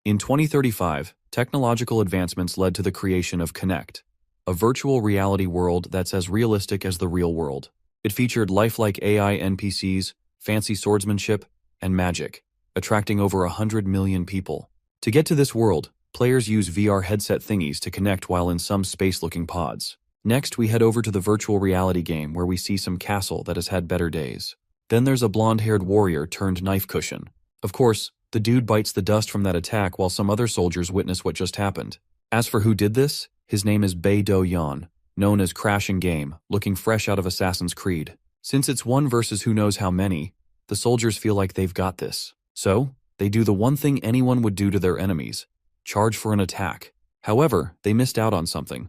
In 2035, technological advancements led to the creation of Connect, a virtual reality world that's as realistic as the real world. It featured lifelike AI NPCs, fancy swordsmanship, and magic, attracting over 100 million people. To get to this world, players use VR headset thingies to connect while in some space-looking pods. Next, we head over to the virtual reality game where we see some castle that has had better days. Then there's a blonde-haired warrior turned knife cushion. Of course, the dude bites the dust from that attack while some other soldiers witness what just happened. As for who did this, his name is Bae Do Yan, known as Crash in Game, looking fresh out of Assassin's Creed. Since it's one versus who knows how many, the soldiers feel like they've got this. So, they do the one thing anyone would do to their enemies: charge for an attack. However, they missed out on something.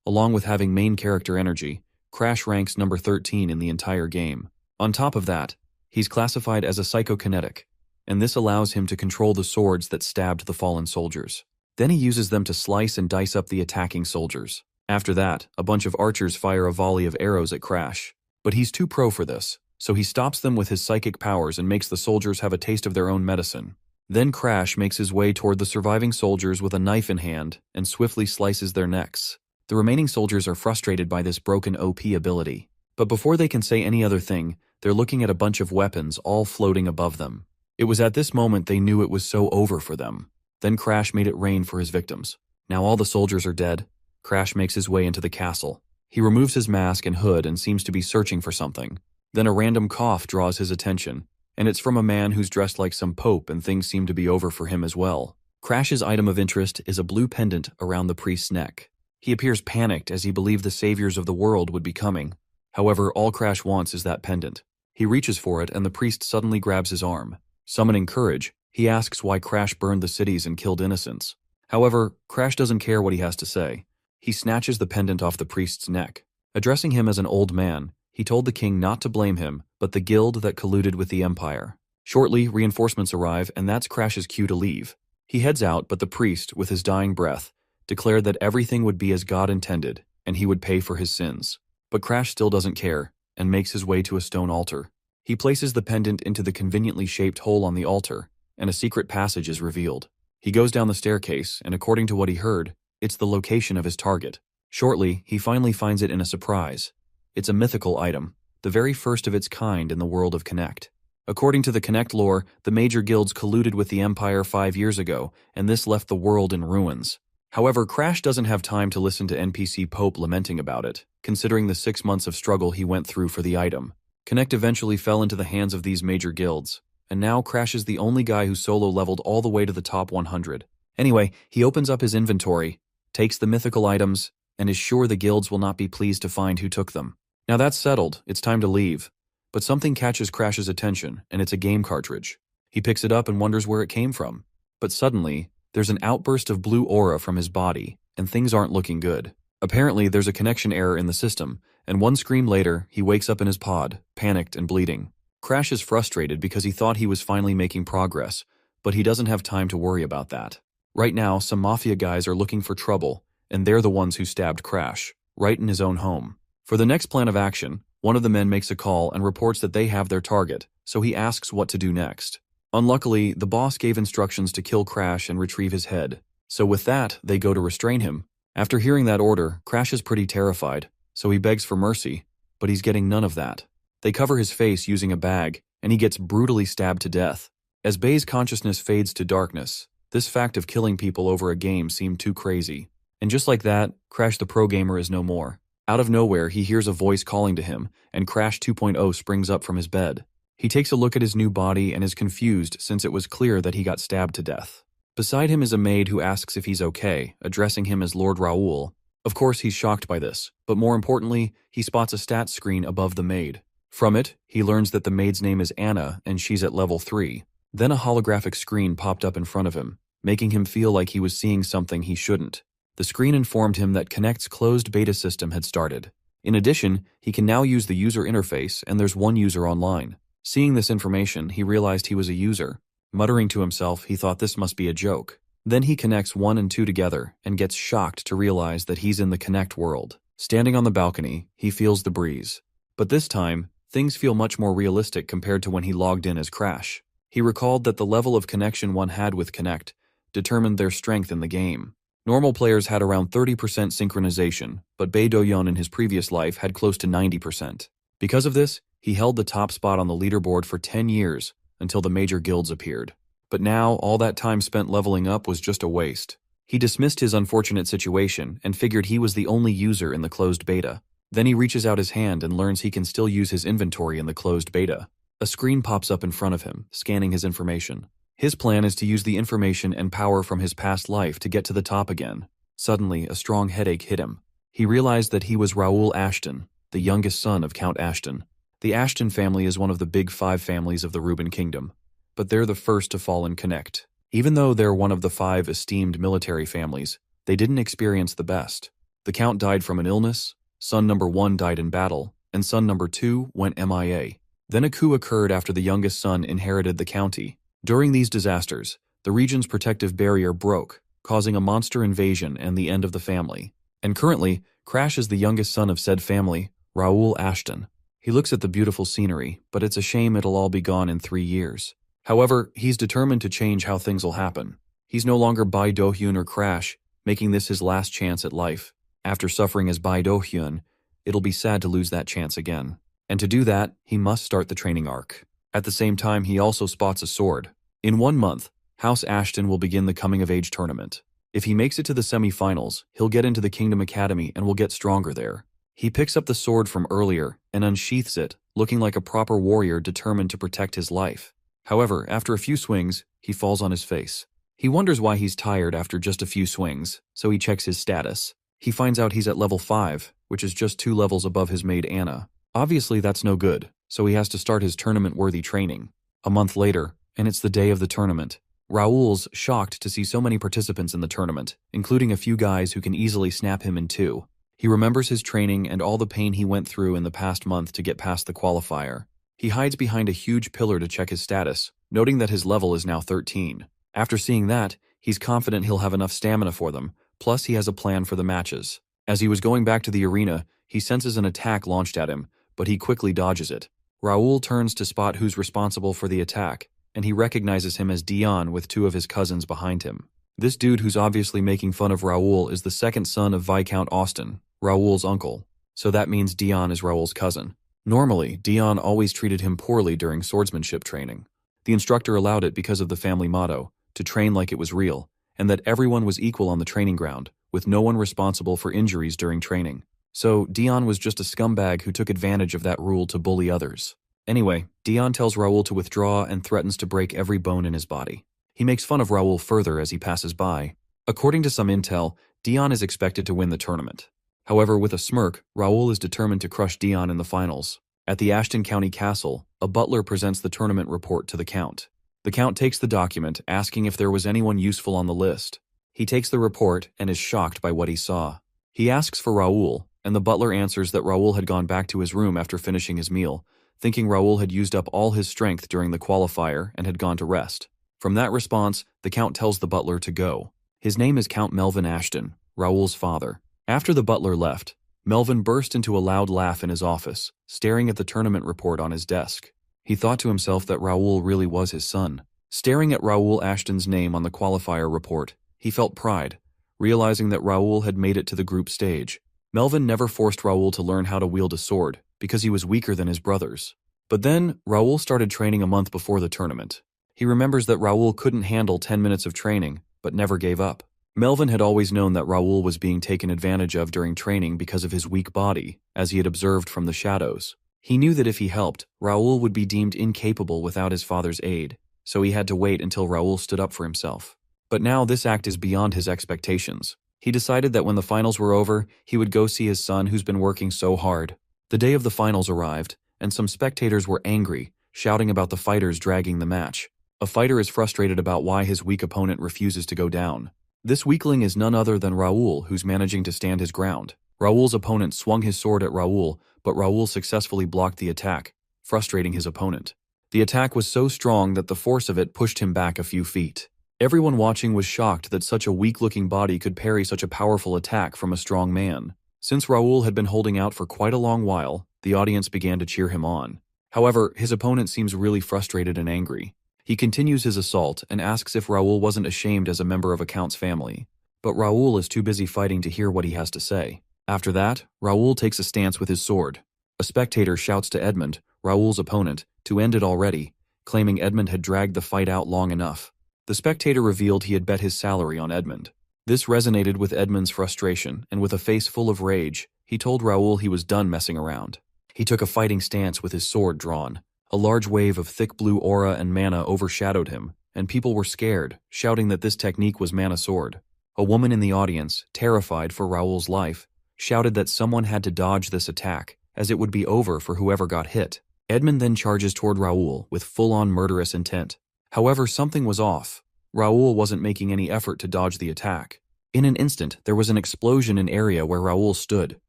Along with having main character energy, Crash ranks number 13 in the entire game. On top of that, he's classified as a psychokinetic, and this allows him to control the swords that stabbed the fallen soldiers. Then he uses them to slice and dice up the attacking soldiers. After that, a bunch of archers fire a volley of arrows at Crash. But he's too pro for this, so he stops them with his psychic powers and makes the soldiers have a taste of their own medicine. Then Crash makes his way toward the surviving soldiers with a knife in hand and swiftly slices their necks. The remaining soldiers are frustrated by this broken OP ability. But before they can say any other thing, they're looking at a bunch of weapons all floating above them. It was at this moment they knew it was so over for them. Then Crash made it rain for his victims. Now all the soldiers are dead. Crash makes his way into the castle. He removes his mask and hood and seems to be searching for something. Then a random cough draws his attention, and it's from a man who's dressed like some pope, and things seem to be over for him as well. Crash's item of interest is a blue pendant around the priest's neck. He appears panicked as he believed the saviors of the world would be coming. However, all Crash wants is that pendant. He reaches for it and the priest suddenly grabs his arm. Summoning courage, he asks why Crash burned the cities and killed innocents. However, Crash doesn't care what he has to say. He snatches the pendant off the priest's neck. Addressing him as an old man, he told the king not to blame him, but the guild that colluded with the Empire. Shortly, reinforcements arrive, and that's Crash's cue to leave. He heads out, but the priest, with his dying breath, declared that everything would be as God intended, and he would pay for his sins. But Crash still doesn't care, and makes his way to a stone altar. He places the pendant into the conveniently shaped hole on the altar, and a secret passage is revealed. He goes down the staircase, and according to what he heard, it's the location of his target. Shortly, he finally finds it in a surprise. It's a mythical item, the very first of its kind in the world of Connect. According to the Connect lore, the major guilds colluded with the Empire 5 years ago, and this left the world in ruins. However, Crash doesn't have time to listen to NPC Pope lamenting about it, considering the 6 months of struggle he went through for the item. Connect eventually fell into the hands of these major guilds, and now Crash is the only guy who solo leveled all the way to the top 100. Anyway, he opens up his inventory, takes the mythical items, and is sure the guilds will not be pleased to find who took them. Now that's settled, it's time to leave. But something catches Crash's attention, and it's a game cartridge. He picks it up and wonders where it came from. But suddenly, there's an outburst of blue aura from his body, and things aren't looking good. Apparently, there's a connection error in the system, and one scream later, he wakes up in his pod, panicked and bleeding. Crash is frustrated because he thought he was finally making progress, but he doesn't have time to worry about that. Right now, some mafia guys are looking for trouble, and they're the ones who stabbed Crash, right in his own home. For the next plan of action, one of the men makes a call and reports that they have their target, so he asks what to do next. Unluckily, the boss gave instructions to kill Crash and retrieve his head. So with that, they go to restrain him. After hearing that order, Crash is pretty terrified, so he begs for mercy, but he's getting none of that. They cover his face using a bag, and he gets brutally stabbed to death. As Bae's consciousness fades to darkness, this fact of killing people over a game seemed too crazy. And just like that, Crash the pro gamer is no more. Out of nowhere, he hears a voice calling to him, and Crash 2.0 springs up from his bed. He takes a look at his new body and is confused since it was clear that he got stabbed to death. Beside him is a maid who asks if he's okay, addressing him as Lord Raoul. Of course, he's shocked by this, but more importantly, he spots a stats screen above the maid. From it, he learns that the maid's name is Anna and she's at level 3. Then a holographic screen popped up in front of him, making him feel like he was seeing something he shouldn't. The screen informed him that Connect's closed beta system had started. In addition, he can now use the user interface and there's one user online. Seeing this information, he realized he was a user. Muttering to himself, he thought this must be a joke. Then he connects 1 and 2 together and gets shocked to realize that he's in the Connect world. Standing on the balcony, he feels the breeze. But this time, things feel much more realistic compared to when he logged in as Crash. He recalled that the level of connection one had with Connect determined their strength in the game. Normal players had around 30% synchronization, but Bae Do-yeon in his previous life had close to 90%. Because of this, he held the top spot on the leaderboard for 10 years until the major guilds appeared. But now, all that time spent leveling up was just a waste. He dismissed his unfortunate situation and figured he was the only user in the closed beta. Then he reaches out his hand and learns he can still use his inventory in the closed beta. A screen pops up in front of him, scanning his information. His plan is to use the information and power from his past life to get to the top again. Suddenly, a strong headache hit him. He realized that he was Raoul Ashton, the youngest son of Count Ashton. The Ashton family is one of the big 5 families of the Reuben Kingdom, but they're the first to fall in Connect. Even though they're one of the 5 esteemed military families, they didn't experience the best. The Count died from an illness, son number 1 died in battle, and son number 2 went MIA. Then a coup occurred after the youngest son inherited the county. During these disasters, the region's protective barrier broke, causing a monster invasion and the end of the family. And currently, Crash is the youngest son of said family, Raoul Ashton. He looks at the beautiful scenery, but it's a shame it'll all be gone in 3 years. However, he's determined to change how things will happen. He's no longer Bae Do-hyun or Crash, making this his last chance at life. After suffering as Bae Do-hyun, it'll be sad to lose that chance again. And to do that, he must start the training arc. At the same time, he also spots a sword. In 1 month, House Ashton will begin the coming-of-age tournament. If he makes it to the semi-finals, he'll get into the Kingdom Academy and will get stronger there. He picks up the sword from earlier and unsheaths it, looking like a proper warrior determined to protect his life. However, after a few swings, he falls on his face. He wonders why he's tired after just a few swings, so he checks his status. He finds out he's at level 5, which is just 2 levels above his maid Anna. Obviously that's no good, so he has to start his tournament-worthy training. A month later, and it's the day of the tournament. Raoul's shocked to see so many participants in the tournament, including a few guys who can easily snap him in 2. He remembers his training and all the pain he went through in the past month to get past the qualifier. He hides behind a huge pillar to check his status, noting that his level is now 13. After seeing that, he's confident he'll have enough stamina for them, plus he has a plan for the matches. As he was going back to the arena, he senses an attack launched at him, but he quickly dodges it. Raoul turns to spot who's responsible for the attack, and he recognizes him as Dion with 2 of his cousins behind him. This dude who's obviously making fun of Raoul is the second son of Viscount Austin, Raoul's uncle, so that means Dion is Raoul's cousin. Normally, Dion always treated him poorly during swordsmanship training. The instructor allowed it because of the family motto, to train like it was real, and that everyone was equal on the training ground, with no one responsible for injuries during training. So, Dion was just a scumbag who took advantage of that rule to bully others. Anyway, Dion tells Raoul to withdraw and threatens to break every bone in his body. He makes fun of Raoul further as he passes by. According to some intel, Dion is expected to win the tournament. However, with a smirk, Raoul is determined to crush Dion in the finals. At the Ashton County Castle, a butler presents the tournament report to the Count. The Count takes the document, asking if there was anyone useful on the list. He takes the report and is shocked by what he saw. He asks for Raoul, and the butler answers that Raoul had gone back to his room after finishing his meal, thinking Raoul had used up all his strength during the qualifier and had gone to rest. From that response, the Count tells the butler to go. His name is Count Melvin Ashton, Raoul's father. After the butler left, Melvin burst into a loud laugh in his office, staring at the tournament report on his desk. He thought to himself that Raoul really was his son. Staring at Raoul Ashton's name on the qualifier report, he felt pride, realizing that Raoul had made it to the group stage. Melvin never forced Raoul to learn how to wield a sword, because he was weaker than his brothers. But then, Raoul started training a month before the tournament. He remembers that Raoul couldn't handle 10 minutes of training, but never gave up. Melvin had always known that Raoul was being taken advantage of during training because of his weak body, as he had observed from the shadows. He knew that if he helped, Raoul would be deemed incapable without his father's aid, so he had to wait until Raoul stood up for himself. But now this act is beyond his expectations. He decided that when the finals were over, he would go see his son who's been working so hard. The day of the finals arrived, and some spectators were angry, shouting about the fighters dragging the match. A fighter is frustrated about why his weak opponent refuses to go down. This weakling is none other than Raoul, who's managing to stand his ground. Raoul's opponent swung his sword at Raoul, but Raoul successfully blocked the attack, frustrating his opponent. The attack was so strong that the force of it pushed him back a few feet. Everyone watching was shocked that such a weak-looking body could parry such a powerful attack from a strong man. Since Raoul had been holding out for quite a long while, the audience began to cheer him on. However, his opponent seems really frustrated and angry. He continues his assault and asks if Raul wasn't ashamed as a member of a Count's family. But Raul is too busy fighting to hear what he has to say. After that, Raul takes a stance with his sword. A spectator shouts to Edmund, Raul's opponent, to end it already, claiming Edmund had dragged the fight out long enough. The spectator revealed he had bet his salary on Edmund. This resonated with Edmund's frustration, and with a face full of rage, he told Raul he was done messing around. He took a fighting stance with his sword drawn. A large wave of thick blue aura and mana overshadowed him, and people were scared, shouting that this technique was mana sword. A woman in the audience, terrified for Raul's life, shouted that someone had to dodge this attack, as it would be over for whoever got hit. Edmund then charges toward Raul with full-on murderous intent. However, something was off. Raul wasn't making any effort to dodge the attack. In an instant, there was an explosion in area where Raul stood.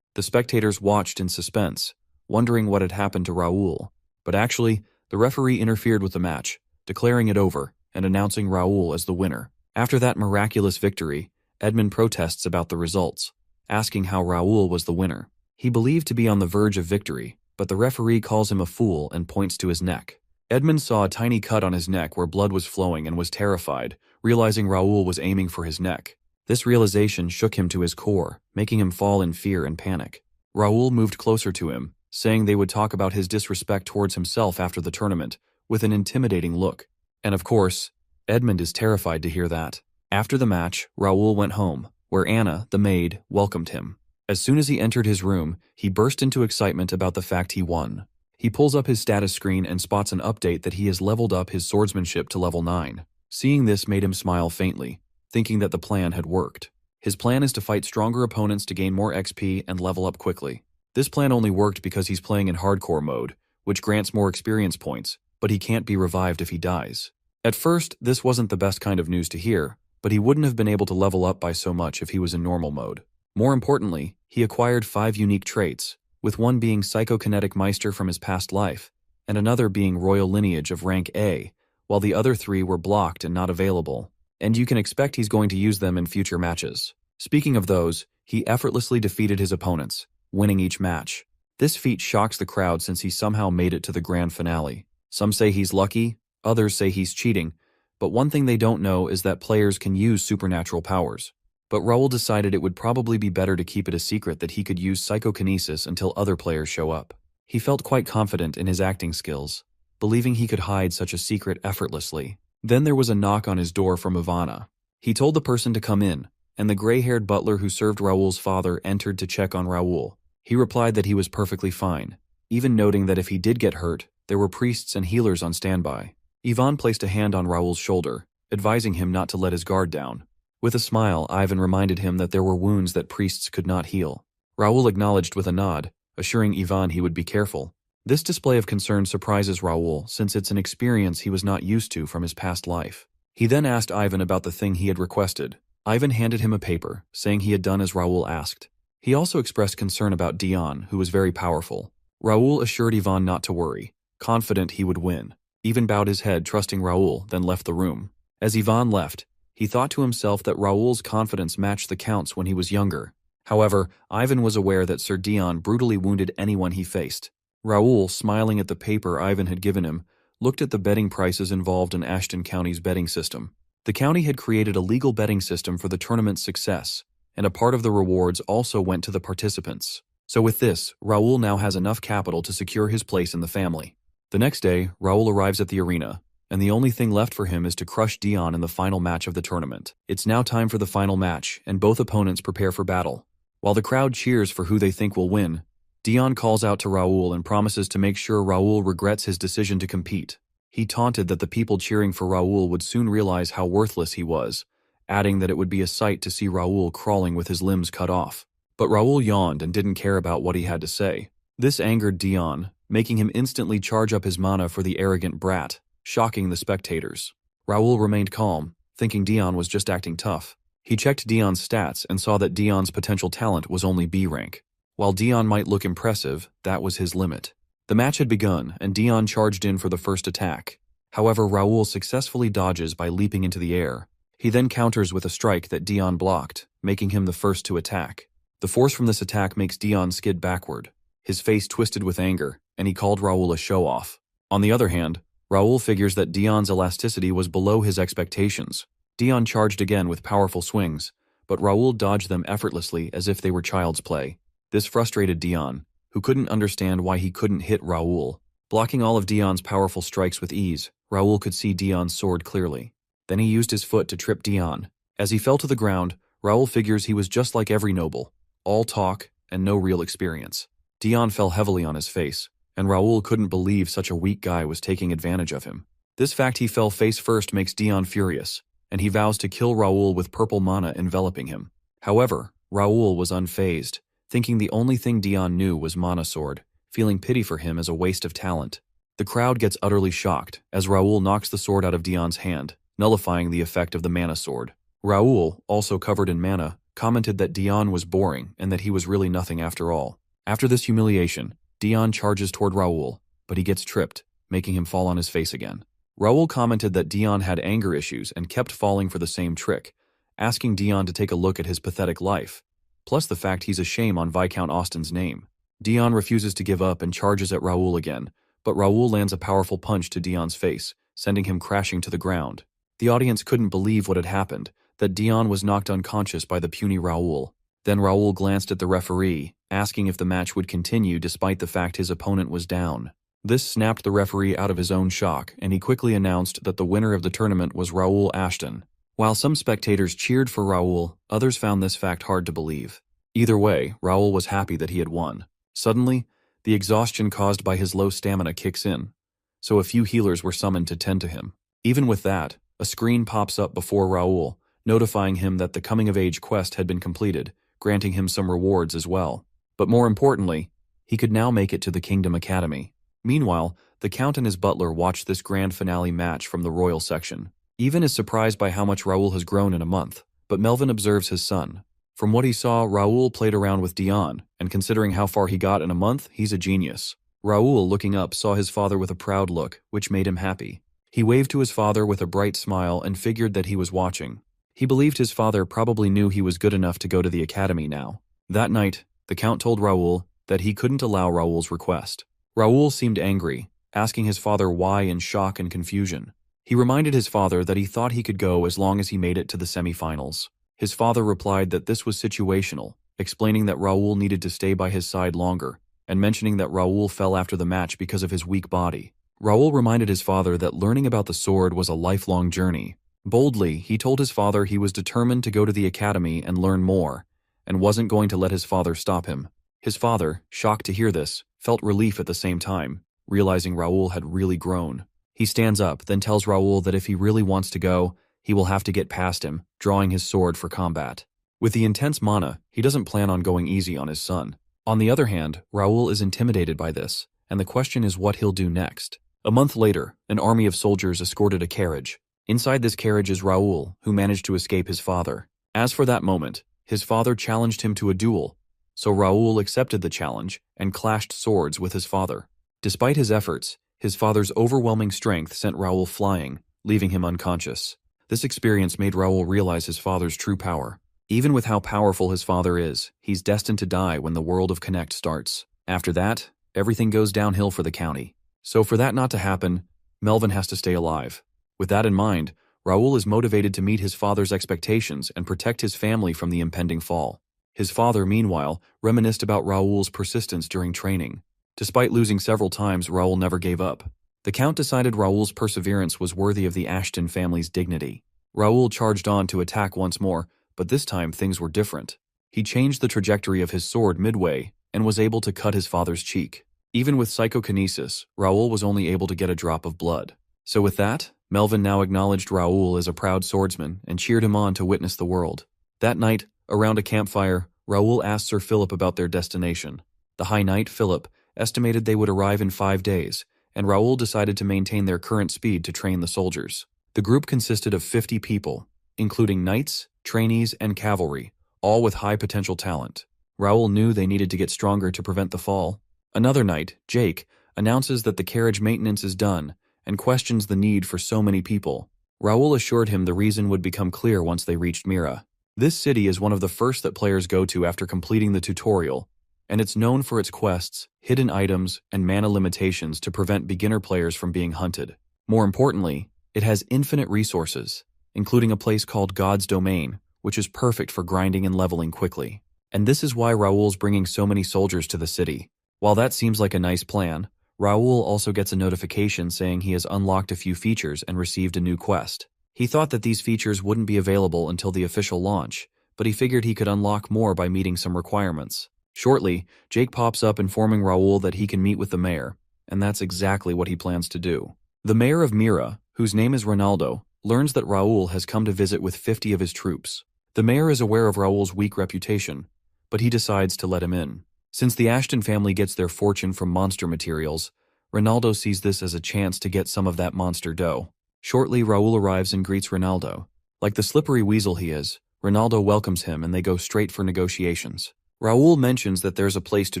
The spectators watched in suspense, wondering what had happened to Raul. But actually, the referee interfered with the match, declaring it over and announcing Raul as the winner. After that miraculous victory, Edmund protests about the results, asking how Raul was the winner. He believed to be on the verge of victory, but the referee calls him a fool and points to his neck. Edmund saw a tiny cut on his neck where blood was flowing and was terrified, realizing Raul was aiming for his neck. This realization shook him to his core, making him fall in fear and panic. Raul moved closer to him, saying they would talk about his disrespect towards himself after the tournament, with an intimidating look. And of course, Edmund is terrified to hear that. After the match, Raul went home, where Anna, the maid, welcomed him. As soon as he entered his room, he burst into excitement about the fact he won. He pulls up his status screen and spots an update that he has leveled up his swordsmanship to level 9. Seeing this made him smile faintly, thinking that the plan had worked. His plan is to fight stronger opponents to gain more XP and level up quickly. This plan only worked because he's playing in hardcore mode, which grants more experience points, but he can't be revived if he dies. At first, this wasn't the best kind of news to hear, but he wouldn't have been able to level up by so much if he was in normal mode. More importantly, he acquired 5 unique traits, with one being Psychokinetic Meister from his past life, and another being Royal Lineage of rank A, while the other 3 were blocked and not available. And you can expect he's going to use them in future matches. Speaking of those, he effortlessly defeated his opponents, winning each match. This feat shocks the crowd since he somehow made it to the grand finale. Some say he's lucky, others say he's cheating, but one thing they don't know is that players can use supernatural powers. But Raul decided it would probably be better to keep it a secret that he could use psychokinesis until other players show up. He felt quite confident in his acting skills, believing he could hide such a secret effortlessly. Then there was a knock on his door from Ivana. He told the person to come in, and the gray-haired butler who served Raul's father entered to check on Raul. He replied that he was perfectly fine, even noting that if he did get hurt, there were priests and healers on standby. Ivan placed a hand on Raul's shoulder, advising him not to let his guard down. With a smile, Ivan reminded him that there were wounds that priests could not heal. Raul acknowledged with a nod, assuring Ivan he would be careful. This display of concern surprises Raul since it's an experience he was not used to from his past life. He then asked Ivan about the thing he had requested. Ivan handed him a paper, saying he had done as Raul asked. He also expressed concern about Dion, who was very powerful. Raul assured Ivan not to worry, confident he would win. Ivan bowed his head, trusting Raul, then left the room. As Ivan left, he thought to himself that Raul's confidence matched the Count's when he was younger. However, Ivan was aware that Sir Dion brutally wounded anyone he faced. Raul, smiling at the paper Ivan had given him, looked at the betting prices involved in Ashton County's betting system. The county had created a legal betting system for the tournament's success, and a part of the rewards also went to the participants. So with this, Raul now has enough capital to secure his place in the family. The next day, Raul arrives at the arena, and the only thing left for him is to crush Dion in the final match of the tournament. It's now time for the final match, and both opponents prepare for battle. While the crowd cheers for who they think will win, Dion calls out to Raul and promises to make sure Raul regrets his decision to compete. He taunted that the people cheering for Raul would soon realize how worthless he was, adding that it would be a sight to see Raul crawling with his limbs cut off. But Raul yawned and didn't care about what he had to say. This angered Dion, making him instantly charge up his mana for the arrogant brat, shocking the spectators. Raul remained calm, thinking Dion was just acting tough. He checked Dion's stats and saw that Dion's potential talent was only B rank. While Dion might look impressive, that was his limit. The match had begun, and Dion charged in for the first attack. However, Raul successfully dodges by leaping into the air. He then counters with a strike that Dion blocked, making him the first to attack. The force from this attack makes Dion skid backward. His face twisted with anger, and he called Raul a show-off. On the other hand, Raul figures that Dion's elasticity was below his expectations. Dion charged again with powerful swings, but Raul dodged them effortlessly as if they were child's play. This frustrated Dion, who couldn't understand why he couldn't hit Raul. Blocking all of Dion's powerful strikes with ease, Raul could see Dion's sword clearly. Then he used his foot to trip Dion. As he fell to the ground, Raul figures he was just like every noble, all talk and no real experience. Dion fell heavily on his face, and Raul couldn't believe such a weak guy was taking advantage of him. This fact he fell face first makes Dion furious, and he vows to kill Raul with purple mana enveloping him. However, Raul was unfazed, thinking the only thing Dion knew was Mana Sword, feeling pity for him as a waste of talent. The crowd gets utterly shocked as Raul knocks the sword out of Dion's hand, nullifying the effect of the Mana Sword. Raul, also covered in mana, commented that Dion was boring and that he was really nothing after all. After this humiliation, Dion charges toward Raul, but he gets tripped, making him fall on his face again. Raul commented that Dion had anger issues and kept falling for the same trick, asking Dion to take a look at his pathetic life, plus the fact he's a shame on Viscount Austin's name. Dion refuses to give up and charges at Raul again, but Raul lands a powerful punch to Dion's face, sending him crashing to the ground. The audience couldn't believe what had happened, that Dion was knocked unconscious by the puny Raul. Then Raul glanced at the referee, asking if the match would continue despite the fact his opponent was down. This snapped the referee out of his own shock, and he quickly announced that the winner of the tournament was Raul Ashton. While some spectators cheered for Raul, others found this fact hard to believe. Either way, Raul was happy that he had won. Suddenly, the exhaustion caused by his low stamina kicks in, so a few healers were summoned to tend to him. Even with that, a screen pops up before Raul, notifying him that the coming-of-age quest had been completed, granting him some rewards as well. But more importantly, he could now make it to the Kingdom Academy. Meanwhile, the Count and his butler watched this grand finale match from the royal section. Even is surprised by how much Raul has grown in a month, but Melvin observes his son. From what he saw, Raul played around with Dion, and considering how far he got in a month, he's a genius. Raul, looking up, saw his father with a proud look, which made him happy. He waved to his father with a bright smile and figured that he was watching. He believed his father probably knew he was good enough to go to the academy now. That night, the Count told Raul that he couldn't allow Raul's request. Raul seemed angry, asking his father why in shock and confusion. He reminded his father that he thought he could go as long as he made it to the semifinals. His father replied that this was situational, explaining that Raul needed to stay by his side longer, and mentioning that Raul fell after the match because of his weak body. Raul reminded his father that learning about the sword was a lifelong journey. Boldly, he told his father he was determined to go to the academy and learn more, and wasn't going to let his father stop him. His father, shocked to hear this, felt relief at the same time, realizing Raul had really grown. He stands up, then tells Raul that if he really wants to go, he will have to get past him, drawing his sword for combat. With the intense mana, he doesn't plan on going easy on his son. On the other hand, Raul is intimidated by this, and the question is what he'll do next. A month later, an army of soldiers escorted a carriage. Inside this carriage is Raul, who managed to escape his father. As for that moment, his father challenged him to a duel, so Raul accepted the challenge and clashed swords with his father. Despite his efforts, his father's overwhelming strength sent Raul flying, leaving him unconscious. This experience made Raul realize his father's true power. Even with how powerful his father is, he's destined to die when the world of Connect starts. After that, everything goes downhill for the county. So for that not to happen, Melvin has to stay alive. With that in mind, Raul is motivated to meet his father's expectations and protect his family from the impending fall. His father, meanwhile, reminisced about Raul's persistence during training. Despite losing several times, Raul never gave up. The Count decided Raul's perseverance was worthy of the Ashton family's dignity. Raul charged on to attack once more, but this time things were different. He changed the trajectory of his sword midway and was able to cut his father's cheek. Even with psychokinesis, Raul was only able to get a drop of blood. So with that, Melvin now acknowledged Raul as a proud swordsman and cheered him on to witness the world. That night, around a campfire, Raul asked Sir Philip about their destination. The High Knight, Philip, estimated they would arrive in 5 days, and Raul decided to maintain their current speed to train the soldiers. The group consisted of 50 people, including knights, trainees, and cavalry, all with high potential talent. Raul knew they needed to get stronger to prevent the fall. Another knight, Jake, announces that the carriage maintenance is done and questions the need for so many people. Raul assured him the reason would become clear once they reached Mira. This city is one of the first that players go to after completing the tutorial, and it's known for its quests, hidden items, and mana limitations to prevent beginner players from being hunted. More importantly, it has infinite resources, including a place called God's Domain, which is perfect for grinding and leveling quickly. And this is why Raoul's bringing so many soldiers to the city. While that seems like a nice plan, Raoul also gets a notification saying he has unlocked a few features and received a new quest. He thought that these features wouldn't be available until the official launch, but he figured he could unlock more by meeting some requirements. Shortly, Jake pops up informing Raoul that he can meet with the mayor, and that's exactly what he plans to do. The mayor of Mira, whose name is Ronaldo, learns that Raoul has come to visit with 50 of his troops. The mayor is aware of Raoul's weak reputation, but he decides to let him in. Since the Ashton family gets their fortune from monster materials, Ronaldo sees this as a chance to get some of that monster dough. Shortly, Raoul arrives and greets Ronaldo. Like the slippery weasel he is, Ronaldo welcomes him and they go straight for negotiations. Raoul mentions that there's a place to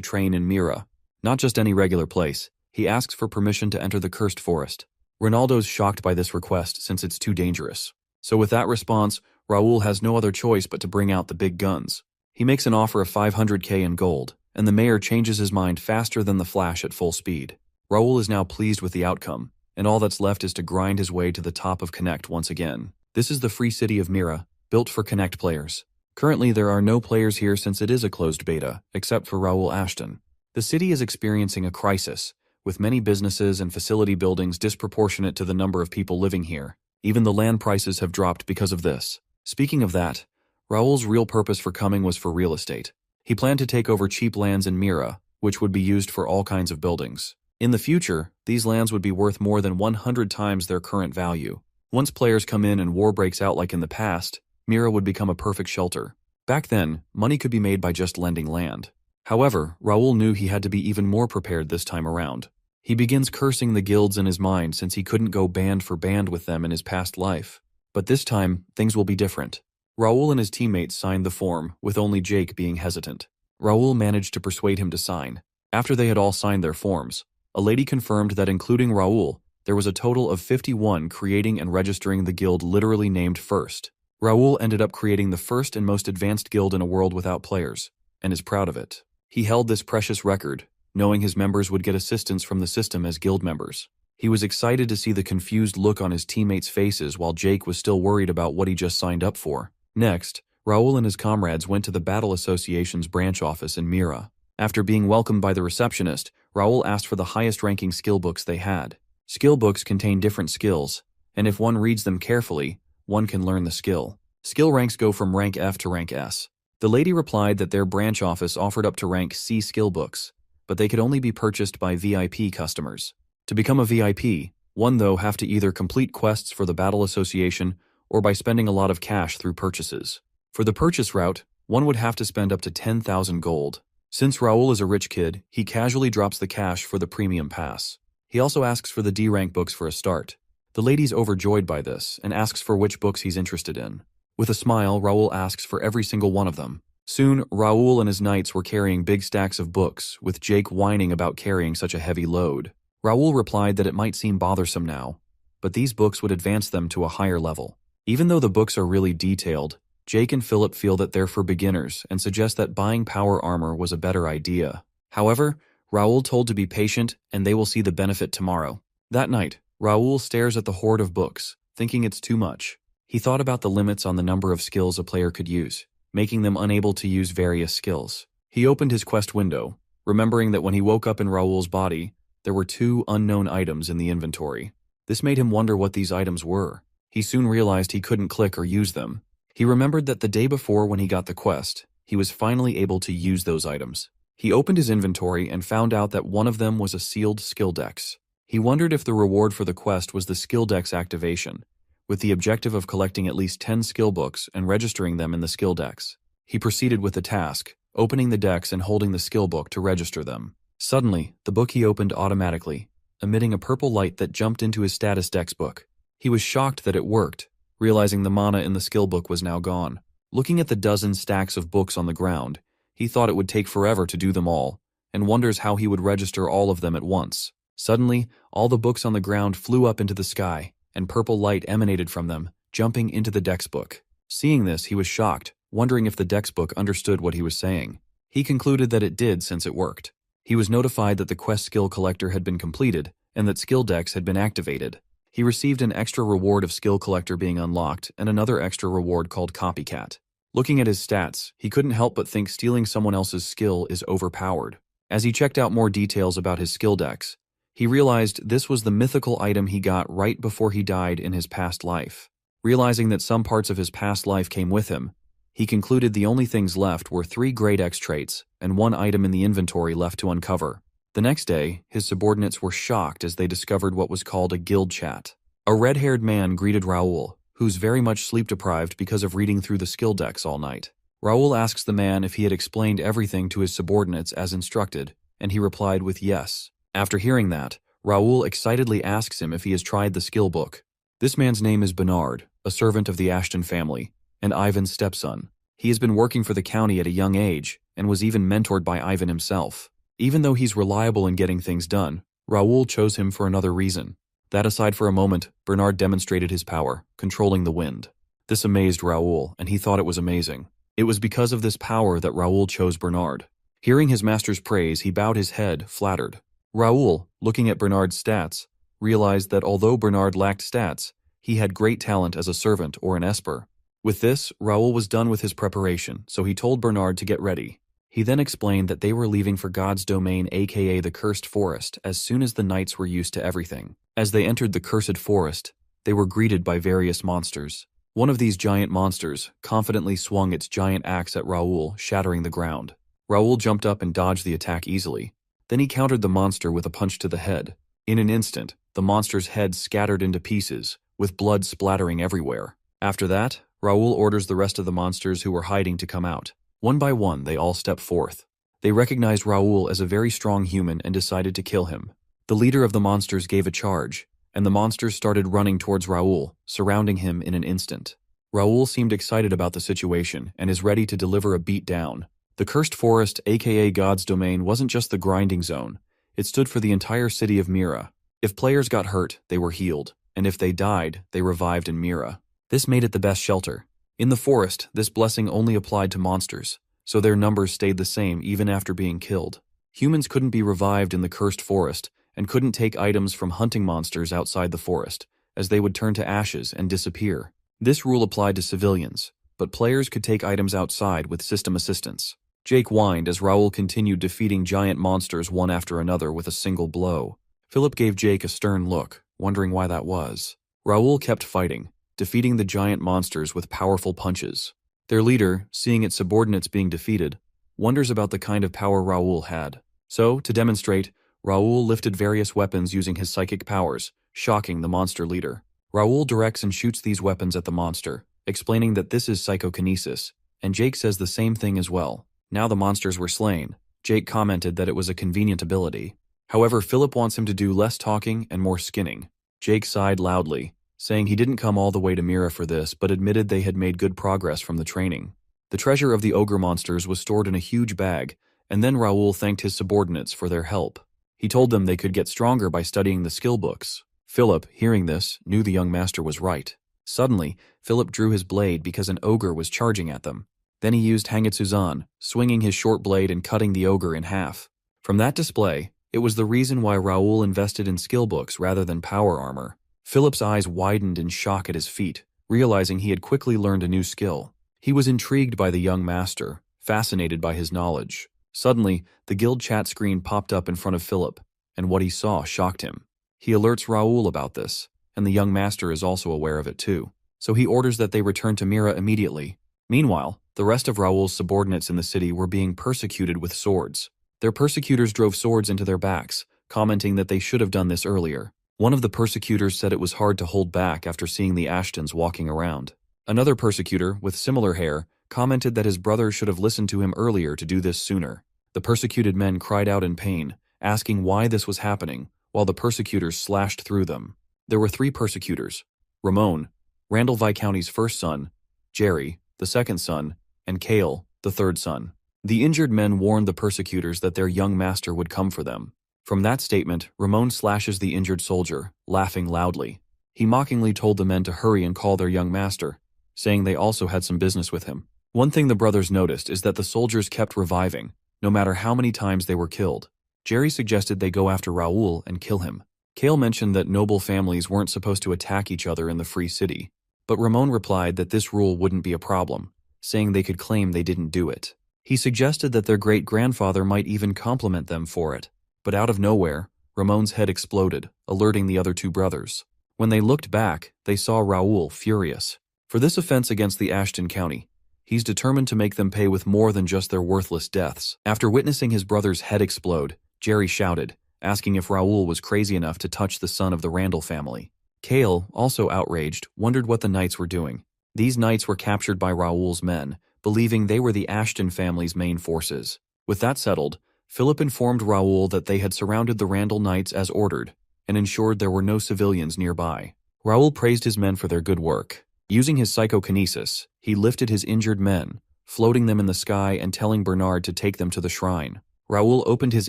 train in Mira, not just any regular place. He asks for permission to enter the cursed forest. Ronaldo's shocked by this request since it's too dangerous. So with that response, Raoul has no other choice but to bring out the big guns. He makes an offer of 500k in gold, and the mayor changes his mind faster than the Flash at full speed. Raoul is now pleased with the outcome, and all that's left is to grind his way to the top of Connect once again. This is the free city of Mira, built for Connect players. Currently, there are no players here since it is a closed beta, except for Raoul Ashton. The city is experiencing a crisis, with many businesses and facility buildings disproportionate to the number of people living here. Even the land prices have dropped because of this. Speaking of that, Raoul's real purpose for coming was for real estate. He planned to take over cheap lands in Mira, which would be used for all kinds of buildings. In the future, these lands would be worth more than 100 times their current value. Once players come in and war breaks out like in the past, Mira would become a perfect shelter. Back then, money could be made by just lending land. However, Raoul knew he had to be even more prepared this time around. He begins cursing the guilds in his mind since he couldn't go band for band with them in his past life. But this time, things will be different. Raoul and his teammates signed the form, with only Jake being hesitant. Raoul managed to persuade him to sign. After they had all signed their forms, a lady confirmed that including Raoul, there was a total of 51 creating and registering the guild literally named First. Raoul ended up creating the first and most advanced guild in a world without players, and is proud of it. He held this precious record, knowing his members would get assistance from the system as guild members. He was excited to see the confused look on his teammates' faces while Jake was still worried about what he just signed up for. Next, Raoul and his comrades went to the Battle Association's branch office in Mira. After being welcomed by the receptionist, Raoul asked for the highest-ranking skill books they had. Skill books contain different skills, and if one reads them carefully, one can learn the skill. Skill ranks go from rank F to rank S. The lady replied that their branch office offered up to rank C skill books, but they could only be purchased by VIP customers. To become a VIP, one though have to either complete quests for the Battle Association or by spending a lot of cash through purchases. For the purchase route, one would have to spend up to 10,000 gold. Since Raoul is a rich kid, he casually drops the cash for the premium pass. He also asks for the D rank books for a start. The lady's overjoyed by this and asks for which books he's interested in. With a smile, Raoul asks for every single one of them. Soon, Raoul and his knights were carrying big stacks of books, with Jake whining about carrying such a heavy load. Raoul replied that it might seem bothersome now, but these books would advance them to a higher level. Even though the books are really detailed, Jake and Philip feel that they're for beginners and suggest that buying power armor was a better idea. However, Raoul told to be patient and they will see the benefit tomorrow. That night, Raoul stares at the hoard of books, thinking it's too much. He thought about the limits on the number of skills a player could use, making them unable to use various skills. He opened his quest window, remembering that when he woke up in Raoul's body, there were 2 unknown items in the inventory. This made him wonder what these items were. He soon realized he couldn't click or use them. He remembered that the day before when he got the quest, he was finally able to use those items. He opened his inventory and found out that one of them was a sealed skill dex. He wondered if the reward for the quest was the skill dex activation, with the objective of collecting at least 10 skill books and registering them in the skill dex. He proceeded with the task, opening the dex and holding the skill book to register them. Suddenly, the book he opened automatically, emitting a purple light that jumped into his status dex book. He was shocked that it worked, realizing the mana in the skill book was now gone. Looking at the dozen stacks of books on the ground, he thought it would take forever to do them all, and wonders how he would register all of them at once. Suddenly, all the books on the ground flew up into the sky, and purple light emanated from them, jumping into the dex book. Seeing this, he was shocked, wondering if the dex book understood what he was saying. He concluded that it did since it worked. He was notified that the quest skill collector had been completed, and that skill dex had been activated. He received an extra reward of Skill Collector being unlocked and another extra reward called Copycat. Looking at his stats, he couldn't help but think stealing someone else's skill is overpowered. As he checked out more details about his skill decks, he realized this was the mythical item he got right before he died in his past life. Realizing that some parts of his past life came with him, he concluded the only things left were 3 Grade X traits and 1 item in the inventory left to uncover. The next day, his subordinates were shocked as they discovered what was called a guild chat. A red-haired man greeted Raoul, who's very much sleep-deprived because of reading through the skill decks all night. Raoul asks the man if he had explained everything to his subordinates as instructed, and he replied with yes. After hearing that, Raoul excitedly asks him if he has tried the skill book. This man's name is Bernard, a servant of the Ashton family, and Ivan's stepson. He has been working for the county at a young age, and was even mentored by Ivan himself. Even though he's reliable in getting things done, Raoul chose him for another reason. That aside for a moment, Bernard demonstrated his power, controlling the wind. This amazed Raoul, and he thought it was amazing. It was because of this power that Raoul chose Bernard. Hearing his master's praise, he bowed his head, flattered. Raoul, looking at Bernard's stats, realized that although Bernard lacked stats, he had great talent as a servant or an esper. With this, Raoul was done with his preparation, so he told Bernard to get ready. He then explained that they were leaving for God's domain, aka the Cursed Forest, as soon as the knights were used to everything. As they entered the Cursed Forest, they were greeted by various monsters. One of these giant monsters confidently swung its giant axe at Raoul, shattering the ground. Raoul jumped up and dodged the attack easily. Then he countered the monster with a punch to the head. In an instant, the monster's head scattered into pieces, with blood splattering everywhere. After that, Raoul orders the rest of the monsters who were hiding to come out. One by one, they all step forth. They recognized Raoul as a very strong human and decided to kill him. The leader of the monsters gave a charge, and the monsters started running towards Raoul, surrounding him in an instant. Raoul seemed excited about the situation and is ready to deliver a beat down. The Cursed Forest, aka God's Domain, wasn't just the grinding zone. It stood for the entire city of Mira. If players got hurt, they were healed, and if they died, they revived in Mira. This made it the best shelter. In the forest, this blessing only applied to monsters, so their numbers stayed the same even after being killed. Humans couldn't be revived in the Cursed Forest and couldn't take items from hunting monsters outside the forest, as they would turn to ashes and disappear. This rule applied to civilians, but players could take items outside with system assistance. Jake whined as Raoul continued defeating giant monsters one after another with a single blow. Philip gave Jake a stern look, wondering why that was. Raoul kept fighting, defeating the giant monsters with powerful punches. Their leader, seeing its subordinates being defeated, wonders about the kind of power Raoul had. So, to demonstrate, Raoul lifted various weapons using his psychic powers, shocking the monster leader. Raoul directs and shoots these weapons at the monster, explaining that this is psychokinesis, and Jake says the same thing as well. Now the monsters were slain. Jake commented that it was a convenient ability. However, Philip wants him to do less talking and more skinning. Jake sighed loudly, saying he didn't come all the way to Mira for this, but admitted they had made good progress from the training. The treasure of the ogre monsters was stored in a huge bag, and then Raoul thanked his subordinates for their help. He told them they could get stronger by studying the skill books. Philip, hearing this, knew the young master was right. Suddenly, Philip drew his blade because an ogre was charging at them. Then he used Hangitsuzan, swinging his short blade and cutting the ogre in half. From that display, it was the reason why Raoul invested in skill books rather than power armor. Philip's eyes widened in shock at his feat, realizing he had quickly learned a new skill. He was intrigued by the young master, fascinated by his knowledge. Suddenly, the guild chat screen popped up in front of Philip, and what he saw shocked him. He alerts Raoul about this, and the young master is also aware of it too. So he orders that they return to Mira immediately. Meanwhile, the rest of Raoul's subordinates in the city were being persecuted with swords. Their persecutors drove swords into their backs, commenting that they should have done this earlier. One of the persecutors said it was hard to hold back after seeing the Ashtons walking around. Another persecutor, with similar hair, commented that his brother should have listened to him earlier to do this sooner. The persecuted men cried out in pain, asking why this was happening, while the persecutors slashed through them. There were 3 persecutors: Ramon, Randall Viscounty's first son, Jerry, the second son, and Cale, the third son. The injured men warned the persecutors that their young master would come for them. From that statement, Ramon slashes the injured soldier, laughing loudly. He mockingly told the men to hurry and call their young master, saying they also had some business with him. One thing the brothers noticed is that the soldiers kept reviving, no matter how many times they were killed. Jerry suggested they go after Raoul and kill him. Kale mentioned that noble families weren't supposed to attack each other in the free city, but Ramon replied that this rule wouldn't be a problem, saying they could claim they didn't do it. He suggested that their great-grandfather might even compliment them for it, but out of nowhere, Ramon's head exploded, alerting the other two brothers. When they looked back, they saw Raoul furious. For this offense against the Ashton County, he's determined to make them pay with more than just their worthless deaths. After witnessing his brother's head explode, Jerry shouted, asking if Raoul was crazy enough to touch the son of the Randall family. Kale, also outraged, wondered what the Knights were doing. These Knights were captured by Raoul's men, believing they were the Ashton family's main forces. With that settled, Philip informed Raoul that they had surrounded the Randall Knights as ordered, and ensured there were no civilians nearby. Raoul praised his men for their good work. Using his psychokinesis, he lifted his injured men, floating them in the sky and telling Bernard to take them to the shrine. Raoul opened his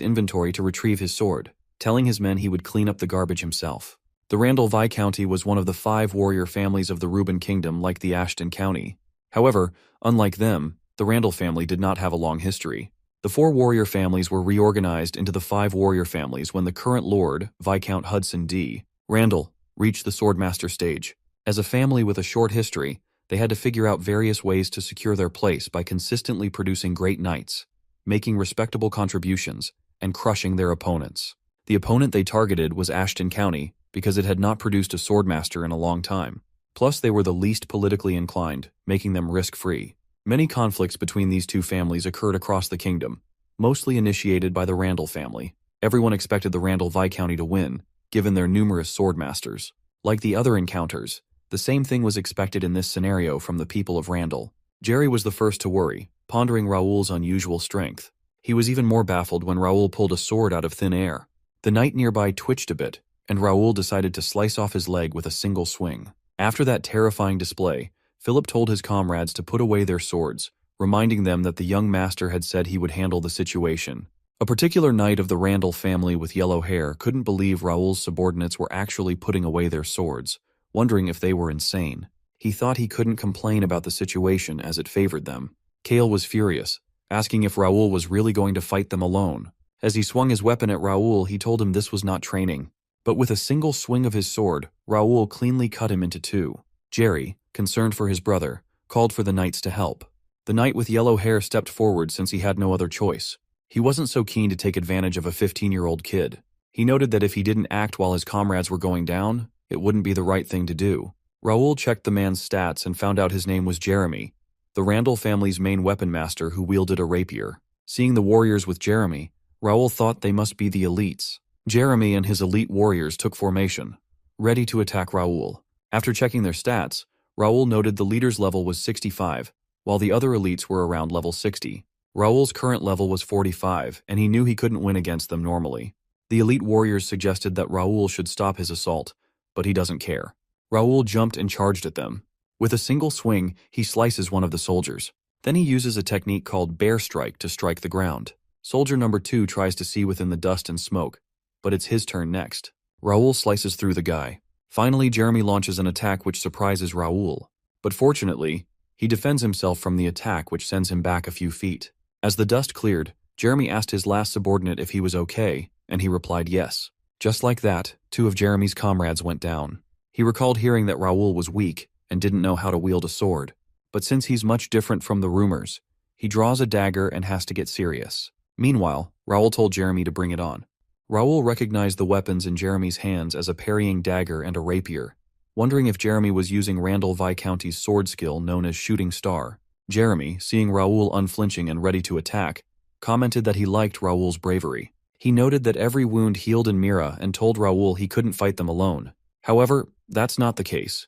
inventory to retrieve his sword, telling his men he would clean up the garbage himself. The Randall Viscounty was one of the 5 warrior families of the Reuben Kingdom like the Ashton County. However, unlike them, the Randall family did not have a long history. The 4 warrior families were reorganized into the 5 warrior families when the current Lord, Viscount Hudson D. Randall, reached the Swordmaster stage. As a family with a short history, they had to figure out various ways to secure their place by consistently producing great knights, making respectable contributions, and crushing their opponents. The opponent they targeted was Ashton County because it had not produced a swordmaster in a long time. Plus, they were the least politically inclined, making them risk-free. Many conflicts between these two families occurred across the kingdom, mostly initiated by the Randall family. Everyone expected the Randall Viscounty to win, given their numerous swordmasters. Like the other encounters, the same thing was expected in this scenario from the people of Randall. Jerry was the first to worry, pondering Raoul's unusual strength. He was even more baffled when Raoul pulled a sword out of thin air. The knight nearby twitched a bit, and Raoul decided to slice off his leg with a single swing. After that terrifying display, Philip told his comrades to put away their swords, reminding them that the young master had said he would handle the situation. A particular knight of the Randall family with yellow hair couldn't believe Raoul's subordinates were actually putting away their swords, wondering if they were insane. He thought he couldn't complain about the situation as it favored them. Kale was furious, asking if Raoul was really going to fight them alone. As he swung his weapon at Raoul, he told him this was not training. But with a single swing of his sword, Raoul cleanly cut him into 2. Jerry, concerned for his brother, called for the knights to help. The knight with yellow hair stepped forward since he had no other choice. He wasn't so keen to take advantage of a 15-year-old kid. He noted that if he didn't act while his comrades were going down, it wouldn't be the right thing to do. Raoul checked the man's stats and found out his name was Jeremy, the Randall family's main weapon master who wielded a rapier. Seeing the warriors with Jeremy, Raoul thought they must be the elites. Jeremy and his elite warriors took formation, ready to attack Raoul. After checking their stats, Raoul noted the leader's level was 65, while the other elites were around level 60. Raoul's current level was 45, and he knew he couldn't win against them normally. The elite warriors suggested that Raoul should stop his assault, but he doesn't care. Raoul jumped and charged at them. With a single swing, he slices one of the soldiers. Then he uses a technique called bear strike to strike the ground. Soldier number 2 tries to see within the dust and smoke, but it's his turn next. Raoul slices through the guy. Finally, Jeremy launches an attack which surprises Raoul. But fortunately, he defends himself from the attack which sends him back a few feet. As the dust cleared, Jeremy asked his last subordinate if he was okay, and he replied yes. Just like that, 2 of Jeremy's comrades went down. He recalled hearing that Raoul was weak and didn't know how to wield a sword. But since he's much different from the rumors, he draws a dagger and has to get serious. Meanwhile, Raoul told Jeremy to bring it on. Raoul recognized the weapons in Jeremy's hands as a parrying dagger and a rapier, wondering if Jeremy was using Randall Viscounty's sword skill known as Shooting Star. Jeremy, seeing Raoul unflinching and ready to attack, commented that he liked Raoul's bravery. He noted that every wound healed in Mira and told Raoul he couldn't fight them alone. However, that's not the case.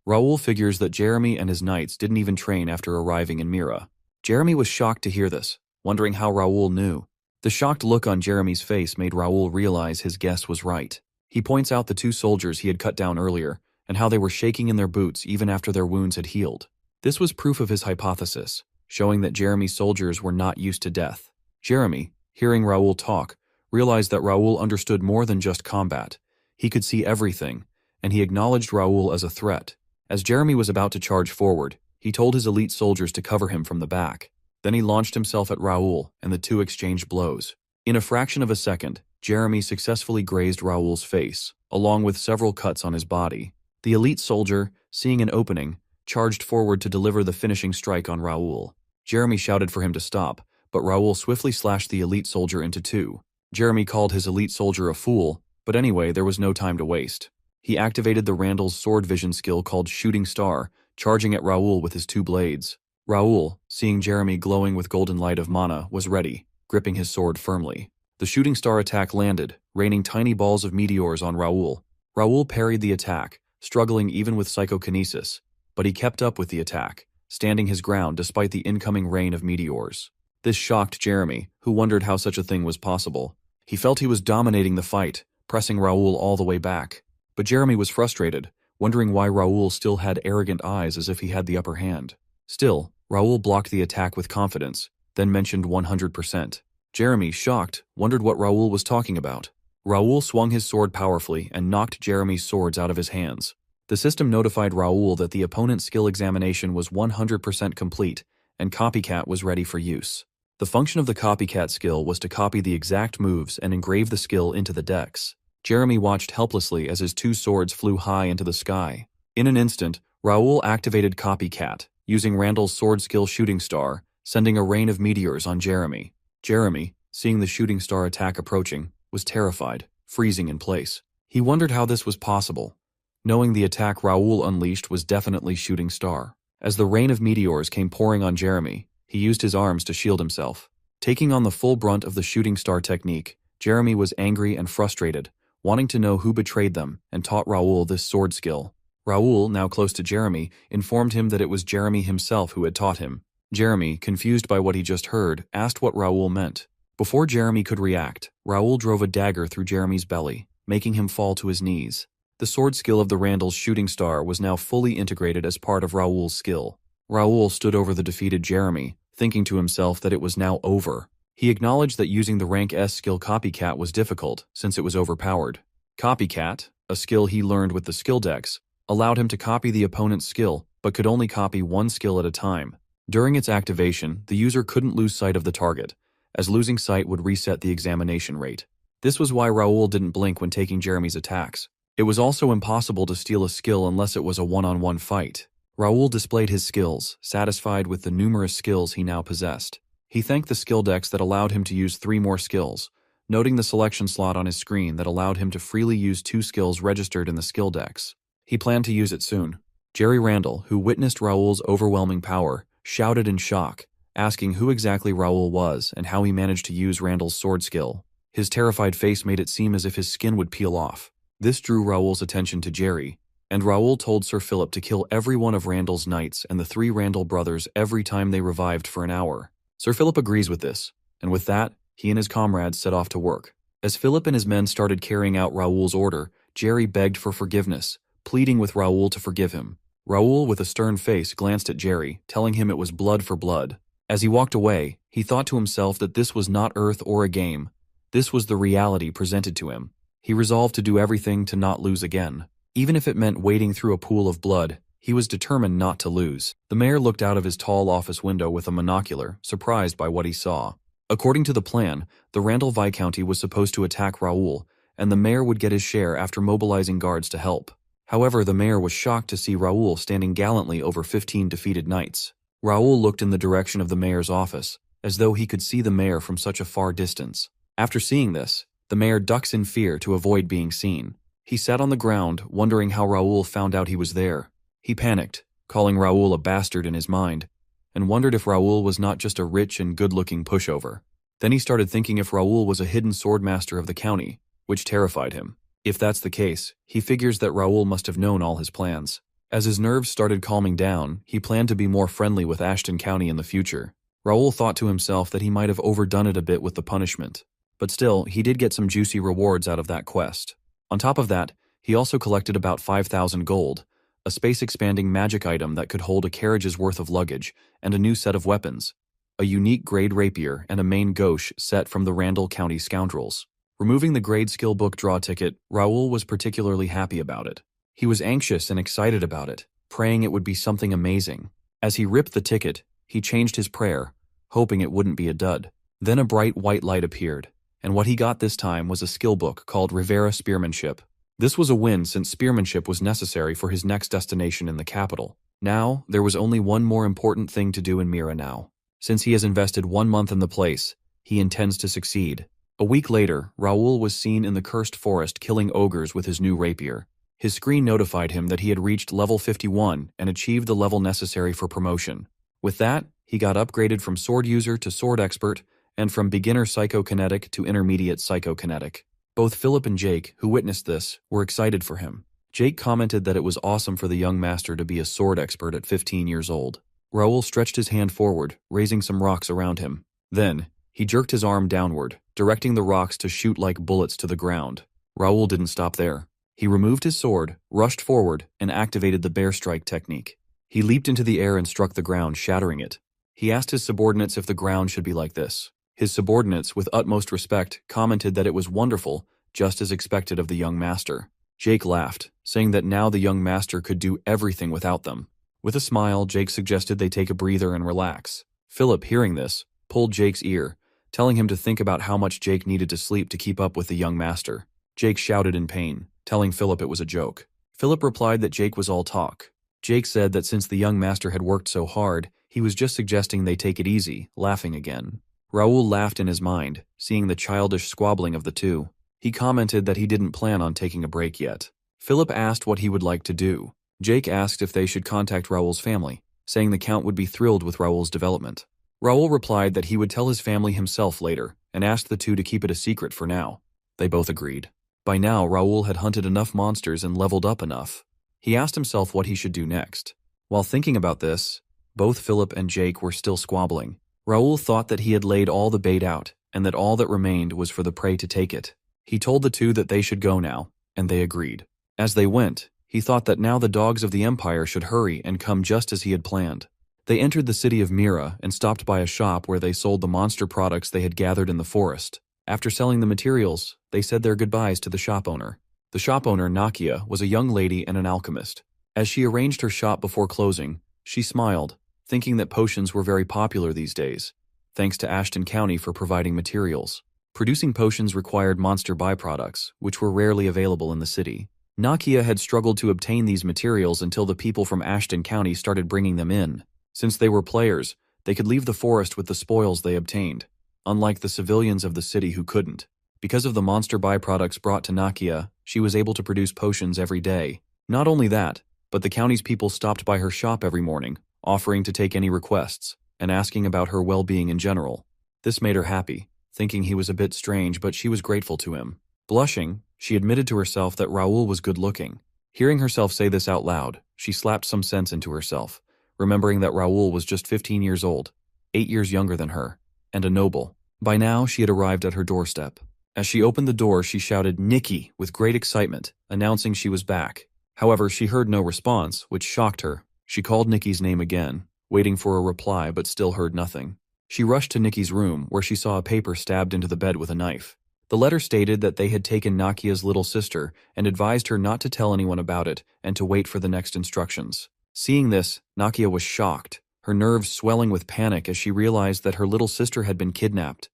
Raoul figures that Jeremy and his knights didn't even train after arriving in Mira. Jeremy was shocked to hear this, wondering how Raoul knew. The shocked look on Jeremy's face made Raoul realize his guess was right. He points out the 2 soldiers he had cut down earlier and how they were shaking in their boots even after their wounds had healed. This was proof of his hypothesis, showing that Jeremy's soldiers were not used to death. Jeremy, hearing Raoul talk, realized that Raoul understood more than just combat. He could see everything, and he acknowledged Raoul as a threat. As Jeremy was about to charge forward, he told his elite soldiers to cover him from the back. Then he launched himself at Raoul, and the 2 exchanged blows. In a fraction of a second, Jeremy successfully grazed Raoul's face. along with several cuts on his body. The elite soldier, seeing an opening, charged forward to deliver the finishing strike on Raoul. Jeremy shouted for him to stop, but Raoul swiftly slashed the elite soldier into two. Jeremy called his elite soldier a fool, but anyway, there was no time to waste. He activated the Randall's sword vision skill called Shooting Star, charging at Raoul with his two blades. Raoul, seeing Jeremy glowing with golden light of mana, was ready, gripping his sword firmly. The Shooting Star attack landed, raining tiny balls of meteors on Raoul. Raoul parried the attack, struggling even with psychokinesis, but he kept up with the attack, standing his ground despite the incoming rain of meteors. This shocked Jeremy, who wondered how such a thing was possible. He felt he was dominating the fight, pressing Raoul all the way back. But Jeremy was frustrated, wondering why Raoul still had arrogant eyes as if he had the upper hand. Still, Raoul blocked the attack with confidence, then mentioned 100%. Jeremy, shocked, wondered what Raoul was talking about. Raoul swung his sword powerfully and knocked Jeremy's swords out of his hands. The system notified Raoul that the opponent's skill examination was 100% complete, and Copycat was ready for use. The function of the Copycat skill was to copy the exact moves and engrave the skill into the decks. Jeremy watched helplessly as his two swords flew high into the sky. In an instant, Raoul activated Copycat, using Randall's sword skill Shooting Star, sending a rain of meteors on Jeremy. Jeremy, seeing the Shooting Star attack approaching, was terrified, freezing in place. He wondered how this was possible, knowing the attack Raoul unleashed was definitely Shooting Star. As the rain of meteors came pouring on Jeremy, he used his arms to shield himself. Taking on the full brunt of the Shooting Star technique, Jeremy was angry and frustrated, wanting to know who betrayed them and taught Raoul this sword skill. Raoul, now close to Jeremy, informed him that it was Jeremy himself who had taught him. Jeremy, confused by what he just heard, asked what Raoul meant. Before Jeremy could react, Raoul drove a dagger through Jeremy's belly, making him fall to his knees. The sword skill of the Randall's Shooting Star was now fully integrated as part of Raoul's skill. Raoul stood over the defeated Jeremy, thinking to himself that it was now over. He acknowledged that using the rank S skill Copycat was difficult, since it was overpowered. Copycat, a skill he learned with the skill decks, allowed him to copy the opponent's skill, but could only copy one skill at a time. During its activation, the user couldn't lose sight of the target, as losing sight would reset the examination rate. This was why Raoul didn't blink when taking Jeremy's attacks. It was also impossible to steal a skill unless it was a one-on-one fight. Raoul displayed his skills, satisfied with the numerous skills he now possessed. He thanked the skill decks that allowed him to use 3 more skills, noting the selection slot on his screen that allowed him to freely use 2 skills registered in the skill decks. He planned to use it soon. Jerry Randall, who witnessed Raoul's overwhelming power, shouted in shock, asking who exactly Raoul was and how he managed to use Randall's sword skill. His terrified face made it seem as if his skin would peel off. This drew Raoul's attention to Jerry, and Raoul told Sir Philip to kill every one of Randall's knights and the 3 Randall brothers every time they revived for an hour. Sir Philip agrees with this, and with that, he and his comrades set off to work. As Philip and his men started carrying out Raoul's order, Jerry begged for forgiveness, pleading with Raoul to forgive him. Raoul, with a stern face, glanced at Jerry, telling him it was blood for blood. As he walked away, he thought to himself that this was not Earth or a game. This was the reality presented to him. He resolved to do everything to not lose again. Even if it meant wading through a pool of blood, he was determined not to lose. The mayor looked out of his tall office window with a monocular, surprised by what he saw. According to the plan, the Randall Viscounty was supposed to attack Raoul, and the mayor would get his share after mobilizing guards to help. However, the mayor was shocked to see Raoul standing gallantly over 15 defeated knights. Raoul looked in the direction of the mayor's office, as though he could see the mayor from such a far distance. After seeing this, the mayor ducks in fear to avoid being seen. He sat on the ground, wondering how Raoul found out he was there. He panicked, calling Raoul a bastard in his mind, and wondered if Raoul was not just a rich and good-looking pushover. Then he started thinking if Raoul was a hidden swordmaster of the county, which terrified him. If that's the case, he figures that Raoul must have known all his plans. As his nerves started calming down, he planned to be more friendly with Ashton County in the future. Raoul thought to himself that he might have overdone it a bit with the punishment. But still, he did get some juicy rewards out of that quest. On top of that, he also collected about 5,000 gold, a space-expanding magic item that could hold a carriage's worth of luggage, and a new set of weapons, a unique grade rapier and a main gauche set from the Randall County Scoundrels. Removing the grade skill book draw ticket, Raoul was particularly happy about it. He was anxious and excited about it, praying it would be something amazing. As he ripped the ticket, he changed his prayer, hoping it wouldn't be a dud. Then a bright white light appeared, and what he got this time was a skill book called Rivera Spearmanship. This was a win since spearmanship was necessary for his next destination in the capital. Now, there was only one more important thing to do in Mira now. Since he has invested 1 month in the place, he intends to succeed. A week later, Raoul was seen in the cursed forest killing ogres with his new rapier. His screen notified him that he had reached level 51 and achieved the level necessary for promotion. With that, he got upgraded from sword user to sword expert, and from beginner psychokinetic to intermediate psychokinetic. Both Philip and Jake, who witnessed this, were excited for him. Jake commented that it was awesome for the young master to be a sword expert at 15 years old. Raoul stretched his hand forward, raising some rocks around him. Then, he jerked his arm downward, directing the rocks to shoot like bullets to the ground. Raoul didn't stop there. He removed his sword, rushed forward, and activated the bear strike technique. He leaped into the air and struck the ground, shattering it. He asked his subordinates if the ground should be like this. His subordinates, with utmost respect, commented that it was wonderful, just as expected of the young master. Jake laughed, saying that now the young master could do everything without them. With a smile, Jake suggested they take a breather and relax. Philip, hearing this, pulled Jake's ear, telling him to think about how much Jake needed to sleep to keep up with the young master. Jake shouted in pain, telling Philip it was a joke. Philip replied that Jake was all talk. Jake said that since the young master had worked so hard, he was just suggesting they take it easy, laughing again. Raoul laughed in his mind, seeing the childish squabbling of the two. He commented that he didn't plan on taking a break yet. Philip asked what he would like to do. Jake asked if they should contact Raoul's family, saying the Count would be thrilled with Raoul's development. Raoul replied that he would tell his family himself later, and asked the two to keep it a secret for now. They both agreed. By now, Raoul had hunted enough monsters and leveled up enough. He asked himself what he should do next. While thinking about this, both Philip and Jake were still squabbling. Raoul thought that he had laid all the bait out, and that all that remained was for the prey to take it. He told the two that they should go now, and they agreed. As they went, he thought that now the dogs of the Empire should hurry and come just as he had planned. They entered the city of Mira and stopped by a shop where they sold the monster products they had gathered in the forest. After selling the materials, they said their goodbyes to the shop owner. The shop owner, Nakia, was a young lady and an alchemist. As she arranged her shop before closing, she smiled, thinking that potions were very popular these days, thanks to Ashton County for providing materials. Producing potions required monster byproducts, which were rarely available in the city. Nakia had struggled to obtain these materials until the people from Ashton County started bringing them in. Since they were players, they could leave the forest with the spoils they obtained, unlike the civilians of the city who couldn't. Because of the monster byproducts brought to Nakia, she was able to produce potions every day. Not only that, but the county's people stopped by her shop every morning, offering to take any requests, and asking about her well-being in general. This made her happy, thinking he was a bit strange, but she was grateful to him. Blushing, she admitted to herself that Raoul was good-looking. Hearing herself say this out loud, she slapped some sense into herself, remembering that Raoul was just 15 years old, 8 years younger than her, and a noble. By now, she had arrived at her doorstep. As she opened the door, she shouted, "Nikki," with great excitement, announcing she was back. However, she heard no response, which shocked her. She called Nikki's name again, waiting for a reply but still heard nothing. She rushed to Nikki's room, where she saw a paper stabbed into the bed with a knife. The letter stated that they had taken Nakia's little sister and advised her not to tell anyone about it and to wait for the next instructions. Seeing this, Nakia was shocked, her nerves swelling with panic as she realized that her little sister had been kidnapped.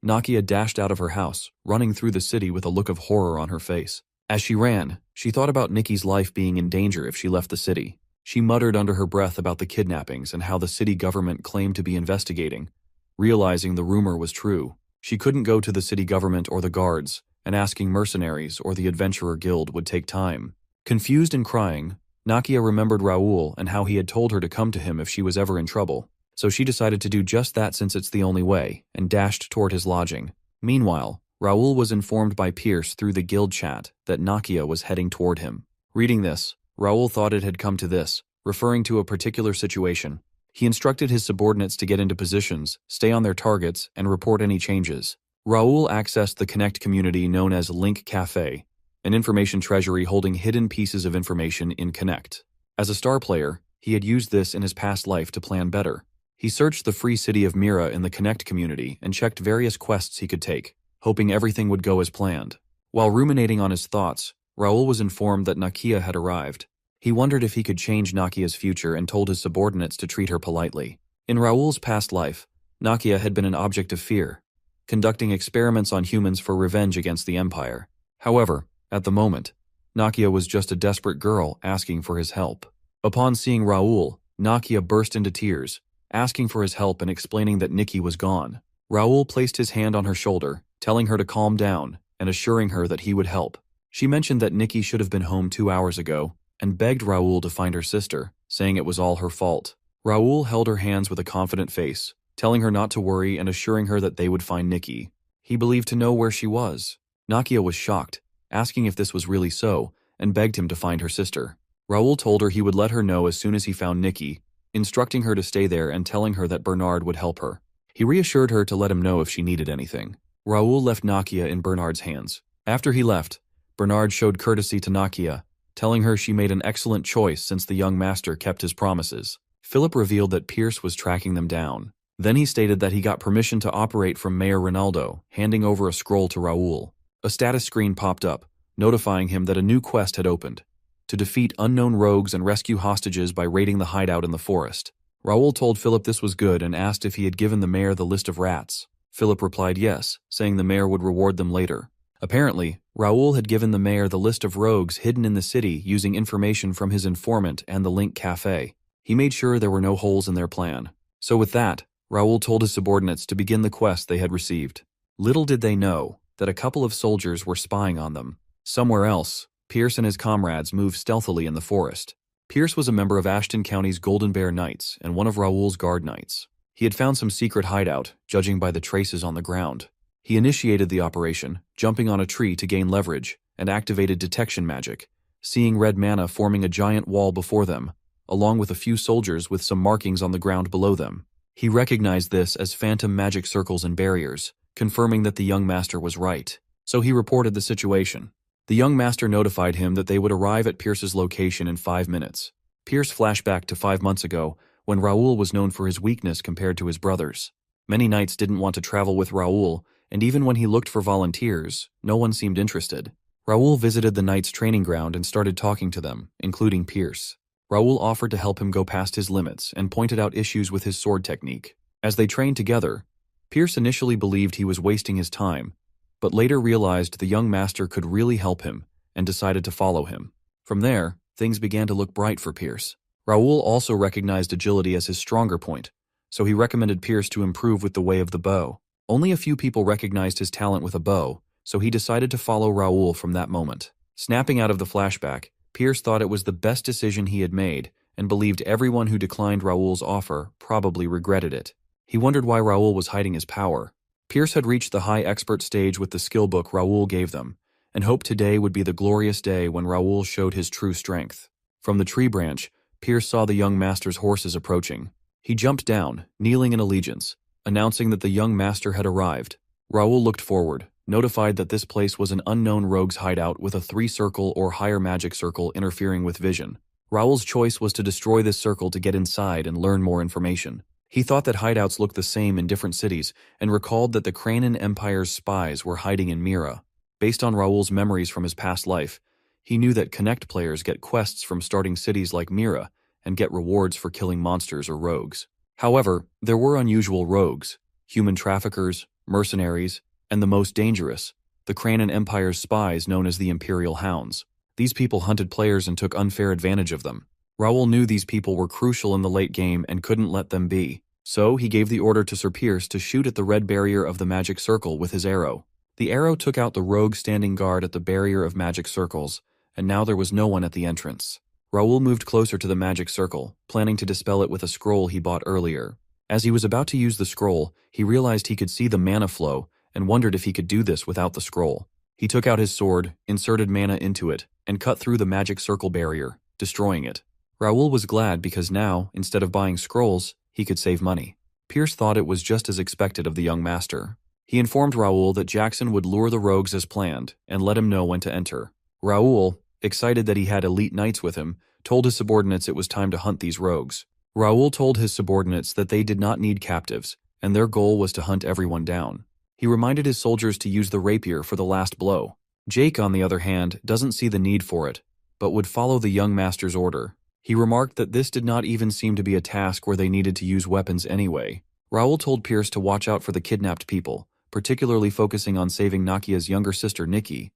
Nakia dashed out of her house, running through the city with a look of horror on her face. As she ran, she thought about Nikki's life being in danger if she left the city. She muttered under her breath about the kidnappings and how the city government claimed to be investigating. Realizing the rumor was true, she couldn't go to the city government or the guards, and asking mercenaries or the adventurer guild would take time. Confused and crying, Nakia remembered Raoul and how he had told her to come to him if she was ever in trouble. So she decided to do just that since it's the only way, and dashed toward his lodging. Meanwhile, Raoul was informed by Pierce through the guild chat that Nakia was heading toward him. Reading this, Raoul thought it had come to this, referring to a particular situation. He instructed his subordinates to get into positions, stay on their targets, and report any changes. Raoul accessed the Connect community known as Link Cafe, an information treasury holding hidden pieces of information in Connect. As a star player, he had used this in his past life to plan better. He searched the free city of Mira in the Connect community and checked various quests he could take, hoping everything would go as planned. While ruminating on his thoughts, Raoul was informed that Nakia had arrived. He wondered if he could change Nakia's future and told his subordinates to treat her politely. In Raoul's past life, Nakia had been an object of fear, conducting experiments on humans for revenge against the Empire. However, at the moment, Nakia was just a desperate girl asking for his help. Upon seeing Raoul, Nakia burst into tears, asking for his help and explaining that Nikki was gone. Raoul placed his hand on her shoulder, telling her to calm down and assuring her that he would help. She mentioned that Nikki should have been home 2 hours ago and begged Raoul to find her sister, saying it was all her fault. Raoul held her hands with a confident face, telling her not to worry and assuring her that they would find Nikki. He believed to know where she was. Nakia was shocked, asking if this was really so, and begged him to find her sister. Raoul told her he would let her know as soon as he found Nikki, instructing her to stay there and telling her that Bernard would help her. He reassured her to let him know if she needed anything. Raoul left Nakia in Bernard's hands. After he left, Bernard showed courtesy to Nakia, telling her she made an excellent choice since the young master kept his promises. Philip revealed that Pierce was tracking them down. Then he stated that he got permission to operate from Mayor Ronaldo, handing over a scroll to Raoul. A status screen popped up, notifying him that a new quest had opened: to defeat unknown rogues and rescue hostages by raiding the hideout in the forest. Raoul told Philip this was good and asked if he had given the mayor the list of rats. Philip replied yes, saying the mayor would reward them later. Apparently, Raoul had given the mayor the list of rogues hidden in the city using information from his informant and the Link Cafe. He made sure there were no holes in their plan. So with that, Raoul told his subordinates to begin the quest they had received. Little did they know that a couple of soldiers were spying on them. Somewhere else, Pierce and his comrades moved stealthily in the forest. Pierce was a member of Ashton County's Golden Bear Knights and one of Raoul's guard knights. He had found some secret hideout, judging by the traces on the ground. He initiated the operation, jumping on a tree to gain leverage, and activated detection magic, seeing red mana forming a giant wall before them, along with a few soldiers with some markings on the ground below them. He recognized this as phantom magic circles and barriers, confirming that the young master was right. So he reported the situation. The young master notified him that they would arrive at Pierce's location in 5 minutes. Pierce flashed back to 5 months ago, when Raoul was known for his weakness compared to his brothers. Many knights didn't want to travel with Raoul, and even when he looked for volunteers, no one seemed interested. Raoul visited the knights' training ground and started talking to them, including Pierce. Raoul offered to help him go past his limits and pointed out issues with his sword technique. As they trained together, Pierce initially believed he was wasting his time, but later realized the young master could really help him and decided to follow him. From there, things began to look bright for Pierce. Raoul also recognized agility as his stronger point, so he recommended Pierce to improve with the way of the bow. Only a few people recognized his talent with a bow, so he decided to follow Raoul from that moment. Snapping out of the flashback, Pierce thought it was the best decision he had made and believed everyone who declined Raoul's offer probably regretted it. He wondered why Raoul was hiding his power. Pierce had reached the high expert stage with the skill book Raoul gave them, and hoped today would be the glorious day when Raoul showed his true strength. From the tree branch, Pierce saw the young master's horses approaching. He jumped down, kneeling in allegiance, announcing that the young master had arrived. Raoul looked forward, notified that this place was an unknown rogue's hideout with a 3-circle or higher magic circle interfering with vision. Raoul's choice was to destroy this circle to get inside and learn more information. He thought that hideouts looked the same in different cities and recalled that the Kranen Empire's spies were hiding in Mira. Based on Raoul's memories from his past life, he knew that Connect players get quests from starting cities like Mira and get rewards for killing monsters or rogues. However, there were unusual rogues, human traffickers, mercenaries, and the most dangerous, the Kranen Empire's spies known as the Imperial Hounds. These people hunted players and took unfair advantage of them. Raoul knew these people were crucial in the late game and couldn't let them be. So he gave the order to Sir Pierce to shoot at the red barrier of the magic circle with his arrow. The arrow took out the rogue standing guard at the barrier of magic circles, and now there was no one at the entrance. Raoul moved closer to the magic circle, planning to dispel it with a scroll he bought earlier. As he was about to use the scroll, he realized he could see the mana flow and wondered if he could do this without the scroll. He took out his sword, inserted mana into it, and cut through the magic circle barrier, destroying it. Raoul was glad because now, instead of buying scrolls, he could save money. Pierce thought it was just as expected of the young master. He informed Raoul that Jackson would lure the rogues as planned and let him know when to enter. Raoul, excited that he had elite knights with him, told his subordinates it was time to hunt these rogues. Raoul told his subordinates that they did not need captives, and their goal was to hunt everyone down. He reminded his soldiers to use the rapier for the last blow. Jake, on the other hand, doesn't see the need for it, but would follow the young master's order. He remarked that this did not even seem to be a task where they needed to use weapons anyway. Raoul told Pierce to watch out for the kidnapped people, particularly focusing on saving Nakia's younger sister Nikki,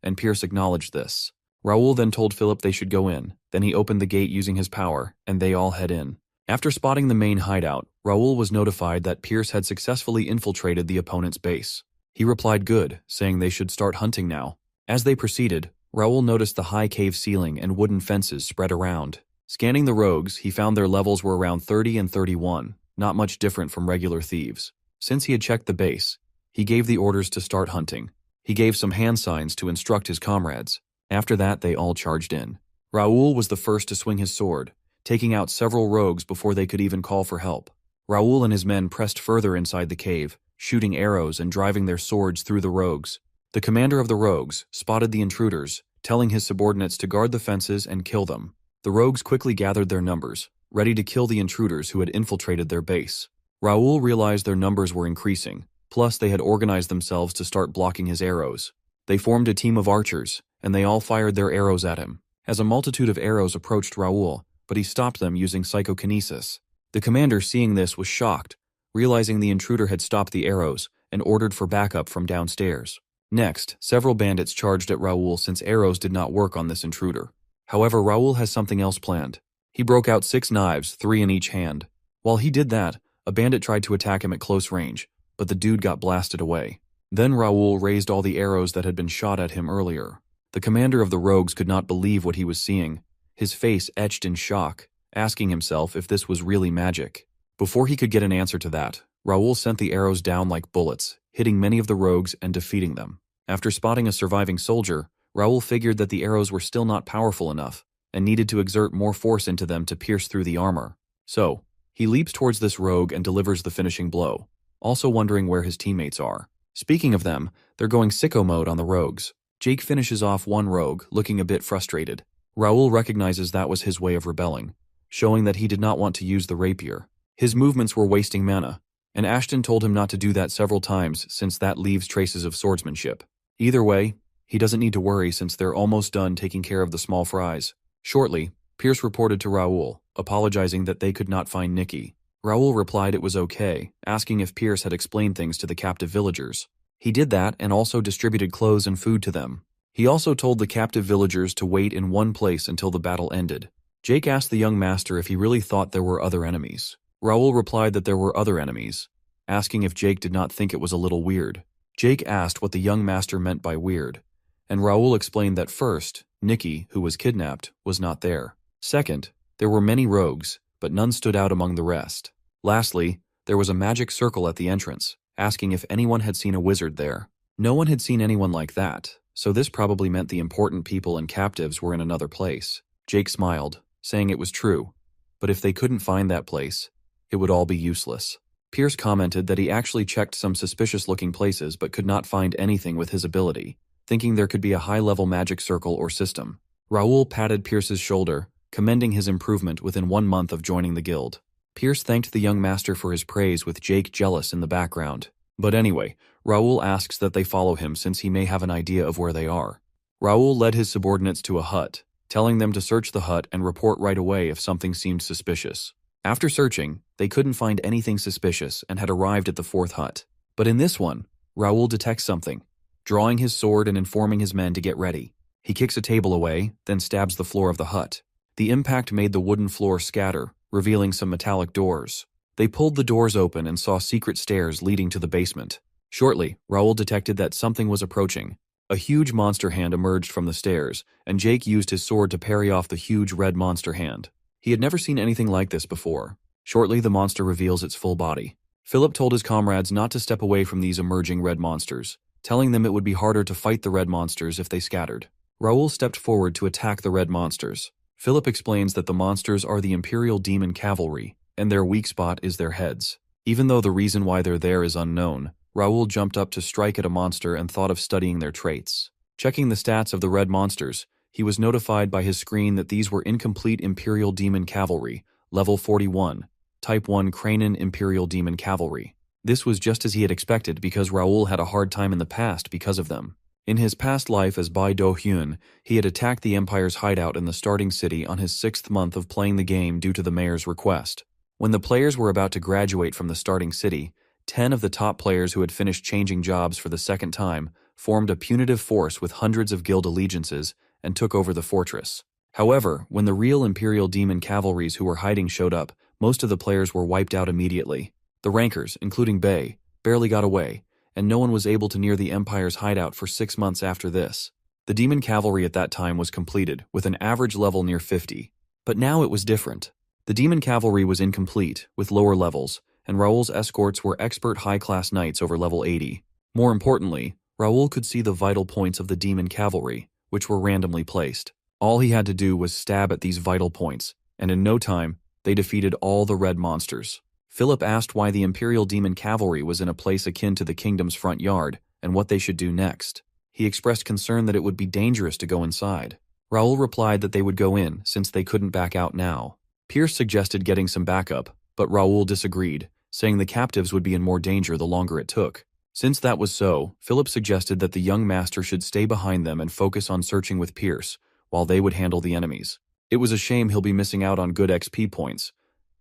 and Pierce acknowledged this. Raoul then told Philip they should go in. Then he opened the gate using his power, and they all head in. After spotting the main hideout, Raoul was notified that Pierce had successfully infiltrated the opponent's base. He replied good, saying they should start hunting now. As they proceeded, Raoul noticed the high cave ceiling and wooden fences spread around. Scanning the rogues, he found their levels were around 30 and 31, not much different from regular thieves. Since he had checked the base, he gave the orders to start hunting. He gave some hand signs to instruct his comrades. After that, they all charged in. Raoul was the first to swing his sword, taking out several rogues before they could even call for help. Raoul and his men pressed further inside the cave, shooting arrows and driving their swords through the rogues. The commander of the rogues spotted the intruders, telling his subordinates to guard the fences and kill them. The rogues quickly gathered their numbers, ready to kill the intruders who had infiltrated their base. Raoul realized their numbers were increasing, plus they had organized themselves to start blocking his arrows. They formed a team of archers, and they all fired their arrows at him. As a multitude of arrows approached Raoul, but he stopped them using psychokinesis. The commander, seeing this, was shocked, realizing the intruder had stopped the arrows and ordered for backup from downstairs. Next, several bandits charged at Raoul since arrows did not work on this intruder. However, Raoul has something else planned. He broke out 6 knives, 3 in each hand. While he did that, a bandit tried to attack him at close range, but the dude got blasted away. Then Raoul raised all the arrows that had been shot at him earlier. The commander of the rogues could not believe what he was seeing, his face etched in shock, asking himself if this was really magic. Before he could get an answer to that, Raoul sent the arrows down like bullets, hitting many of the rogues and defeating them. After spotting a surviving soldier, Raoul figured that the arrows were still not powerful enough and needed to exert more force into them to pierce through the armor. So, he leaps towards this rogue and delivers the finishing blow, also wondering where his teammates are. Speaking of them, they're going sicko mode on the rogues. Jake finishes off one rogue, looking a bit frustrated. Raoul recognizes that was his way of rebelling, showing that he did not want to use the rapier. His movements were wasting mana, and Ashton told him not to do that several times since that leaves traces of swordsmanship. Either way, he doesn't need to worry since they're almost done taking care of the small fries. Shortly, Pierce reported to Raoul, apologizing that they could not find Nikki. Raoul replied it was okay, asking if Pierce had explained things to the captive villagers. He did that and also distributed clothes and food to them. He also told the captive villagers to wait in one place until the battle ended. Jake asked the young master if he really thought there were other enemies. Raoul replied that there were other enemies, asking if Jake did not think it was a little weird. Jake asked what the young master meant by weird, and Raoul explained that first, Nikki, who was kidnapped, was not there. Second, there were many rogues, but none stood out among the rest. Lastly, there was a magic circle at the entrance, asking if anyone had seen a wizard there. No one had seen anyone like that, so this probably meant the important people and captives were in another place. Jake smiled, saying it was true, but if they couldn't find that place, it would all be useless. Pierce commented that he actually checked some suspicious-looking places but could not find anything with his ability, thinking there could be a high-level magic circle or system. Raoul patted Pierce's shoulder, commending his improvement within 1 month of joining the guild. Pierce thanked the young master for his praise with Jake jealous in the background. But anyway, Raoul asks that they follow him since he may have an idea of where they are. Raoul led his subordinates to a hut, telling them to search the hut and report right away if something seemed suspicious. After searching, they couldn't find anything suspicious and had arrived at the 4th hut. But in this one, Raoul detects something, drawing his sword and informing his men to get ready. He kicks a table away, then stabs the floor of the hut. The impact made the wooden floor scatter, revealing some metallic doors. They pulled the doors open and saw secret stairs leading to the basement. Shortly, Raoul detected that something was approaching. A huge monster hand emerged from the stairs, and Jake used his sword to parry off the huge red monster hand. He had never seen anything like this before. Shortly, the monster reveals its full body. Philip told his comrades not to step away from these emerging red monsters, telling them it would be harder to fight the red monsters if they scattered. Raoul stepped forward to attack the red monsters. Philip explains that the monsters are the Imperial Demon Cavalry, and their weak spot is their heads. Even though the reason why they're there is unknown, Raoul jumped up to strike at a monster and thought of studying their traits. Checking the stats of the red monsters, he was notified by his screen that these were incomplete Imperial Demon Cavalry, level 41, Type 1 Cranon Imperial Demon Cavalry. This was just as he had expected because Raoul had a hard time in the past because of them. In his past life as Bai Do-hyun, he had attacked the Empire's hideout in the starting city on his 6th month of playing the game due to the mayor's request. When the players were about to graduate from the starting city, 10 of the top players who had finished changing jobs for the 2nd time formed a punitive force with hundreds of guild allegiances and took over the fortress. However, when the real Imperial Demon cavalries who were hiding showed up, most of the players were wiped out immediately. The rankers, including Bei, barely got away, and no one was able to near the Empire's hideout for 6 months after this. The Demon cavalry at that time was completed, with an average level near 50. But now it was different. The Demon cavalry was incomplete, with lower levels, and Raoul's escorts were expert high-class knights over level 80. More importantly, Raoul could see the vital points of the Demon cavalry, which were randomly placed. All he had to do was stab at these vital points, and in no time, they defeated all the red monsters. Philip asked why the Imperial Demon cavalry was in a place akin to the kingdom's front yard, and what they should do next. He expressed concern that it would be dangerous to go inside. Raoul replied that they would go in, since they couldn't back out now. Pierce suggested getting some backup, but Raoul disagreed, saying the captives would be in more danger the longer it took. Since that was so, Philip suggested that the young master should stay behind them and focus on searching with Pierce, while they would handle the enemies. It was a shame he'll be missing out on good XP points,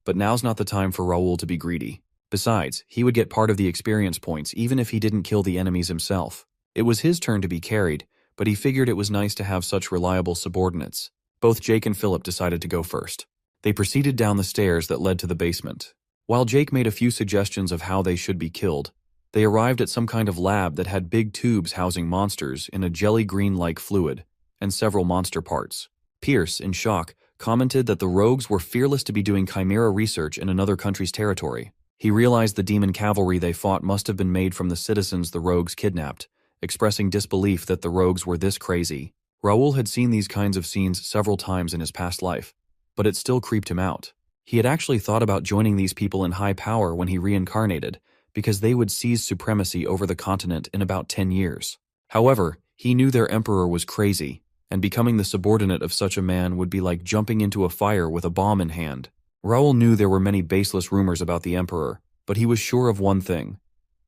but now's not the time for Raoul to be greedy. Besides, he would get part of the experience points even if he didn't kill the enemies himself. It was his turn to be carried, but he figured it was nice to have such reliable subordinates. Both Jake and Philip decided to go first. They proceeded down the stairs that led to the basement. While Jake made a few suggestions of how they should be killed, they arrived at some kind of lab that had big tubes housing monsters in a jelly green-like fluid, and several monster parts. Pierce, in shock, commented that the rogues were fearless to be doing chimera research in another country's territory. He realized the demon cavalry they fought must have been made from the citizens the rogues kidnapped, expressing disbelief that the rogues were this crazy. Raoul had seen these kinds of scenes several times in his past life, but it still creeped him out. He had actually thought about joining these people in high power when he reincarnated, because they would seize supremacy over the continent in about 10 years. However, he knew their emperor was crazy, and becoming the subordinate of such a man would be like jumping into a fire with a bomb in hand. Raoul knew there were many baseless rumors about the emperor, but he was sure of one thing.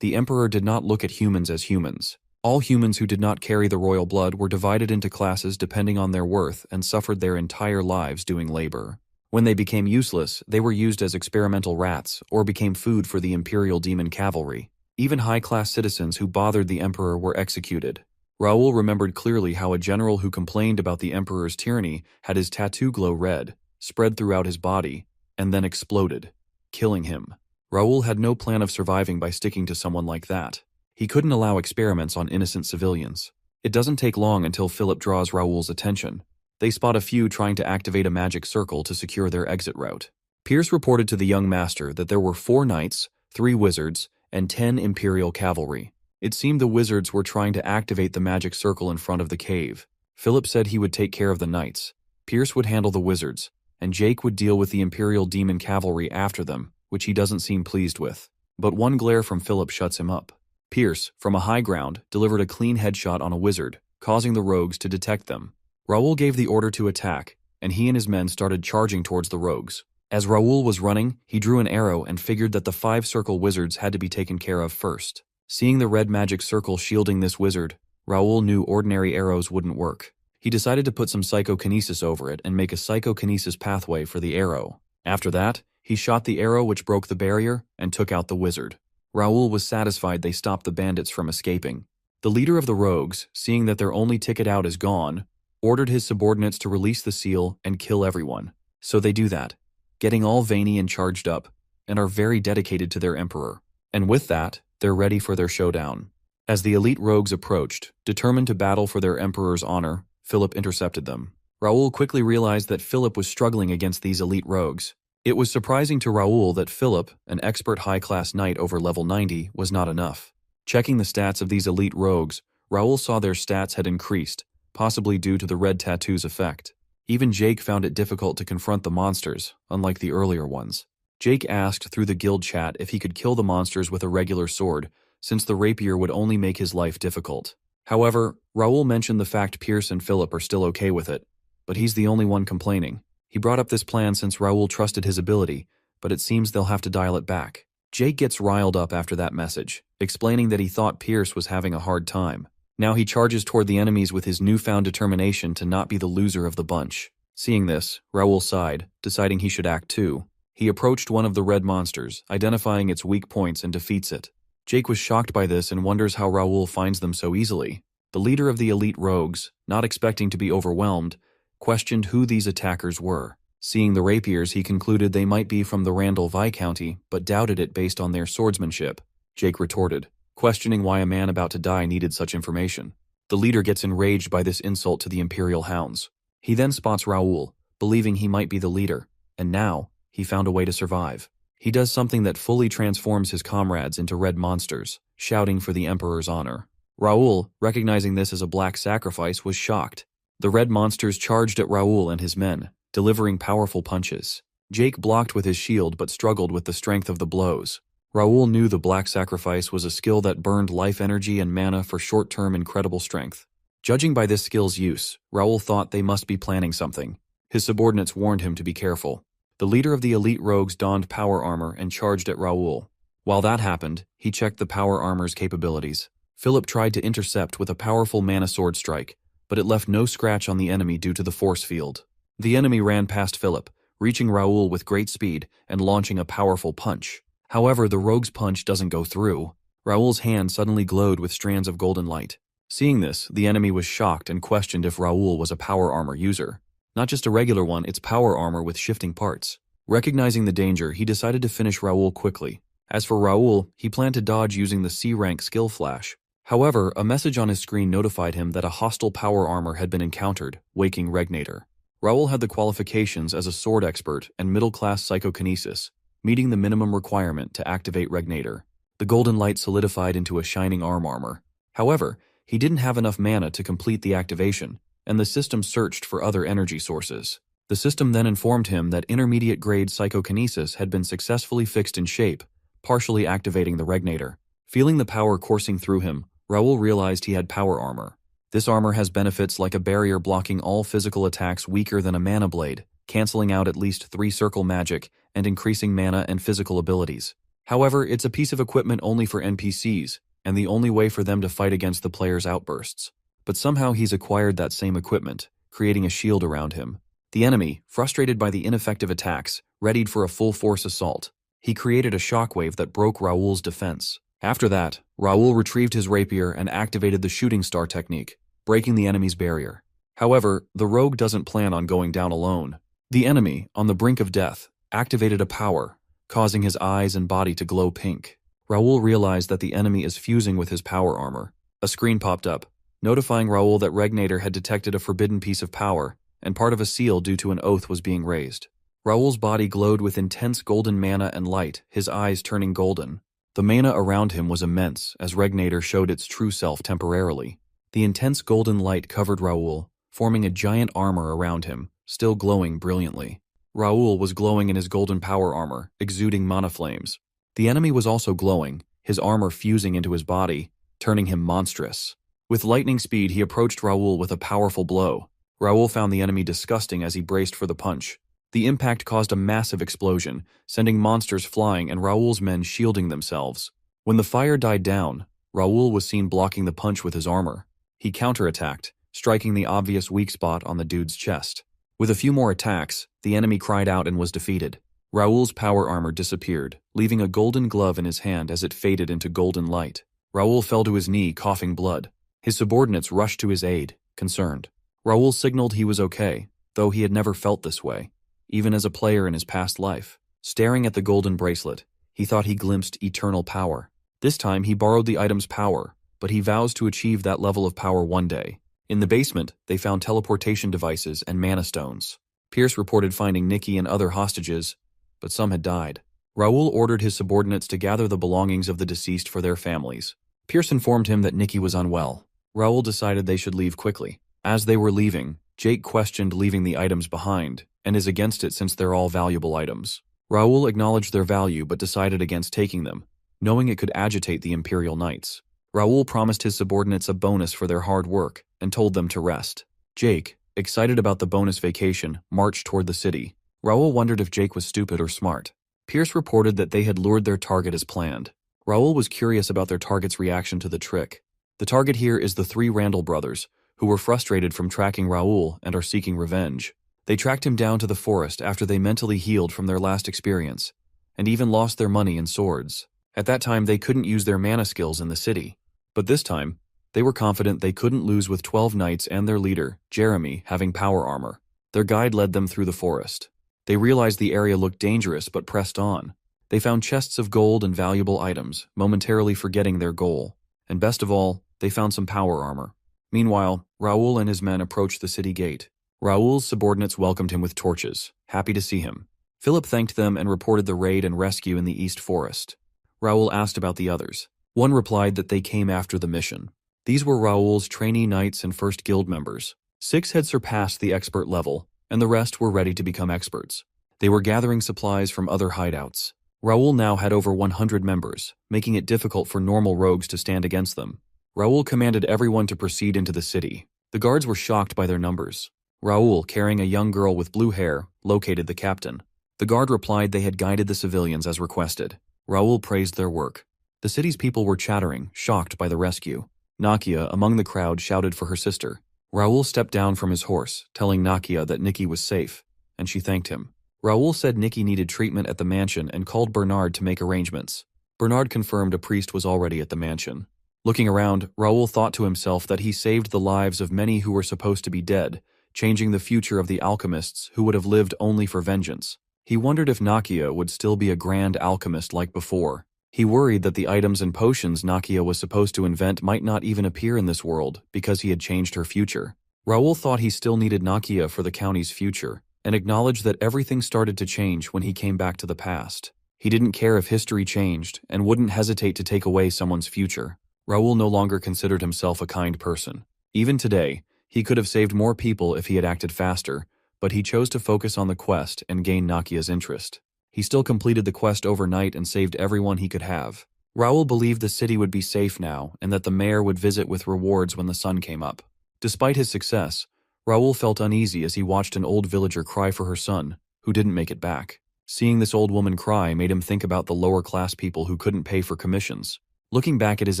The emperor did not look at humans as humans. All humans who did not carry the royal blood were divided into classes depending on their worth and suffered their entire lives doing labor. When they became useless, they were used as experimental rats or became food for the Imperial Demon cavalry. Even high-class citizens who bothered the emperor were executed. Raoul remembered clearly how a general who complained about the emperor's tyranny had his tattoo glow red, spread throughout his body, and then exploded, killing him. Raoul had no plan of surviving by sticking to someone like that. He couldn't allow experiments on innocent civilians. It doesn't take long until Philip draws Raoul's attention. They spot a few trying to activate a magic circle to secure their exit route. Pierce reported to the young master that there were 4 knights, 3 wizards, and 10 Imperial cavalry. It seemed the wizards were trying to activate the magic circle in front of the cave. Philip said he would take care of the knights. Pierce would handle the wizards, and Jake would deal with the Imperial Demon cavalry after them, which he doesn't seem pleased with. But one glare from Philip shuts him up. Pierce, from a high ground, delivered a clean headshot on a wizard, causing the rogues to detect them. Raoul gave the order to attack, and he and his men started charging towards the rogues. As Raoul was running, he drew an arrow and figured that the 5 circle wizards had to be taken care of first. Seeing the red magic circle shielding this wizard, Raoul knew ordinary arrows wouldn't work. He decided to put some psychokinesis over it and make a psychokinesis pathway for the arrow. After that, he shot the arrow which broke the barrier and took out the wizard. Raoul was satisfied they stopped the bandits from escaping. The leader of the rogues, seeing that their only ticket out is gone, ordered his subordinates to release the seal and kill everyone. So they do that, getting all veiny and charged up, and are very dedicated to their emperor. And with that, they're ready for their showdown. As the elite rogues approached, determined to battle for their emperor's honor, Philip intercepted them. Raoul quickly realized that Philip was struggling against these elite rogues. It was surprising to Raoul that Philip, an expert high-class knight over level 90, was not enough. Checking the stats of these elite rogues, Raoul saw their stats had increased, possibly due to the red tattoo's effect. Even Jake found it difficult to confront the monsters, unlike the earlier ones. Jake asked through the guild chat if he could kill the monsters with a regular sword, since the rapier would only make his life difficult. However, Raoul mentioned the fact Pierce and Philip are still okay with it, but he's the only one complaining. He brought up this plan since Raoul trusted his ability, but it seems they'll have to dial it back. Jake gets riled up after that message, explaining that he thought Pierce was having a hard time. Now he charges toward the enemies with his newfound determination to not be the loser of the bunch. Seeing this, Raoul sighed, deciding he should act too. He approached one of the red monsters, identifying its weak points and defeats it. Jake was shocked by this and wonders how Raoul finds them so easily. The leader of the elite rogues, not expecting to be overwhelmed, questioned who these attackers were. Seeing the rapiers, he concluded they might be from the Randall Viscounty, but doubted it based on their swordsmanship. Jake retorted, questioning why a man about to die needed such information. The leader gets enraged by this insult to the Imperial Hounds. He then spots Raoul, believing he might be the leader, and now, he found a way to survive. He does something that fully transforms his comrades into red monsters, shouting for the Emperor's honor. Raoul, recognizing this as a black sacrifice, was shocked. The red monsters charged at Raoul and his men, delivering powerful punches. Jake blocked with his shield but struggled with the strength of the blows. Raoul knew the black sacrifice was a skill that burned life energy and mana for short-term incredible strength. Judging by this skill's use, Raoul thought they must be planning something. His subordinates warned him to be careful. The leader of the elite rogues donned power armor and charged at Raoul. While that happened, he checked the power armor's capabilities. Philip tried to intercept with a powerful mana sword strike, but it left no scratch on the enemy due to the force field. The enemy ran past Philip, reaching Raoul with great speed and launching a powerful punch. However, the rogue's punch doesn't go through. Raoul's hand suddenly glowed with strands of golden light. Seeing this, the enemy was shocked and questioned if Raoul was a power armor user. Not just a regular one, it's power armor with shifting parts. Recognizing the danger, he decided to finish Raoul quickly. As for Raoul, he planned to dodge using the C-rank skill flash. However, a message on his screen notified him that a hostile power armor had been encountered, waking Regnator. Raoul had the qualifications as a sword expert and middle-class psychokinesis, meeting the minimum requirement to activate Regnator. The golden light solidified into a shining arm armor. However, he didn't have enough mana to complete the activation, and the system searched for other energy sources. The system then informed him that intermediate-grade psychokinesis had been successfully fixed in shape, partially activating the Regnator. Feeling the power coursing through him, Raoul realized he had power armor. This armor has benefits like a barrier blocking all physical attacks weaker than a mana blade, canceling out at least 3 circle magic and increasing mana and physical abilities. However, it's a piece of equipment only for NPCs, and the only way for them to fight against the player's outbursts. But somehow he's acquired that same equipment, creating a shield around him. The enemy, frustrated by the ineffective attacks, readied for a full-force assault. He created a shockwave that broke Raoul's defense. After that, Raoul retrieved his rapier and activated the shooting star technique, breaking the enemy's barrier. However, the rogue doesn't plan on going down alone. The enemy, on the brink of death, activated a power, causing his eyes and body to glow pink. Raoul realized that the enemy is fusing with his power armor. A screen popped up, notifying Raoul that Regnator had detected a forbidden piece of power, and part of a seal due to an oath was being raised. Raoul's body glowed with intense golden mana and light, his eyes turning golden. The mana around him was immense, as Regnator showed its true self temporarily. The intense golden light covered Raoul, forming a giant armor around him, still glowing brilliantly. Raoul was glowing in his golden power armor, exuding mana flames. The enemy was also glowing, his armor fusing into his body, turning him monstrous. With lightning speed, he approached Raoul with a powerful blow. Raoul found the enemy disgusting as he braced for the punch. The impact caused a massive explosion, sending monsters flying and Raoul's men shielding themselves. When the fire died down, Raoul was seen blocking the punch with his armor. He counterattacked, striking the obvious weak spot on the dude's chest. With a few more attacks, the enemy cried out and was defeated. Raoul's power armor disappeared, leaving a golden glove in his hand as it faded into golden light. Raoul fell to his knee, coughing blood. His subordinates rushed to his aid, concerned. Raoul signaled he was okay, though he had never felt this way, even as a player in his past life. Staring at the golden bracelet, he thought he glimpsed eternal power. This time he borrowed the item's power, but he vows to achieve that level of power one day. In the basement, they found teleportation devices and mana stones. Pierce reported finding Nikki and other hostages, but some had died. Raoul ordered his subordinates to gather the belongings of the deceased for their families. Pierce informed him that Nikki was unwell. Raoul decided they should leave quickly. As they were leaving, Jake questioned leaving the items behind, and is against it since they're all valuable items. Raoul acknowledged their value but decided against taking them, knowing it could agitate the Imperial Knights. Raoul promised his subordinates a bonus for their hard work and told them to rest. Jake, excited about the bonus vacation, marched toward the city. Raoul wondered if Jake was stupid or smart. Pierce reported that they had lured their target as planned. Raoul was curious about their target's reaction to the trick. The target here is the 3 Randall brothers, who were frustrated from tracking Raoul and are seeking revenge. They tracked him down to the forest after they mentally healed from their last experience, and even lost their money and swords. At that time, they couldn't use their mana skills in the city. But this time, They were confident they couldn't lose with 12 knights and their leader, Jeremy, having power armor. Their guide led them through the forest. They realized the area looked dangerous but pressed on. They found chests of gold and valuable items, momentarily forgetting their goal. And best of all, they found some power armor. Meanwhile, Raoul and his men approached the city gate. Raoul's subordinates welcomed him with torches, happy to see him. Philip thanked them and reported the raid and rescue in the East Forest. Raoul asked about the others. One replied that they came after the mission. These were Raoul's trainee knights and first guild members. 6 had surpassed the expert level, and the rest were ready to become experts. They were gathering supplies from other hideouts. Raoul now had over 100 members, making it difficult for normal rogues to stand against them. Raoul commanded everyone to proceed into the city. The guards were shocked by their numbers. Raoul, carrying a young girl with blue hair, located the captain. The guard replied they had guided the civilians as requested. Raoul praised their work. The city's people were chattering, shocked by the rescue. Nakia, among the crowd, shouted for her sister. Raoul stepped down from his horse, telling Nakia that Nikki was safe, and she thanked him. Raoul said Nikki needed treatment at the mansion and called Bernard to make arrangements. Bernard confirmed a priest was already at the mansion. Looking around, Raoul thought to himself that he saved the lives of many who were supposed to be dead, changing the future of the alchemists who would have lived only for vengeance. He wondered if Nakia would still be a grand alchemist like before. He worried that the items and potions Nakia was supposed to invent might not even appear in this world because he had changed her future. Raoul thought he still needed Nakia for the county's future, and acknowledged that everything started to change when he came back to the past. He didn't care if history changed and wouldn't hesitate to take away someone's future. Raoul no longer considered himself a kind person. Even today, he could have saved more people if he had acted faster, but he chose to focus on the quest and gain Nakia's interest. He still completed the quest overnight and saved everyone he could have. Raoul believed the city would be safe now and that the mayor would visit with rewards when the sun came up. Despite his success, Raoul felt uneasy as he watched an old villager cry for her son, who didn't make it back. Seeing this old woman cry made him think about the lower-class people who couldn't pay for commissions. Looking back at his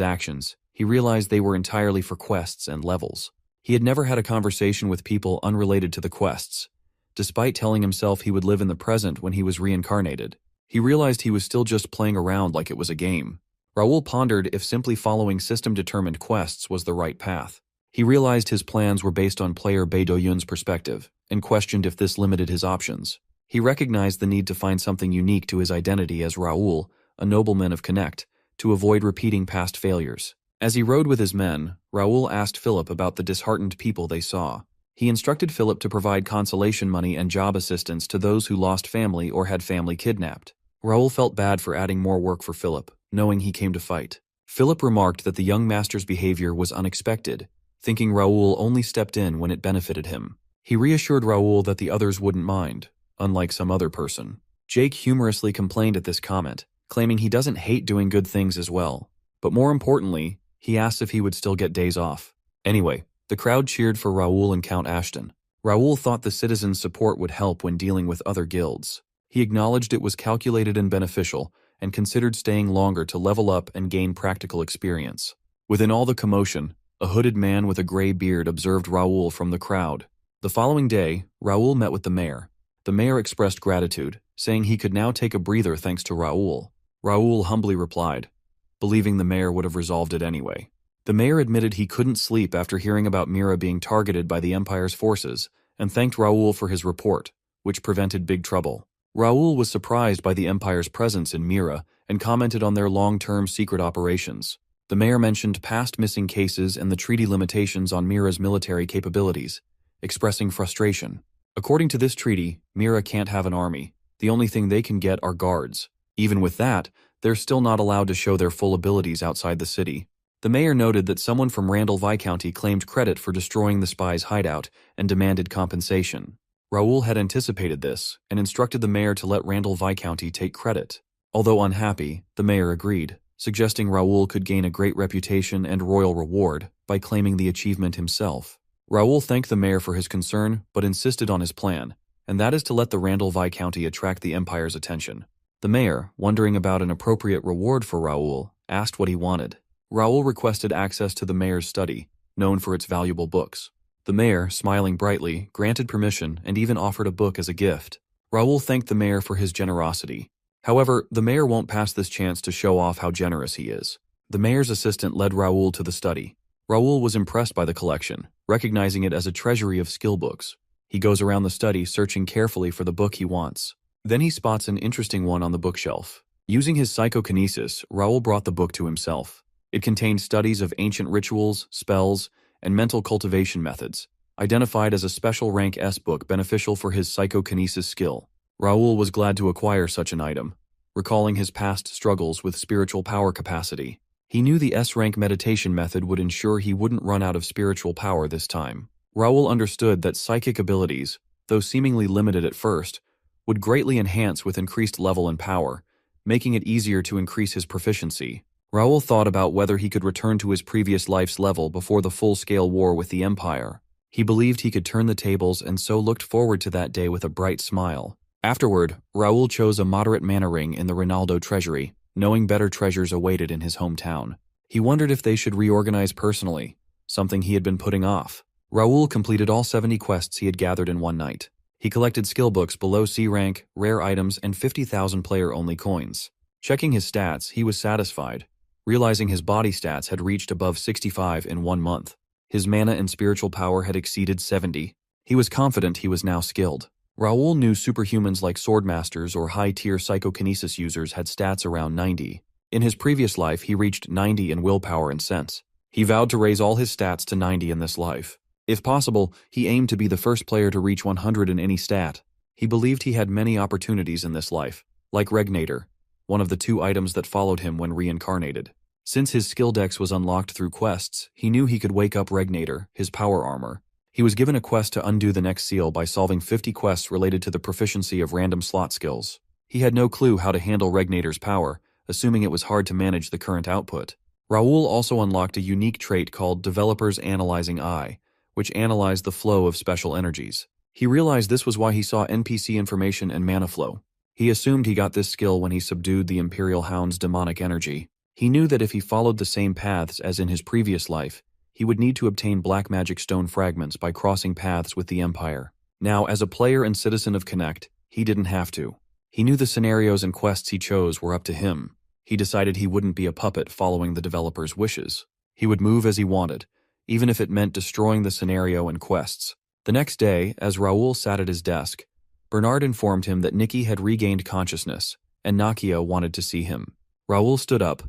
actions, he realized they were entirely for quests and levels. He had never had a conversation with people unrelated to the quests. Despite telling himself he would live in the present when he was reincarnated, he realized he was still just playing around like it was a game. Raoul pondered if simply following system-determined quests was the right path. He realized his plans were based on player Beidou-Yun's perspective, and questioned if this limited his options. He recognized the need to find something unique to his identity as Raoul, a nobleman of Connect, to avoid repeating past failures. As he rode with his men, Raoul asked Philip about the disheartened people they saw. He instructed Philip to provide consolation money and job assistance to those who lost family or had family kidnapped. Raoul felt bad for adding more work for Philip, knowing he came to fight. Philip remarked that the young master's behavior was unexpected, thinking Raoul only stepped in when it benefited him. He reassured Raoul that the others wouldn't mind, unlike some other person. Jake humorously complained at this comment, claiming he doesn't hate doing good things as well. But more importantly, he asked if he would still get days off. Anyway, the crowd cheered for Raoul and Count Ashton. Raoul thought the citizens' support would help when dealing with other guilds. He acknowledged it was calculated and beneficial, and considered staying longer to level up and gain practical experience. Within all the commotion, a hooded man with a gray beard observed Raoul from the crowd. The following day, Raoul met with the mayor. The mayor expressed gratitude, saying he could now take a breather thanks to Raoul. Raoul humbly replied, believing the mayor would have resolved it anyway. The mayor admitted he couldn't sleep after hearing about Mira being targeted by the Empire's forces, and thanked Raoul for his report, which prevented big trouble. Raoul was surprised by the Empire's presence in Mira and commented on their long-term secret operations. The mayor mentioned past missing cases and the treaty limitations on Mira's military capabilities, expressing frustration. According to this treaty, Mira can't have an army. The only thing they can get are guards. Even with that, they're still not allowed to show their full abilities outside the city. The mayor noted that someone from Randall Viscounty claimed credit for destroying the spy's hideout and demanded compensation. Raoul had anticipated this and instructed the mayor to let Randall Viscounty take credit. Although unhappy, the mayor agreed, suggesting Raoul could gain a great reputation and royal reward by claiming the achievement himself. Raoul thanked the mayor for his concern but insisted on his plan, and that is to let the Randall Viscounty attract the Empire's attention. The mayor, wondering about an appropriate reward for Raoul, asked what he wanted. Raoul requested access to the mayor's study, known for its valuable books. The mayor, smiling brightly, granted permission and even offered a book as a gift. Raoul thanked the mayor for his generosity. However, the mayor won't pass this chance to show off how generous he is. The mayor's assistant led Raoul to the study. Raoul was impressed by the collection, recognizing it as a treasury of skill books. He goes around the study searching carefully for the book he wants. Then he spots an interesting one on the bookshelf. Using his psychokinesis, Raoul brought the book to himself. It contained studies of ancient rituals, spells, and mental cultivation methods, identified as a special rank S book beneficial for his psychokinesis skill. Raoul was glad to acquire such an item, recalling his past struggles with spiritual power capacity. He knew the S-rank meditation method would ensure he wouldn't run out of spiritual power this time. Raoul understood that psychic abilities, though seemingly limited at first, would greatly enhance with increased level and power, making it easier to increase his proficiency. Raoul thought about whether he could return to his previous life's level before the full-scale war with the Empire. He believed he could turn the tables and so looked forward to that day with a bright smile. Afterward, Raoul chose a moderate mana ring in the Ronaldo treasury, knowing better treasures awaited in his hometown. He wondered if they should reorganize personally, something he had been putting off. Raoul completed all 70 quests he had gathered in one night. He collected skill books below C rank, rare items, and 50,000 player-only coins. Checking his stats, he was satisfied, realizing his body stats had reached above 65 in 1 month. His mana and spiritual power had exceeded 70. He was confident he was now skilled. Raoul knew superhumans like swordmasters or high-tier psychokinesis users had stats around 90. In his previous life, he reached 90 in willpower and sense. He vowed to raise all his stats to 90 in this life. If possible, he aimed to be the first player to reach 100 in any stat. He believed he had many opportunities in this life, like Regnator, one of the 2 items that followed him when reincarnated. Since his skill dex was unlocked through quests, he knew he could wake up Regnator, his power armor. He was given a quest to undo the next seal by solving 50 quests related to the proficiency of random slot skills. He had no clue how to handle Regnator's power, assuming it was hard to manage the current output. Raoul also unlocked a unique trait called Developer's Analyzing Eye, which analyzed the flow of special energies. He realized this was why he saw NPC information and mana flow. He assumed he got this skill when he subdued the Imperial Hound's demonic energy. He knew that if he followed the same paths as in his previous life, he would need to obtain black magic stone fragments by crossing paths with the Empire. Now, as a player and citizen of Connect, he didn't have to. He knew the scenarios and quests he chose were up to him. He decided he wouldn't be a puppet following the developer's wishes. He would move as he wanted, even if it meant destroying the scenario and quests. The next day, as Raoul sat at his desk, Bernard informed him that Nikki had regained consciousness, and Nakia wanted to see him. Raoul stood up,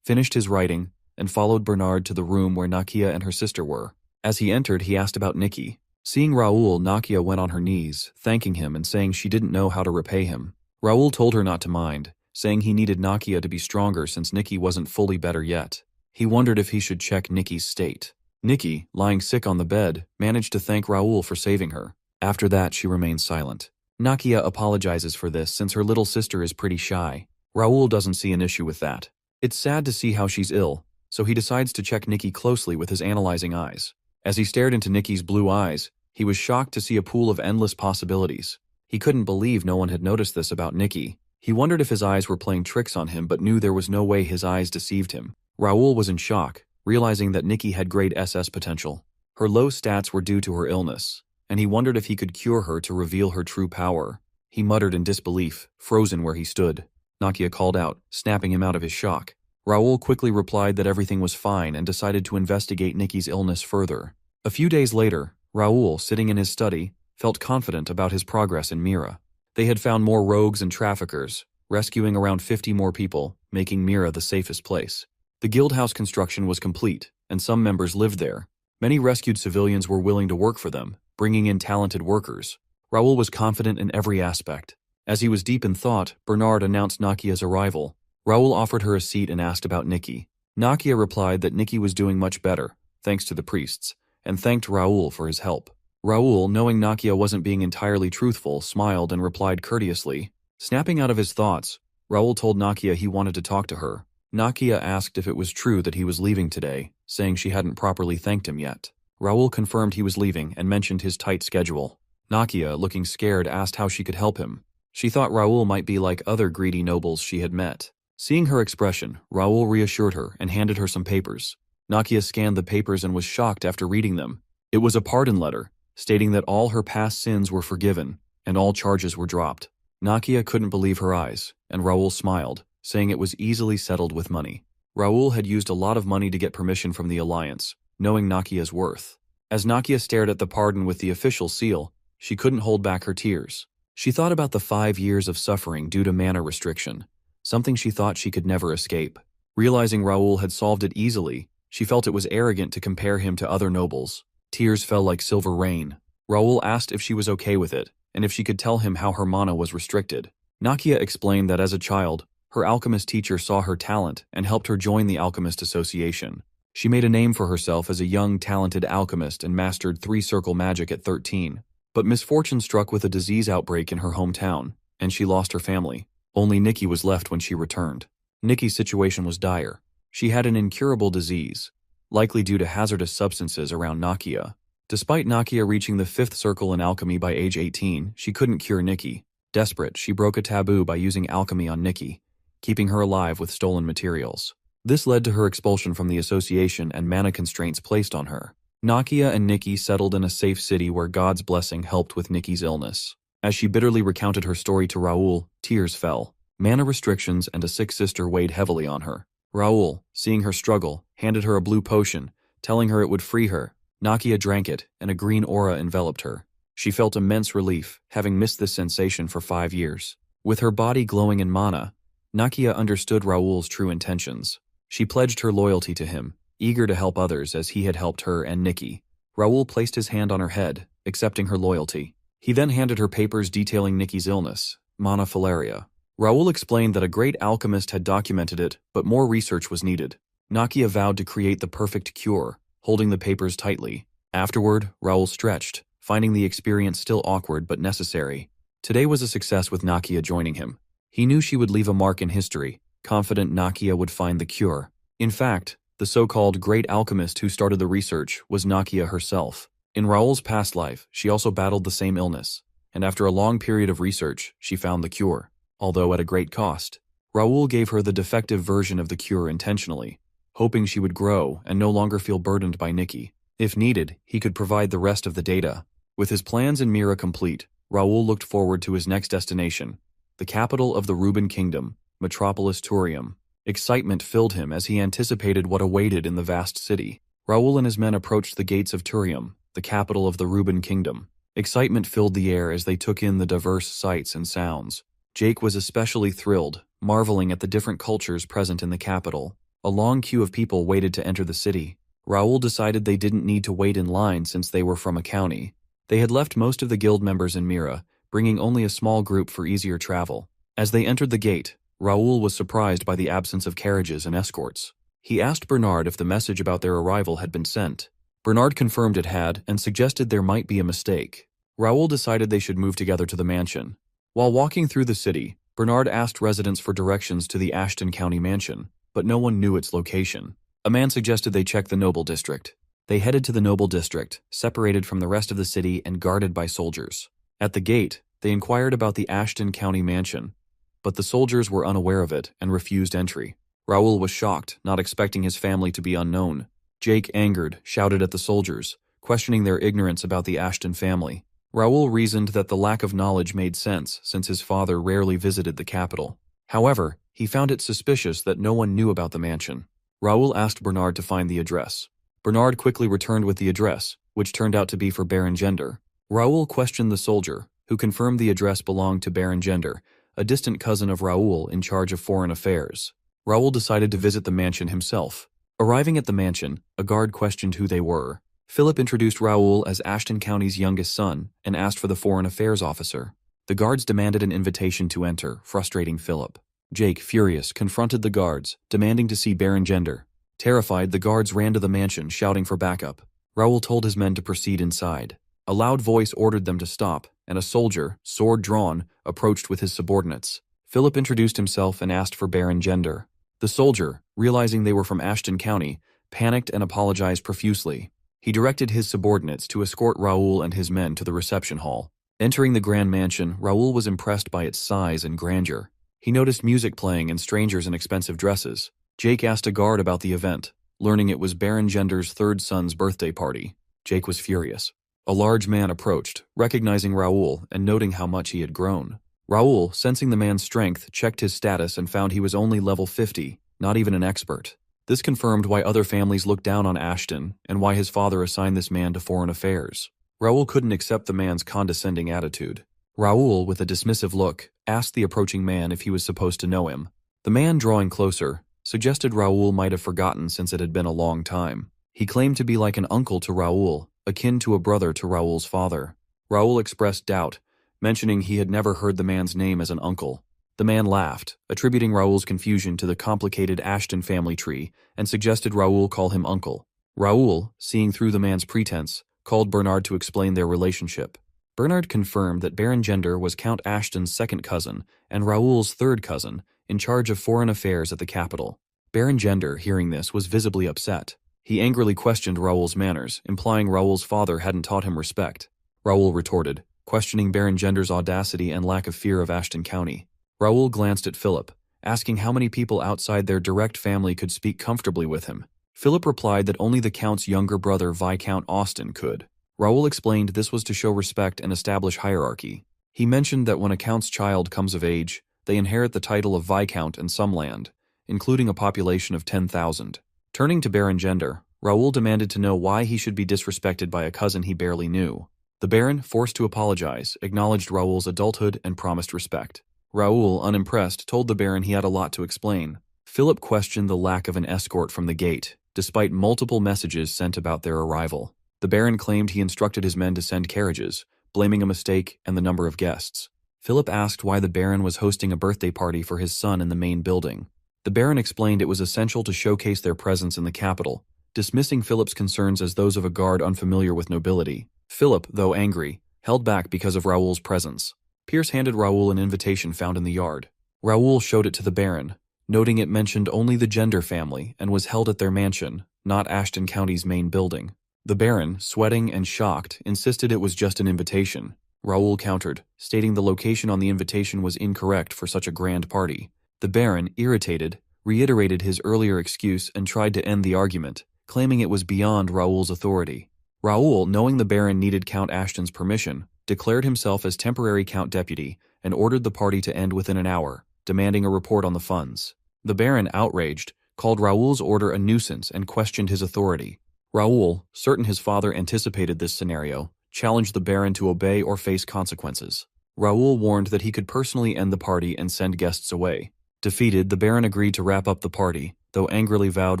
finished his writing, and followed Bernard to the room where Nakia and her sister were. As he entered, he asked about Nikki. Seeing Raoul, Nakia went on her knees, thanking him and saying she didn't know how to repay him. Raoul told her not to mind, saying he needed Nakia to be stronger since Nikki wasn't fully better yet. He wondered if he should check Nikki's state. Nikki, lying sick on the bed, managed to thank Raoul for saving her. After that, she remained silent. Nakia apologizes for this since her little sister is pretty shy. Raoul doesn't see an issue with that. It's sad to see how she's ill, so he decides to check Nikki closely with his analyzing eyes. As he stared into Nikki's blue eyes, he was shocked to see a pool of endless possibilities. He couldn't believe no one had noticed this about Nikki. He wondered if his eyes were playing tricks on him but knew there was no way his eyes deceived him. Raoul was in shock, realizing that Nikki had great SS potential. Her low stats were due to her illness, and he wondered if he could cure her to reveal her true power. He muttered in disbelief, frozen where he stood. Nakia called out, snapping him out of his shock. Raoul quickly replied that everything was fine and decided to investigate Nikki's illness further. A few days later, Raoul, sitting in his study, felt confident about his progress in Mira. They had found more rogues and traffickers, rescuing around 50 more people, making Mira the safest place. The guildhouse construction was complete, and some members lived there. Many rescued civilians were willing to work for them, bringing in talented workers. Raoul was confident in every aspect. As he was deep in thought, Bernard announced Nakia's arrival. Raoul offered her a seat and asked about Nikki. Nakia replied that Nikki was doing much better, thanks to the priests, and thanked Raoul for his help. Raoul, knowing Nakia wasn't being entirely truthful, smiled and replied courteously. Snapping out of his thoughts, Raoul told Nakia he wanted to talk to her. Nakia asked if it was true that he was leaving today, saying she hadn't properly thanked him yet. Raoul confirmed he was leaving and mentioned his tight schedule. Nakia, looking scared, asked how she could help him. She thought Raoul might be like other greedy nobles she had met. Seeing her expression, Raoul reassured her and handed her some papers. Nakia scanned the papers and was shocked after reading them. It was a pardon letter, stating that all her past sins were forgiven and all charges were dropped. Nakia couldn't believe her eyes, and Raoul smiled, saying it was easily settled with money. Raoul had used a lot of money to get permission from the Alliance, knowing Nakia's worth. As Nakia stared at the pardon with the official seal, she couldn't hold back her tears. She thought about the 5 years of suffering due to mana restriction, something she thought she could never escape. Realizing Raoul had solved it easily, she felt it was arrogant to compare him to other nobles. Tears fell like silver rain. Raoul asked if she was okay with it, and if she could tell him how her mana was restricted. Nakia explained that as a child, her alchemist teacher saw her talent and helped her join the Alchemist Association. She made a name for herself as a young, talented alchemist and mastered 3-circle magic at 13. But misfortune struck with a disease outbreak in her hometown, and she lost her family. Only Nikki was left when she returned. Nikki's situation was dire. She had an incurable disease, likely due to hazardous substances around Nakia. Despite Nakia reaching the 5th circle in alchemy by age 18, she couldn't cure Nikki. Desperate, she broke a taboo by using alchemy on Nikki, keeping her alive with stolen materials. This led to her expulsion from the association and mana constraints placed on her. Nakia and Nikki settled in a safe city where God's blessing helped with Nikki's illness. As she bitterly recounted her story to Raoul, tears fell. Mana restrictions and a sick sister weighed heavily on her. Raoul, seeing her struggle, handed her a blue potion, telling her it would free her. Nakia drank it, and a green aura enveloped her. She felt immense relief, having missed this sensation for 5 years. With her body glowing in mana, Nakia understood Raoul's true intentions. She pledged her loyalty to him, eager to help others as he had helped her and Nikki. Raoul placed his hand on her head, accepting her loyalty. He then handed her papers detailing Nikki's illness, monofilaria. Raoul explained that a great alchemist had documented it, but more research was needed. Nakia vowed to create the perfect cure, holding the papers tightly. Afterward, Raoul stretched, finding the experience still awkward but necessary. Today was a success with Nakia joining him. He knew she would leave a mark in history, confident Nakia would find the cure. In fact, the so-called great alchemist who started the research was Nakia herself. In Raoul's past life, she also battled the same illness, and after a long period of research, she found the cure, although at a great cost. Raoul gave her the defective version of the cure intentionally, hoping she would grow and no longer feel burdened by Nikki. If needed, he could provide the rest of the data. With his plans in Mira complete, Raoul looked forward to his next destination, the capital of the Reuben Kingdom, Metropolis Turium. Excitement filled him as he anticipated what awaited in the vast city. Raoul and his men approached the gates of Turium, the capital of the Reuben Kingdom. Excitement filled the air as they took in the diverse sights and sounds. Jake was especially thrilled, marveling at the different cultures present in the capital. A long queue of people waited to enter the city. Raoul decided they didn't need to wait in line since they were from a county. They had left most of the guild members in Mira, bringing only a small group for easier travel. As they entered the gate, Raoul was surprised by the absence of carriages and escorts. He asked Bernard if the message about their arrival had been sent. Bernard confirmed it had and suggested there might be a mistake. Raoul decided they should move together to the mansion. While walking through the city, Bernard asked residents for directions to the Ashton County mansion, but no one knew its location. A man suggested they check the Noble District. They headed to the Noble District, separated from the rest of the city and guarded by soldiers. At the gate, they inquired about the Ashton County mansion, but the soldiers were unaware of it and refused entry. Raoul was shocked, not expecting his family to be unknown. Jake, angered, shouted at the soldiers, questioning their ignorance about the Ashton family. Raoul reasoned that the lack of knowledge made sense since his father rarely visited the capital. However, he found it suspicious that no one knew about the mansion. Raoul asked Bernard to find the address. Bernard quickly returned with the address, which turned out to be for Baron Gender. Raoul questioned the soldier, who confirmed the address belonged to Baron Gender, a distant cousin of Raoul in charge of foreign affairs. Raoul decided to visit the mansion himself. Arriving at the mansion, a guard questioned who they were. Philip introduced Raoul as Ashton County's youngest son and asked for the foreign affairs officer. The guards demanded an invitation to enter, frustrating Philip. Jake, furious, confronted the guards, demanding to see Baron Gender. Terrified, the guards ran to the mansion, shouting for backup. Raoul told his men to proceed inside. A loud voice ordered them to stop, and a soldier, sword drawn, approached with his subordinates. Philip introduced himself and asked for Baron Gender. The soldier, realizing they were from Ashton County, panicked and apologized profusely. He directed his subordinates to escort Raoul and his men to the reception hall. Entering the grand mansion, Raoul was impressed by its size and grandeur. He noticed music playing and strangers in expensive dresses. Jake asked a guard about the event, learning it was Baron Gender's third son's birthday party. Jake was furious. A large man approached, recognizing Raoul and noting how much he had grown. Raoul, sensing the man's strength, checked his status and found he was only level 50, not even an expert. This confirmed why other families looked down on Ashton and why his father assigned this man to foreign affairs. Raoul couldn't accept the man's condescending attitude. Raoul, with a dismissive look, asked the approaching man if he was supposed to know him. The man, drawing closer, suggested Raoul might have forgotten since it had been a long time. He claimed to be like an uncle to Raoul, akin to a brother to Raoul's father. Raoul expressed doubt, mentioning he had never heard the man's name as an uncle. The man laughed, attributing Raoul's confusion to the complicated Ashton family tree, and suggested Raoul call him uncle. Raoul, seeing through the man's pretense, called Bernard to explain their relationship. Bernard confirmed that Baron Gender was Count Ashton's second cousin and Raoul's third cousin, in charge of foreign affairs at the capital. Baron Gender, hearing this, was visibly upset. He angrily questioned Raoul's manners, implying Raoul's father hadn't taught him respect. Raoul retorted, questioning Baron Gender's audacity and lack of fear of Ashton County. Raoul glanced at Philip, asking how many people outside their direct family could speak comfortably with him. Philip replied that only the Count's younger brother Viscount Austin could. Raoul explained this was to show respect and establish hierarchy. He mentioned that when a Count's child comes of age, they inherit the title of Viscount and some land, including a population of 10,000. Turning to Baron Gender, Raoul demanded to know why he should be disrespected by a cousin he barely knew. The Baron, forced to apologize, acknowledged Raoul's adulthood and promised respect. Raoul, unimpressed, told the Baron he had a lot to explain. Philip questioned the lack of an escort from the gate, despite multiple messages sent about their arrival. The Baron claimed he instructed his men to send carriages, blaming a mistake and the number of guests. Philip asked why the Baron was hosting a birthday party for his son in the main building. The Baron explained it was essential to showcase their presence in the capital, dismissing Philip's concerns as those of a guard unfamiliar with nobility. Philip, though angry, held back because of Raoul's presence. Pierce handed Raoul an invitation found in the yard. Raoul showed it to the Baron, noting it mentioned only the Gender family and was held at their mansion, not Ashton County's main building. The Baron, sweating and shocked, insisted it was just an invitation. Raoul countered, stating the location on the invitation was incorrect for such a grand party. The Baron, irritated, reiterated his earlier excuse and tried to end the argument, claiming it was beyond Raoul's authority. Raoul, knowing the Baron needed Count Ashton's permission, declared himself as temporary Count Deputy and ordered the party to end within an hour, demanding a report on the funds. The Baron, outraged, called Raoul's order a nuisance and questioned his authority. Raoul, certain his father anticipated this scenario, challenged the Baron to obey or face consequences. Raoul warned that he could personally end the party and send guests away. Defeated, the Baron agreed to wrap up the party, though angrily vowed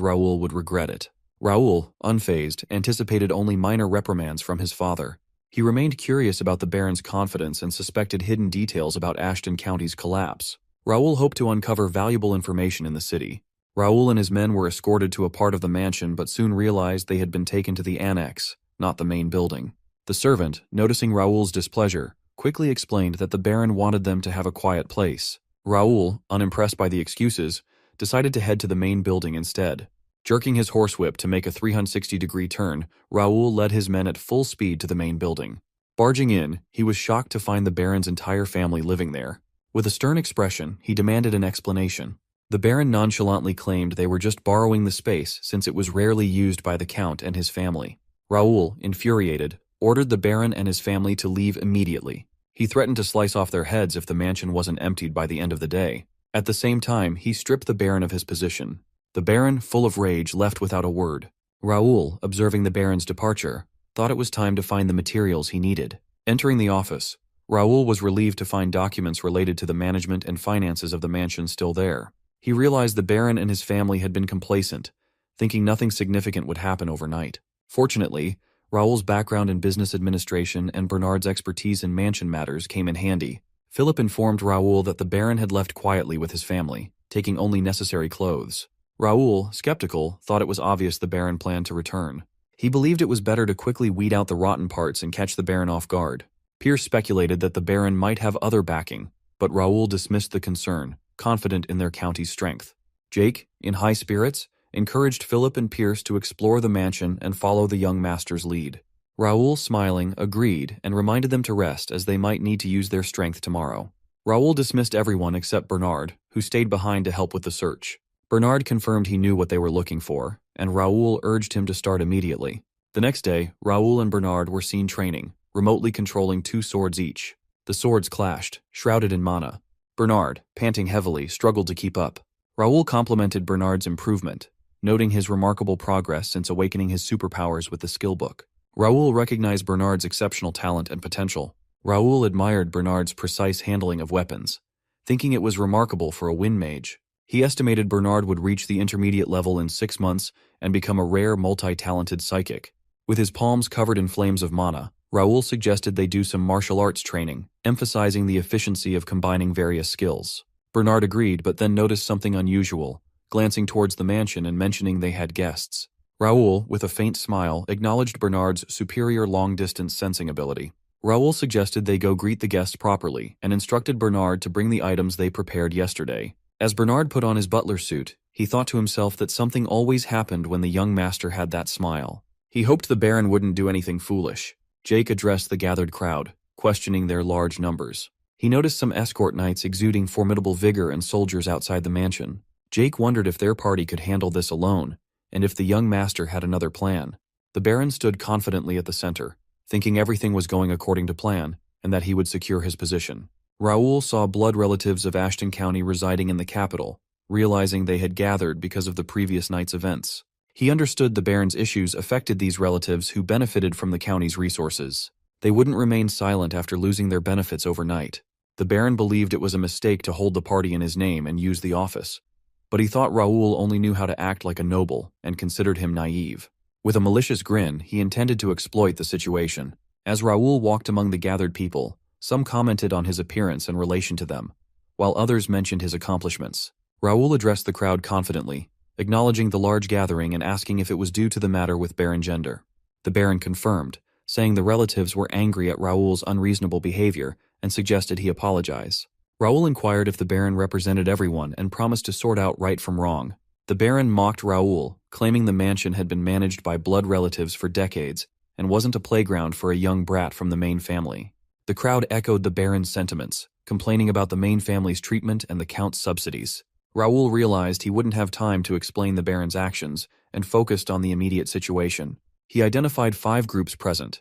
Raoul would regret it. Raoul, unfazed, anticipated only minor reprimands from his father. He remained curious about the Baron's confidence and suspected hidden details about Ashton County's collapse. Raoul hoped to uncover valuable information in the city. Raoul and his men were escorted to a part of the mansion but soon realized they had been taken to the annex, not the main building. The servant, noticing Raoul's displeasure, quickly explained that the Baron wanted them to have a quiet place. Raoul, unimpressed by the excuses, decided to head to the main building instead. Jerking his horsewhip to make a 360-degree turn, Raoul led his men at full speed to the main building. Barging in, he was shocked to find the Baron's entire family living there. With a stern expression, he demanded an explanation. The Baron nonchalantly claimed they were just borrowing the space since it was rarely used by the Count and his family. Raoul, infuriated, ordered the Baron and his family to leave immediately. He threatened to slice off their heads if the mansion wasn't emptied by the end of the day. At the same time, he stripped the Baron of his position. The Baron, full of rage, left without a word. Raoul, observing the Baron's departure, thought it was time to find the materials he needed. Entering the office, Raoul was relieved to find documents related to the management and finances of the mansion still there. He realized the Baron and his family had been complacent, thinking nothing significant would happen overnight. Fortunately, Raoul's background in business administration and Bernard's expertise in mansion matters came in handy. Philip informed Raoul that the Baron had left quietly with his family, taking only necessary clothes. Raoul, skeptical, thought it was obvious the Baron planned to return. He believed it was better to quickly weed out the rotten parts and catch the Baron off guard. Pierce speculated that the Baron might have other backing, but Raoul dismissed the concern, confident in their county's strength. Jake, in high spirits, encouraged Philip and Pierce to explore the mansion and follow the young master's lead. Raoul, smiling, agreed and reminded them to rest as they might need to use their strength tomorrow. Raoul dismissed everyone except Bernard, who stayed behind to help with the search. Bernard confirmed he knew what they were looking for, and Raoul urged him to start immediately. The next day, Raoul and Bernard were seen training, remotely controlling 2 swords each. The swords clashed, shrouded in mana. Bernard, panting heavily, struggled to keep up. Raoul complimented Bernard's improvement. noting his remarkable progress since awakening his superpowers with the skill book. Raoul recognized Bernard's exceptional talent and potential. Raoul admired Bernard's precise handling of weapons, thinking it was remarkable for a wind mage. He estimated Bernard would reach the intermediate level in 6 months and become a rare multi-talented psychic. With his palms covered in flames of mana, Raoul suggested they do some martial arts training, emphasizing the efficiency of combining various skills. Bernard agreed, but then noticed something unusual, glancing towards the mansion and mentioning they had guests. Raoul, with a faint smile, acknowledged Bernard's superior long-distance sensing ability. Raoul suggested they go greet the guests properly and instructed Bernard to bring the items they prepared yesterday. As Bernard put on his butler suit, he thought to himself that something always happened when the young master had that smile. He hoped the Baron wouldn't do anything foolish. Jake addressed the gathered crowd, questioning their large numbers. He noticed some escort knights exuding formidable vigor and soldiers outside the mansion. Jake wondered if their party could handle this alone, and if the young master had another plan. The Baron stood confidently at the center, thinking everything was going according to plan, and that he would secure his position. Raoul saw blood relatives of Ashton County residing in the capital, realizing they had gathered because of the previous night's events. He understood the Baron's issues affected these relatives who benefited from the county's resources. They wouldn't remain silent after losing their benefits overnight. The Baron believed it was a mistake to hold the party in his name and use the office, but he thought Raoul only knew how to act like a noble and considered him naive. With a malicious grin, he intended to exploit the situation. As Raoul walked among the gathered people, some commented on his appearance and relation to them, while others mentioned his accomplishments. Raoul addressed the crowd confidently, acknowledging the large gathering and asking if it was due to the matter with Baron Gender. The Baron confirmed, saying the relatives were angry at Raoul's unreasonable behavior and suggested he apologize. Raoul inquired if the Baron represented everyone and promised to sort out right from wrong. The Baron mocked Raoul, claiming the mansion had been managed by blood relatives for decades and wasn't a playground for a young brat from the main family. The crowd echoed the Baron's sentiments, complaining about the main family's treatment and the Count's subsidies. Raoul realized he wouldn't have time to explain the Baron's actions and focused on the immediate situation. He identified 5 groups present: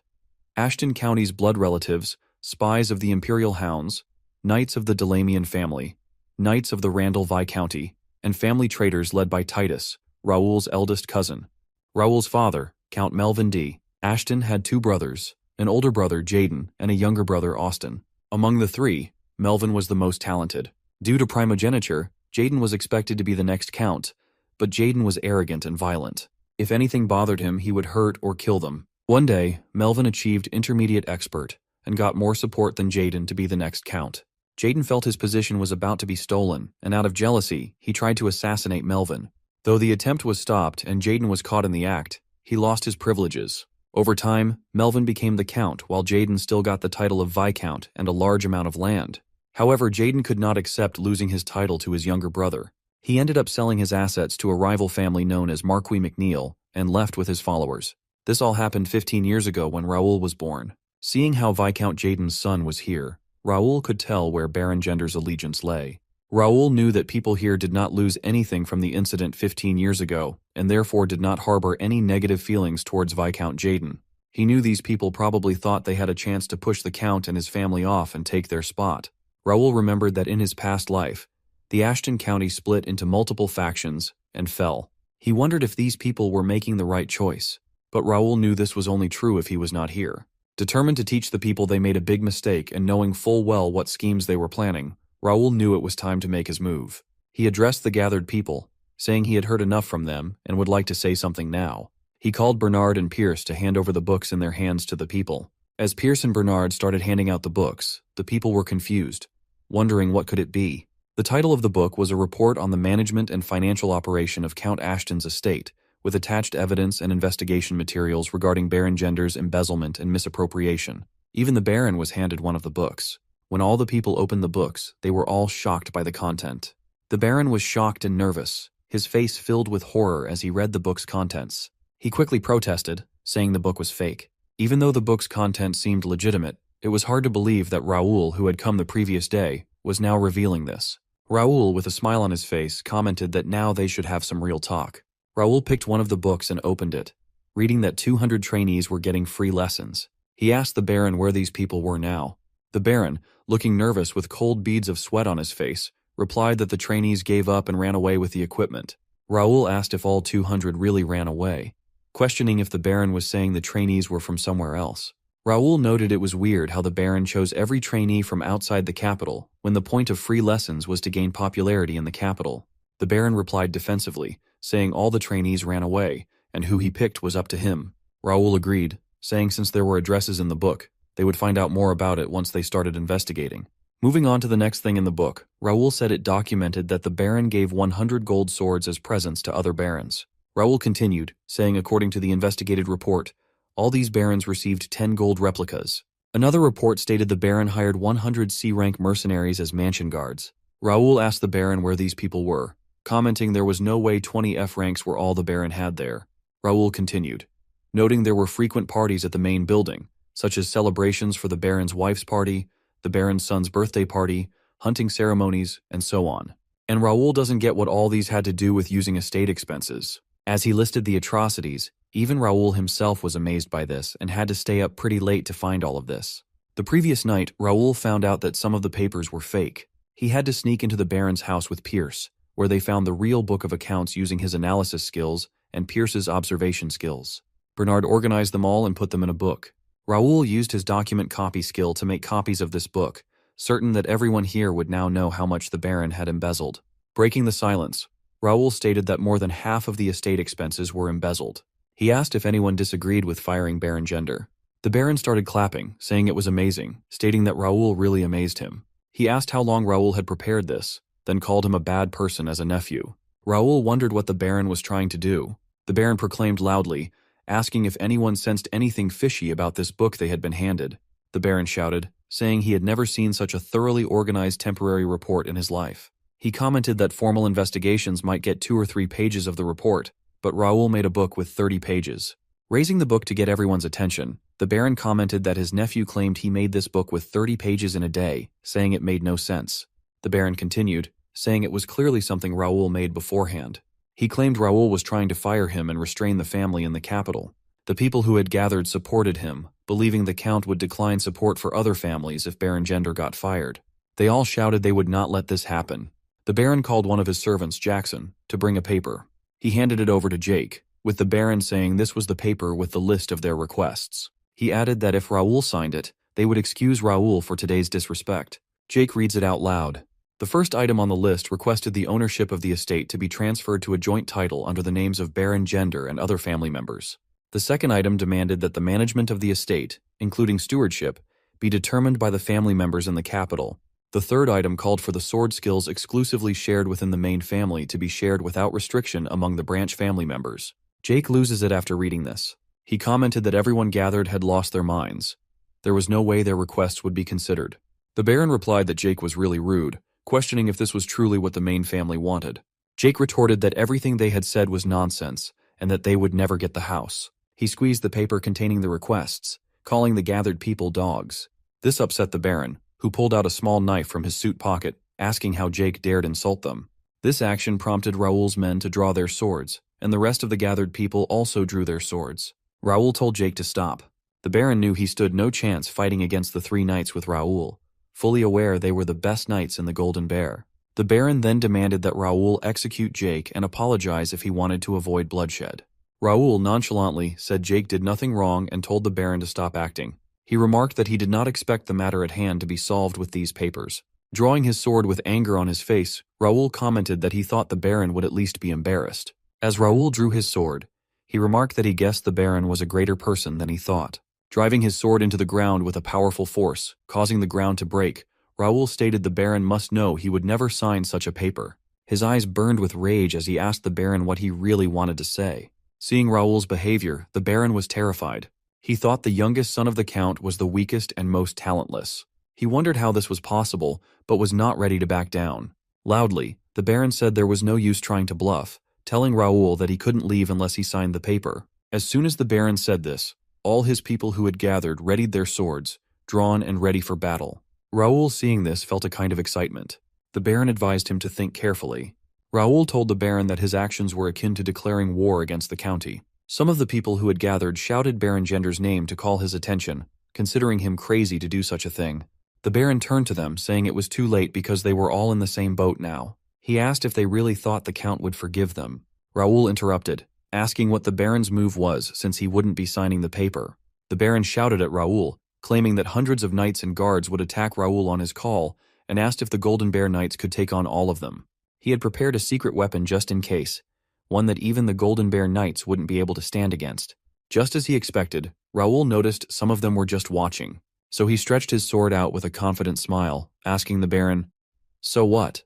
Ashton County's blood relatives, spies of the Imperial Hounds, knights of the Delamian family, knights of the Randall Viscounty, and family traitors led by Titus, Raoul's eldest cousin. Raoul's father, Count Melvin D. Ashton, had 2 brothers, an older brother, Jaden, and a younger brother, Austin. Among the 3, Melvin was the most talented. Due to primogeniture, Jaden was expected to be the next count, but Jaden was arrogant and violent. If anything bothered him, he would hurt or kill them. One day, Melvin achieved intermediate expert and got more support than Jaden to be the next count. Jaden felt his position was about to be stolen, and out of jealousy, he tried to assassinate Melvin. Though the attempt was stopped and Jaden was caught in the act, he lost his privileges. Over time, Melvin became the count, while Jaden still got the title of Viscount and a large amount of land. However, Jaden could not accept losing his title to his younger brother. He ended up selling his assets to a rival family known as Marquis McNeil and left with his followers. This all happened 15 years ago when Raoul was born. Seeing how Viscount Jaden's son was here, Raoul could tell where Baron Gender's allegiance lay. Raoul knew that people here did not lose anything from the incident 15 years ago, and therefore did not harbor any negative feelings towards Viscount Jaden. He knew these people probably thought they had a chance to push the Count and his family off and take their spot. Raoul remembered that in his past life, the Ashton County split into multiple factions and fell. He wondered if these people were making the right choice, but Raoul knew this was only true if he was not here. Determined to teach the people they made a big mistake and knowing full well what schemes they were planning, Raoul knew it was time to make his move. He addressed the gathered people, saying he had heard enough from them and would like to say something now. He called Bernard and Pierce to hand over the books in their hands to the people. As Pierce and Bernard started handing out the books, the people were confused, wondering what could it be. The title of the book was a report on the management and financial operation of Count Ashton's estate, with attached evidence and investigation materials regarding Baron Gender's embezzlement and misappropriation. Even the Baron was handed one of the books. When all the people opened the books, they were all shocked by the content. The Baron was shocked and nervous, his face filled with horror as he read the book's contents. He quickly protested, saying the book was fake. Even though the book's content seemed legitimate, it was hard to believe that Raoul, who had come the previous day, was now revealing this. Raoul, with a smile on his face, commented that now they should have some real talk. Raoul picked one of the books and opened it, reading that 200 trainees were getting free lessons. He asked the Baron where these people were now. The Baron, looking nervous with cold beads of sweat on his face, replied that the trainees gave up and ran away with the equipment. Raoul asked if all 200 really ran away, questioning if the Baron was saying the trainees were from somewhere else. Raoul noted it was weird how the Baron chose every trainee from outside the capital when the point of free lessons was to gain popularity in the capital. The Baron replied defensively, saying all the trainees ran away, and who he picked was up to him. Raoul agreed, saying since there were addresses in the book, they would find out more about it once they started investigating. Moving on to the next thing in the book, Raoul said it documented that the Baron gave 100 gold swords as presents to other barons. Raoul continued, saying according to the investigated report, all these barons received 10 gold replicas. Another report stated the Baron hired 100 C-rank mercenaries as mansion guards. Raoul asked the Baron where these people were, commenting there was no way 20 F ranks were all the Baron had there. Raoul continued, noting there were frequent parties at the main building, such as celebrations for the Baron's wife's party, the Baron's son's birthday party, hunting ceremonies, and so on. And Raoul doesn't get what all these had to do with using estate expenses. As he listed the atrocities, even Raoul himself was amazed by this and had to stay up pretty late to find all of this. The previous night, Raoul found out that some of the papers were fake. He had to sneak into the Baron's house with Pierce, where they found the real book of accounts using his analysis skills and Pierce's observation skills. Bernard organized them all and put them in a book. Raoul used his document copy skill to make copies of this book, certain that everyone here would now know how much the Baron had embezzled. Breaking the silence, Raoul stated that more than half of the estate expenses were embezzled. He asked if anyone disagreed with firing Baron Gender. The Baron started clapping, saying it was amazing, stating that Raoul really amazed him. He asked how long Raoul had prepared this, then called him a bad person as a nephew. Raoul wondered what the Baron was trying to do. The Baron proclaimed loudly, asking if anyone sensed anything fishy about this book they had been handed. The Baron shouted, saying he had never seen such a thoroughly organized temporary report in his life. He commented that formal investigations might get 2 or 3 pages of the report, but Raoul made a book with 30 pages. Raising the book to get everyone's attention, the Baron commented that his nephew claimed he made this book with 30 pages in a day, saying it made no sense. The Baron continued, saying it was clearly something Raoul made beforehand. He claimed Raoul was trying to fire him and restrain the family in the capital. The people who had gathered supported him, believing the Count would decline support for other families if Baron Gender got fired. They all shouted they would not let this happen. The Baron called one of his servants, Jackson, to bring a paper. He handed it over to Jake, with the Baron saying this was the paper with the list of their requests. He added that if Raoul signed it, they would excuse Raoul for today's disrespect. Jake reads it out loud. The first item on the list requested the ownership of the estate to be transferred to a joint title under the names of Baron Gender and other family members. The second item demanded that the management of the estate, including stewardship, be determined by the family members in the capital. The third item called for the sword skills exclusively shared within the main family to be shared without restriction among the branch family members. Jake loses it after reading this. He commented that everyone gathered had lost their minds. There was no way their requests would be considered. The Baron replied that Jake was really rude, questioning if this was truly what the main family wanted. Jake retorted that everything they had said was nonsense and that they would never get the house. He squeezed the paper containing the requests, calling the gathered people dogs. This upset the Baron, who pulled out a small knife from his suit pocket, asking how Jake dared insult them. This action prompted Raoul's men to draw their swords, and the rest of the gathered people also drew their swords. Raoul told Jake to stop. The Baron knew he stood no chance fighting against the 3 knights with Raoul, fully aware they were the best knights in the Golden Bear. The Baron then demanded that Raoul execute Jake and apologize if he wanted to avoid bloodshed. Raoul nonchalantly said Jake did nothing wrong and told the Baron to stop acting. He remarked that he did not expect the matter at hand to be solved with these papers. Drawing his sword with anger on his face, Raoul commented that he thought the Baron would at least be embarrassed. As Raoul drew his sword, he remarked that he guessed the Baron was a greater person than he thought. Driving his sword into the ground with a powerful force, causing the ground to break, Raoul stated the Baron must know he would never sign such a paper. His eyes burned with rage as he asked the Baron what he really wanted to say. Seeing Raoul's behavior, the Baron was terrified. He thought the youngest son of the Count was the weakest and most talentless. He wondered how this was possible, but was not ready to back down. Loudly, the Baron said there was no use trying to bluff, telling Raoul that he couldn't leave unless he signed the paper. As soon as the Baron said this, all his people who had gathered readied their swords, drawn and ready for battle. Raoul, seeing this, felt a kind of excitement. The Baron advised him to think carefully. Raoul told the Baron that his actions were akin to declaring war against the county. Some of the people who had gathered shouted Baron Gender's name to call his attention, considering him crazy to do such a thing. The Baron turned to them, saying it was too late because they were all in the same boat now. He asked if they really thought the Count would forgive them. Raoul interrupted, asking what the Baron's move was since he wouldn't be signing the paper. The Baron shouted at Raoul, claiming that hundreds of knights and guards would attack Raoul on his call, and asked if the Golden Bear Knights could take on all of them. He had prepared a secret weapon just in case, one that even the Golden Bear Knights wouldn't be able to stand against. Just as he expected, Raoul noticed some of them were just watching, so he stretched his sword out with a confident smile, asking the Baron, "So what?"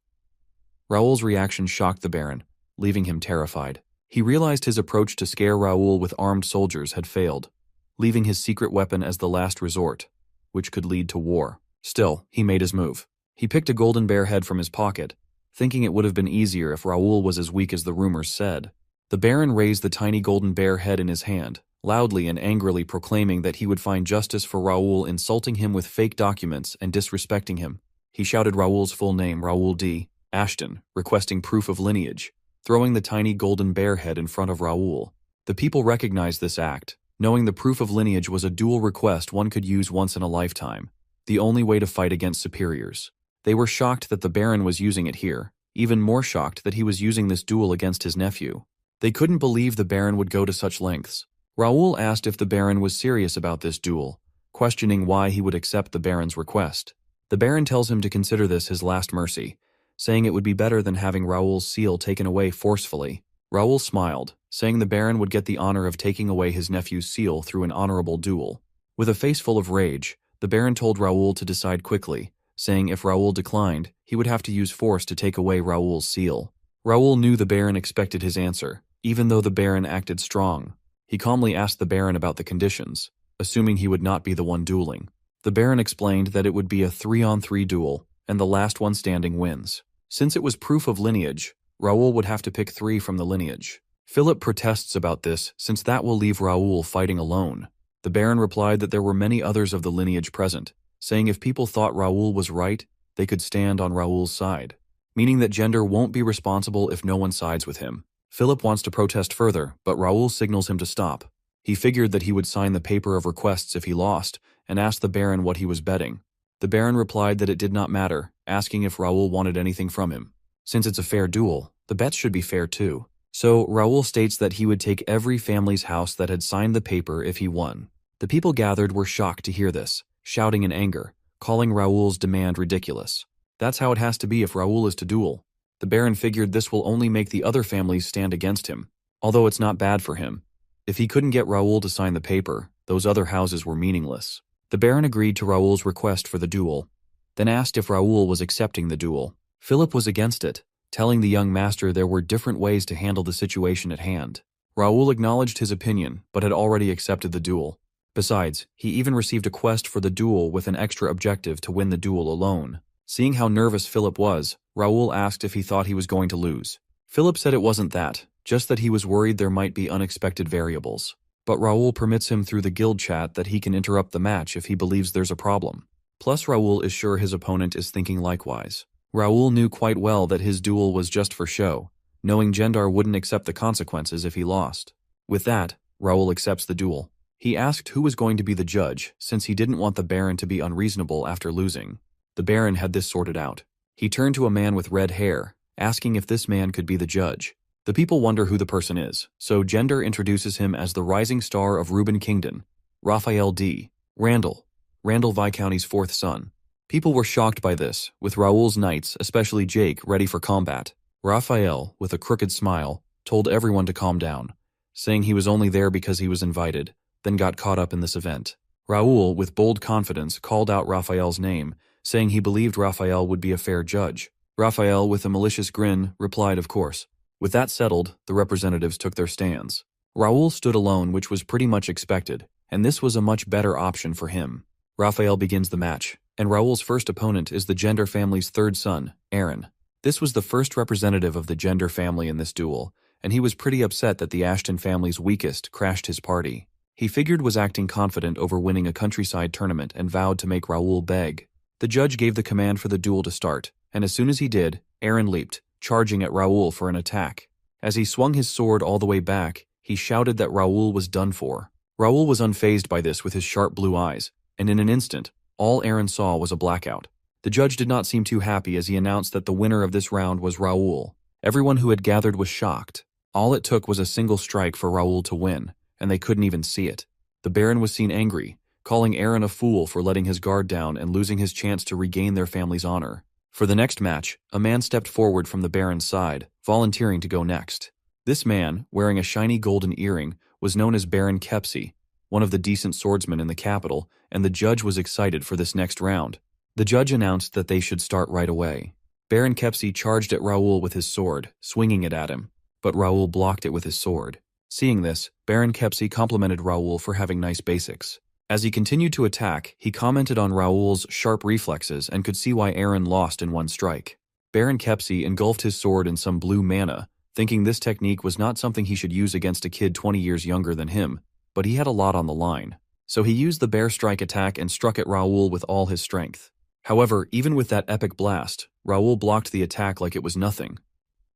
Raoul's reaction shocked the Baron, leaving him terrified. He realized his approach to scare Raoul with armed soldiers had failed, leaving his secret weapon as the last resort, which could lead to war. Still, he made his move. He picked a golden bear head from his pocket, thinking it would have been easier if Raoul was as weak as the rumors said. The Baron raised the tiny golden bear head in his hand, loudly and angrily proclaiming that he would find justice for Raoul insulting him with fake documents and disrespecting him. He shouted Raoul's full name, Raoul D. Ashton, requesting proof of lineage, throwing the tiny golden bear head in front of Raoul. The people recognized this act, knowing the proof of lineage was a dual request one could use once in a lifetime, the only way to fight against superiors. They were shocked that the Baron was using it here, even more shocked that he was using this duel against his nephew. They couldn't believe the Baron would go to such lengths. Raoul asked if the Baron was serious about this duel, questioning why he would accept the Baron's request. The Baron tells him to consider this his last mercy, saying it would be better than having Raoul's seal taken away forcefully. Raoul smiled, saying the Baron would get the honor of taking away his nephew's seal through an honorable duel. With a face full of rage, the Baron told Raoul to decide quickly, saying if Raoul declined, he would have to use force to take away Raoul's seal. Raoul knew the Baron expected his answer, even though the Baron acted strong. He calmly asked the Baron about the conditions, assuming he would not be the one dueling. The Baron explained that it would be a 3-on-3 duel, and the last one standing wins. Since it was proof of lineage, Raoul would have to pick 3 from the lineage. Philip protests about this, since that will leave Raoul fighting alone. The Baron replied that there were many others of the lineage present, saying if people thought Raoul was right, they could stand on Raoul's side, meaning that gender won't be responsible if no one sides with him. Philip wants to protest further, but Raoul signals him to stop. He figured that he would sign the paper of requests if he lost, and asked the Baron what he was betting. The Baron replied that it did not matter, asking if Raoul wanted anything from him. Since it's a fair duel, the bets should be fair too. So Raoul states that he would take every family's house that had signed the paper if he won. The people gathered were shocked to hear this, shouting in anger, calling Raoul's demand ridiculous. That's how it has to be if Raoul is to duel. The Baron figured this will only make the other families stand against him, although it's not bad for him. If he couldn't get Raoul to sign the paper, those other houses were meaningless. The Baron agreed to Raoul's request for the duel, then asked if Raoul was accepting the duel. Philip was against it, telling the young master there were different ways to handle the situation at hand. Raoul acknowledged his opinion, but had already accepted the duel. Besides, he even received a quest for the duel with an extra objective to win the duel alone. Seeing how nervous Philip was, Raoul asked if he thought he was going to lose. Philip said it wasn't that, just that he was worried there might be unexpected variables. But Raoul permits him through the guild chat that he can interrupt the match if he believes there's a problem. Plus, Raoul is sure his opponent is thinking likewise. Raoul knew quite well that his duel was just for show, knowing Gendar wouldn't accept the consequences if he lost. With that, Raoul accepts the duel. He asked who was going to be the judge, since he didn't want the Baron to be unreasonable after losing. The Baron had this sorted out. He turned to a man with red hair, asking if this man could be the judge. The people wonder who the person is, so Gendar introduces him as the rising star of Reuben Kingdom, Raphael D. Randall Viscount's 4th son. People were shocked by this, with Raoul's knights, especially Jake, ready for combat. Raphael, with a crooked smile, told everyone to calm down, saying he was only there because he was invited, then got caught up in this event. Raoul, with bold confidence, called out Raphael's name, saying he believed Raphael would be a fair judge. Raphael, with a malicious grin, replied of course. With that settled, the representatives took their stands. Raoul stood alone, which was pretty much expected, and this was a much better option for him. Raphael begins the match, and Raoul's first opponent is the Gendar family's 3rd son, Aaron. This was the first representative of the Gendar family in this duel, and he was pretty upset that the Ashton family's weakest crashed his party. He figured was acting confident over winning a countryside tournament and vowed to make Raoul beg. The judge gave the command for the duel to start, and as soon as he did, Aaron leaped, charging at Raoul for an attack. As he swung his sword all the way back, he shouted that Raoul was done for. Raoul was unfazed by this with his sharp blue eyes, and in an instant, all Aaron saw was a blackout. The judge did not seem too happy as he announced that the winner of this round was Raoul. Everyone who had gathered was shocked. All it took was a single strike for Raoul to win, and they couldn't even see it. The Baron was seen angry, calling Aaron a fool for letting his guard down and losing his chance to regain their family's honor. For the next match, a man stepped forward from the Baron's side, volunteering to go next. This man, wearing a shiny golden earring, was known as Baron Kepsi, one of the decent swordsmen in the capital, and the judge was excited for this next round. The judge announced that they should start right away. Baron Kepsi charged at Raoul with his sword, swinging it at him, but Raoul blocked it with his sword. Seeing this, Baron Kepsi complimented Raoul for having nice basics. As he continued to attack, he commented on Raoul's sharp reflexes and could see why Aaron lost in one strike. Baron Kepsi engulfed his sword in some blue mana, thinking this technique was not something he should use against a kid 20 years younger than him, but he had a lot on the line. So he used the bear strike attack and struck at Raoul with all his strength. However, even with that epic blast, Raoul blocked the attack like it was nothing.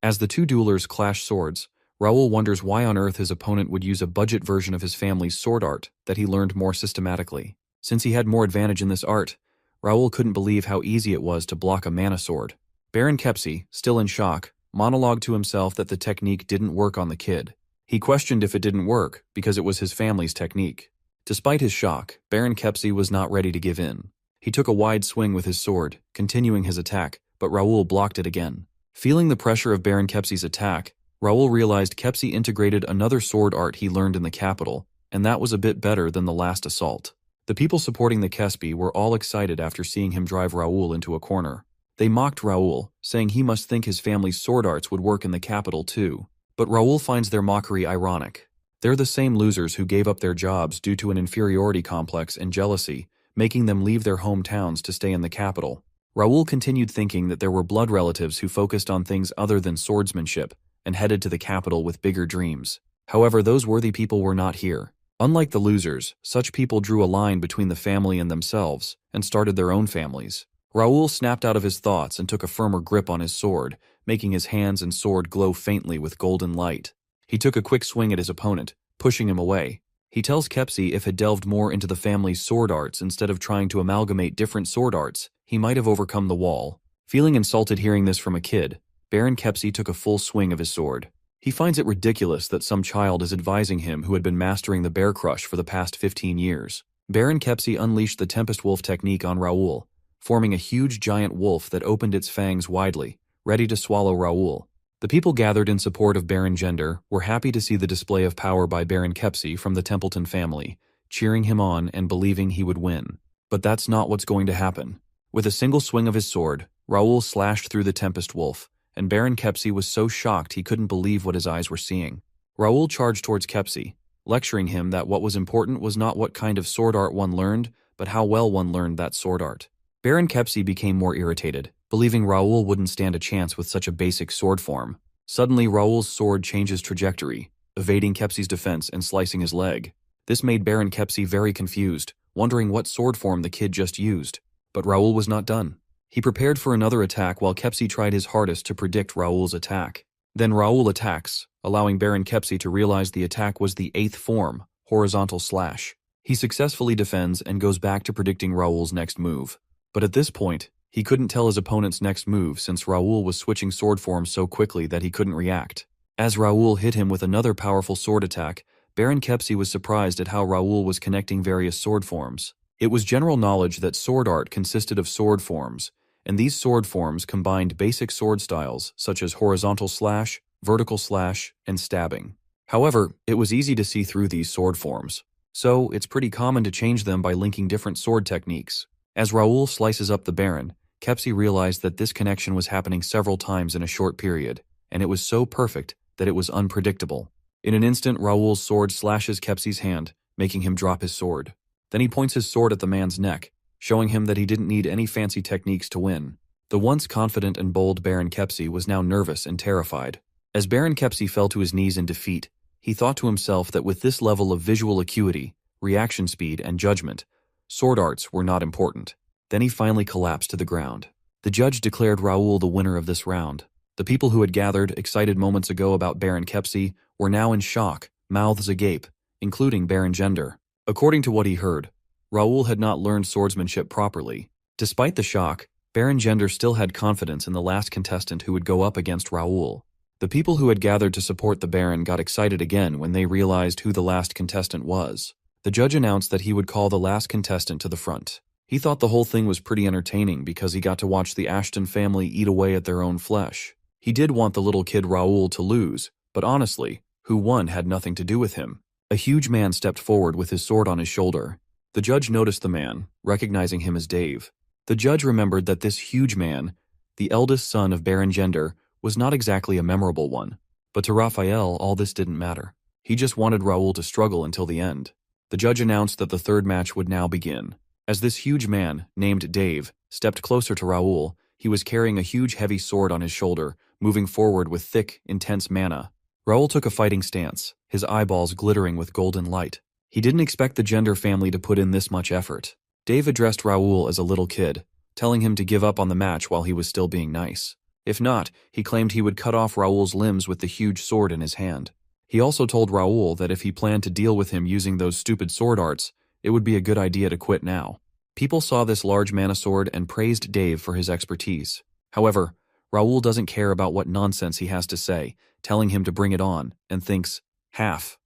As the two duelers clash swords, Raoul wonders why on earth his opponent would use a budget version of his family's sword art that he learned more systematically. Since he had more advantage in this art, Raoul couldn't believe how easy it was to block a mana sword. Baron Kepsi, still in shock, monologued to himself that the technique didn't work on the kid. He questioned if it didn't work because it was his family's technique. Despite his shock, Baron Kepsi was not ready to give in. He took a wide swing with his sword, continuing his attack, but Raoul blocked it again. Feeling the pressure of Baron Kepsi's attack, Raoul realized Kepsi integrated another sword art he learned in the capital, and that was a bit better than the last assault. The people supporting the Kepsi were all excited after seeing him drive Raoul into a corner. They mocked Raoul, saying he must think his family's sword arts would work in the capital too. But Raoul finds their mockery ironic. They're the same losers who gave up their jobs due to an inferiority complex and jealousy, making them leave their hometowns to stay in the capital. Raoul continued thinking that there were blood relatives who focused on things other than swordsmanship and headed to the capital with bigger dreams. However, those worthy people were not here. Unlike the losers, such people drew a line between the family and themselves and started their own families. Raoul snapped out of his thoughts and took a firmer grip on his sword, making his hands and sword glow faintly with golden light. He took a quick swing at his opponent, pushing him away. He tells Kepsi if had delved more into the family's sword arts instead of trying to amalgamate different sword arts, he might have overcome the wall. Feeling insulted hearing this from a kid, Baron Kepsi took a full swing of his sword. He finds it ridiculous that some child is advising him who had been mastering the bear crush for the past 15 years. Baron Kepsi unleashed the Tempest Wolf technique on Raoul, forming a huge giant wolf that opened its fangs widely, ready to swallow Raoul. The people gathered in support of Baron Gender were happy to see the display of power by Baron Kepsi from the Templeton family, cheering him on and believing he would win. But that's not what's going to happen. With a single swing of his sword, Raoul slashed through the Tempest Wolf, and Baron Kepsi was so shocked he couldn't believe what his eyes were seeing. Raoul charged towards Kepsi, lecturing him that what was important was not what kind of sword art one learned, but how well one learned that sword art. Baron Kepsi became more irritated, believing Raoul wouldn't stand a chance with such a basic sword form. Suddenly, Raoul's sword changes trajectory, evading Kepsi's defense and slicing his leg. This made Baron Kepsi very confused, wondering what sword form the kid just used. But Raoul was not done. He prepared for another attack while Kepsi tried his hardest to predict Raoul's attack. Then Raoul attacks, allowing Baron Kepsi to realize the attack was the 8th form, horizontal slash. He successfully defends and goes back to predicting Raoul's next move. But at this point, he couldn't tell his opponent's next move since Raoul was switching sword forms so quickly that he couldn't react. As Raoul hit him with another powerful sword attack, Baron Kepsi was surprised at how Raoul was connecting various sword forms. It was general knowledge that sword art consisted of sword forms, and these sword forms combined basic sword styles such as horizontal slash, vertical slash, and stabbing. However, it was easy to see through these sword forms, so it's pretty common to change them by linking different sword techniques. As Raoul slices up the Baron, Kepsi realized that this connection was happening several times in a short period, and it was so perfect that it was unpredictable. In an instant, Raoul's sword slashes Kepsi's hand, making him drop his sword. Then he points his sword at the man's neck, showing him that he didn't need any fancy techniques to win. The once confident and bold Baron Kepsi was now nervous and terrified. As Baron Kepsi fell to his knees in defeat, he thought to himself that with this level of visual acuity, reaction speed, and judgment, sword arts were not important. Then he finally collapsed to the ground. The judge declared Raoul the winner of this round. The people who had gathered, excited moments ago about Baron Kepsi, were now in shock, mouths agape, including Baron Gender. According to what he heard, Raoul had not learned swordsmanship properly. Despite the shock, Baron Gender still had confidence in the last contestant who would go up against Raoul. The people who had gathered to support the Baron got excited again when they realized who the last contestant was. The judge announced that he would call the last contestant to the front. He thought the whole thing was pretty entertaining because he got to watch the Ashton family eat away at their own flesh. He did want the little kid Raoul to lose, but honestly, who won had nothing to do with him. A huge man stepped forward with his sword on his shoulder. The judge noticed the man, recognizing him as Dave. The judge remembered that this huge man, the eldest son of Baron Gender, was not exactly a memorable one. But to Raphael, all this didn't matter. He just wanted Raoul to struggle until the end. The judge announced that the third match would now begin. As this huge man, named Dave, stepped closer to Raoul, he was carrying a huge heavy sword on his shoulder, moving forward with thick, intense mana. Raoul took a fighting stance, his eyeballs glittering with golden light. He didn't expect the Gender family to put in this much effort. Dave addressed Raoul as a little kid, telling him to give up on the match while he was still being nice. If not, he claimed he would cut off Raoul's limbs with the huge sword in his hand. He also told Raoul that if he planned to deal with him using those stupid sword arts, it would be a good idea to quit now. People saw this large mana sword and praised Dave for his expertise. However, Raoul doesn't care about what nonsense he has to say, telling him to bring it on, and thinks, half.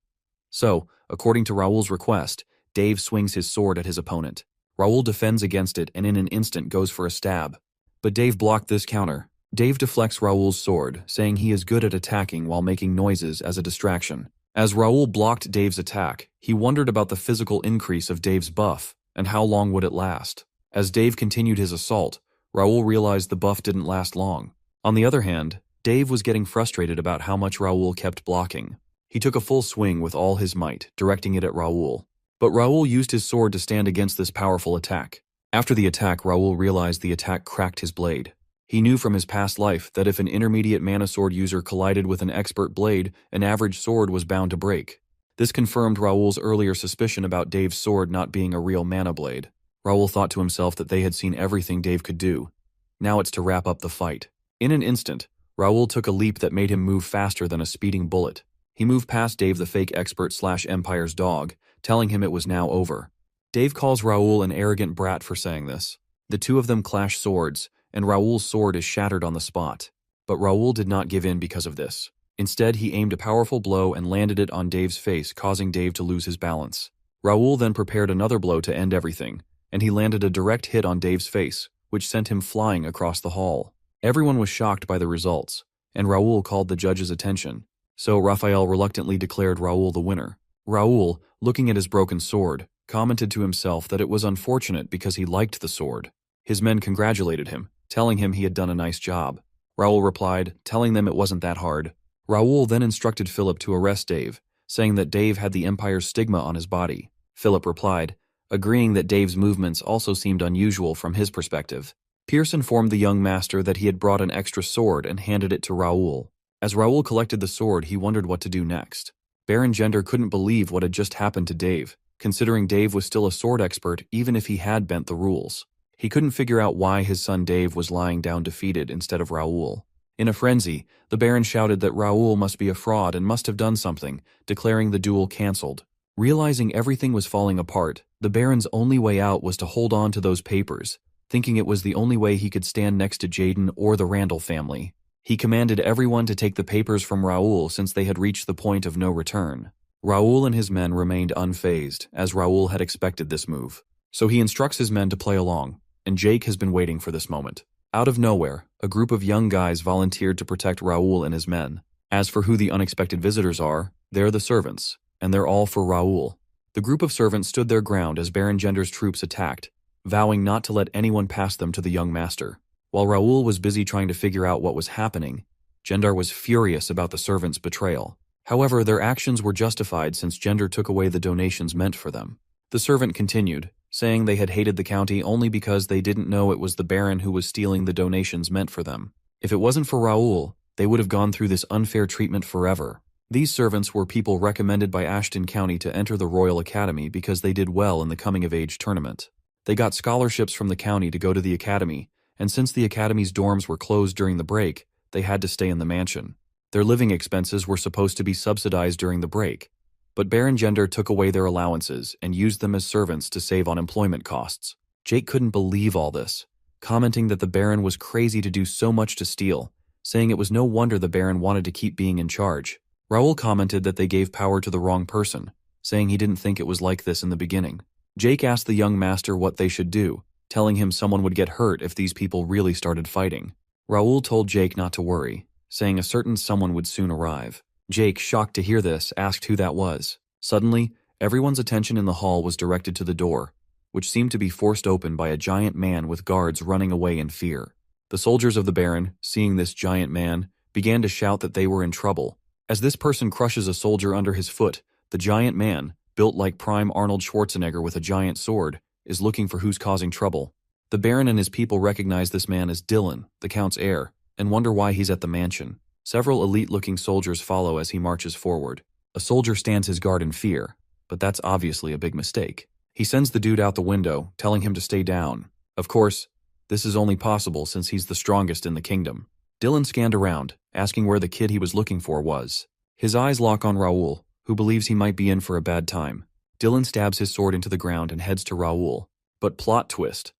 So, according to Raoul's request, Dave swings his sword at his opponent. Raoul defends against it and in an instant goes for a stab. But Dave blocked this counter. Dave deflects Raoul's sword, saying he is good at attacking while making noises as a distraction. As Raoul blocked Dave's attack, he wondered about the physical increase of Dave's buff, and how long would it last. As Dave continued his assault, Raoul realized the buff didn't last long. On the other hand, Dave was getting frustrated about how much Raoul kept blocking. He took a full swing with all his might, directing it at Raoul. But Raoul used his sword to stand against this powerful attack. After the attack, Raoul realized the attack cracked his blade. He knew from his past life that if an intermediate mana sword user collided with an expert blade, an average sword was bound to break. This confirmed Raoul's earlier suspicion about Dave's sword not being a real mana blade. Raoul thought to himself that they had seen everything Dave could do. Now it's to wrap up the fight. In an instant, Raoul took a leap that made him move faster than a speeding bullet. He moved past Dave the fake expert/Empire's dog, telling him it was now over. Dave calls Raoul an arrogant brat for saying this. The two of them clash swords, and Raoul's sword is shattered on the spot. But Raoul did not give in because of this. Instead, he aimed a powerful blow and landed it on Dave's face, causing Dave to lose his balance. Raoul then prepared another blow to end everything, and he landed a direct hit on Dave's face, which sent him flying across the hall. Everyone was shocked by the results, and Raoul called the judge's attention. So Raphael reluctantly declared Raoul the winner. Raoul, looking at his broken sword, commented to himself that it was unfortunate because he liked the sword. His men congratulated him, telling him he had done a nice job. Raoul replied, telling them it wasn't that hard. Raoul then instructed Philip to arrest Dave, saying that Dave had the Empire's stigma on his body. Philip replied, agreeing that Dave's movements also seemed unusual from his perspective. Pierce informed the young master that he had brought an extra sword and handed it to Raoul. As Raoul collected the sword, he wondered what to do next. Baron Gender couldn't believe what had just happened to Dave, considering Dave was still a sword expert even if he had bent the rules. He couldn't figure out why his son Dave was lying down defeated instead of Raoul. In a frenzy, the Baron shouted that Raoul must be a fraud and must have done something, declaring the duel cancelled. Realizing everything was falling apart, the Baron's only way out was to hold on to those papers, thinking it was the only way he could stand next to Jaden or the Randall family. He commanded everyone to take the papers from Raoul since they had reached the point of no return. Raoul and his men remained unfazed, as Raoul had expected this move. So he instructs his men to play along, and Jake has been waiting for this moment. Out of nowhere, a group of young guys volunteered to protect Raoul and his men. As for who the unexpected visitors are, they're the servants, and they're all for Raoul. The group of servants stood their ground as Baron Gender's troops attacked, vowing not to let anyone pass them to the young master. While Raoul was busy trying to figure out what was happening, Gender was furious about the servants' betrayal. However, their actions were justified since Gender took away the donations meant for them. The servant continued, saying they had hated the county only because they didn't know it was the Baron who was stealing the donations meant for them. If it wasn't for Raoul, they would have gone through this unfair treatment forever. These servants were people recommended by Ashton County to enter the Royal Academy because they did well in the coming-of-age tournament. They got scholarships from the county to go to the academy, and since the academy's dorms were closed during the break, they had to stay in the mansion. Their living expenses were supposed to be subsidized during the break, but Baron Gender took away their allowances and used them as servants to save on employment costs. Jake couldn't believe all this, commenting that the Baron was crazy to do so much to steal, saying it was no wonder the Baron wanted to keep being in charge. Raoul commented that they gave power to the wrong person, saying he didn't think it was like this in the beginning. Jake asked the young master what they should do, telling him someone would get hurt if these people really started fighting. Raoul told Jake not to worry, saying a certain someone would soon arrive. Jake, shocked to hear this, asked who that was. Suddenly, everyone's attention in the hall was directed to the door, which seemed to be forced open by a giant man with guards running away in fear. The soldiers of the Baron, seeing this giant man, began to shout that they were in trouble. As this person crushes a soldier under his foot, the giant man, built like prime Arnold Schwarzenegger with a giant sword, is looking for who's causing trouble. The Baron and his people recognize this man as Dylan, the Count's heir, and wonder why he's at the mansion. Several elite-looking soldiers follow as he marches forward. A soldier stands his guard in fear, but that's obviously a big mistake. He sends the dude out the window, telling him to stay down. Of course, this is only possible since he's the strongest in the kingdom. Dylan scanned around, asking where the kid he was looking for was. His eyes lock on Raoul, who believes he might be in for a bad time. Dylan stabs his sword into the ground and heads to Raoul. But plot twist.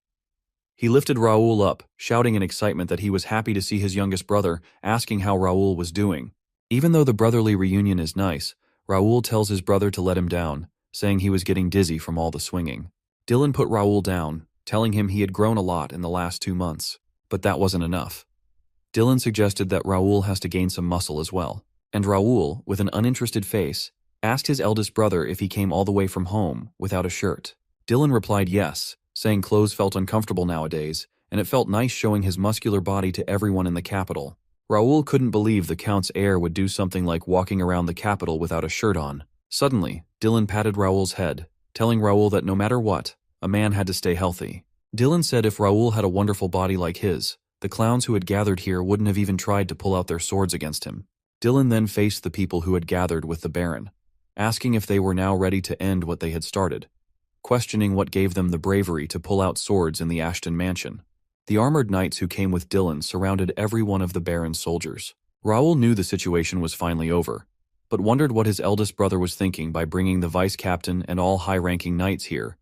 He lifted Raoul up, shouting in excitement that he was happy to see his youngest brother, asking how Raoul was doing. Even though the brotherly reunion is nice, Raoul tells his brother to let him down, saying he was getting dizzy from all the swinging. Dylan put Raoul down, telling him he had grown a lot in the last 2 months. But that wasn't enough. Dylan suggested that Raoul has to gain some muscle as well. And Raoul, with an uninterested face, asked his eldest brother if he came all the way from home without a shirt. Dylan replied yes, saying clothes felt uncomfortable nowadays, and it felt nice showing his muscular body to everyone in the capital. Raoul couldn't believe the Count's heir would do something like walking around the capital without a shirt on. Suddenly, Dylan patted Raoul's head, telling Raoul that no matter what, a man had to stay healthy. Dylan said if Raoul had a wonderful body like his, the clowns who had gathered here wouldn't have even tried to pull out their swords against him. Dylan then faced the people who had gathered with the Baron, asking if they were now ready to end what they had started, questioning what gave them the bravery to pull out swords in the Ashton mansion. The armored knights who came with Dylan surrounded every one of the Baron's soldiers. Raoul knew the situation was finally over, but wondered what his eldest brother was thinking by bringing the vice captain and all high-ranking knights here,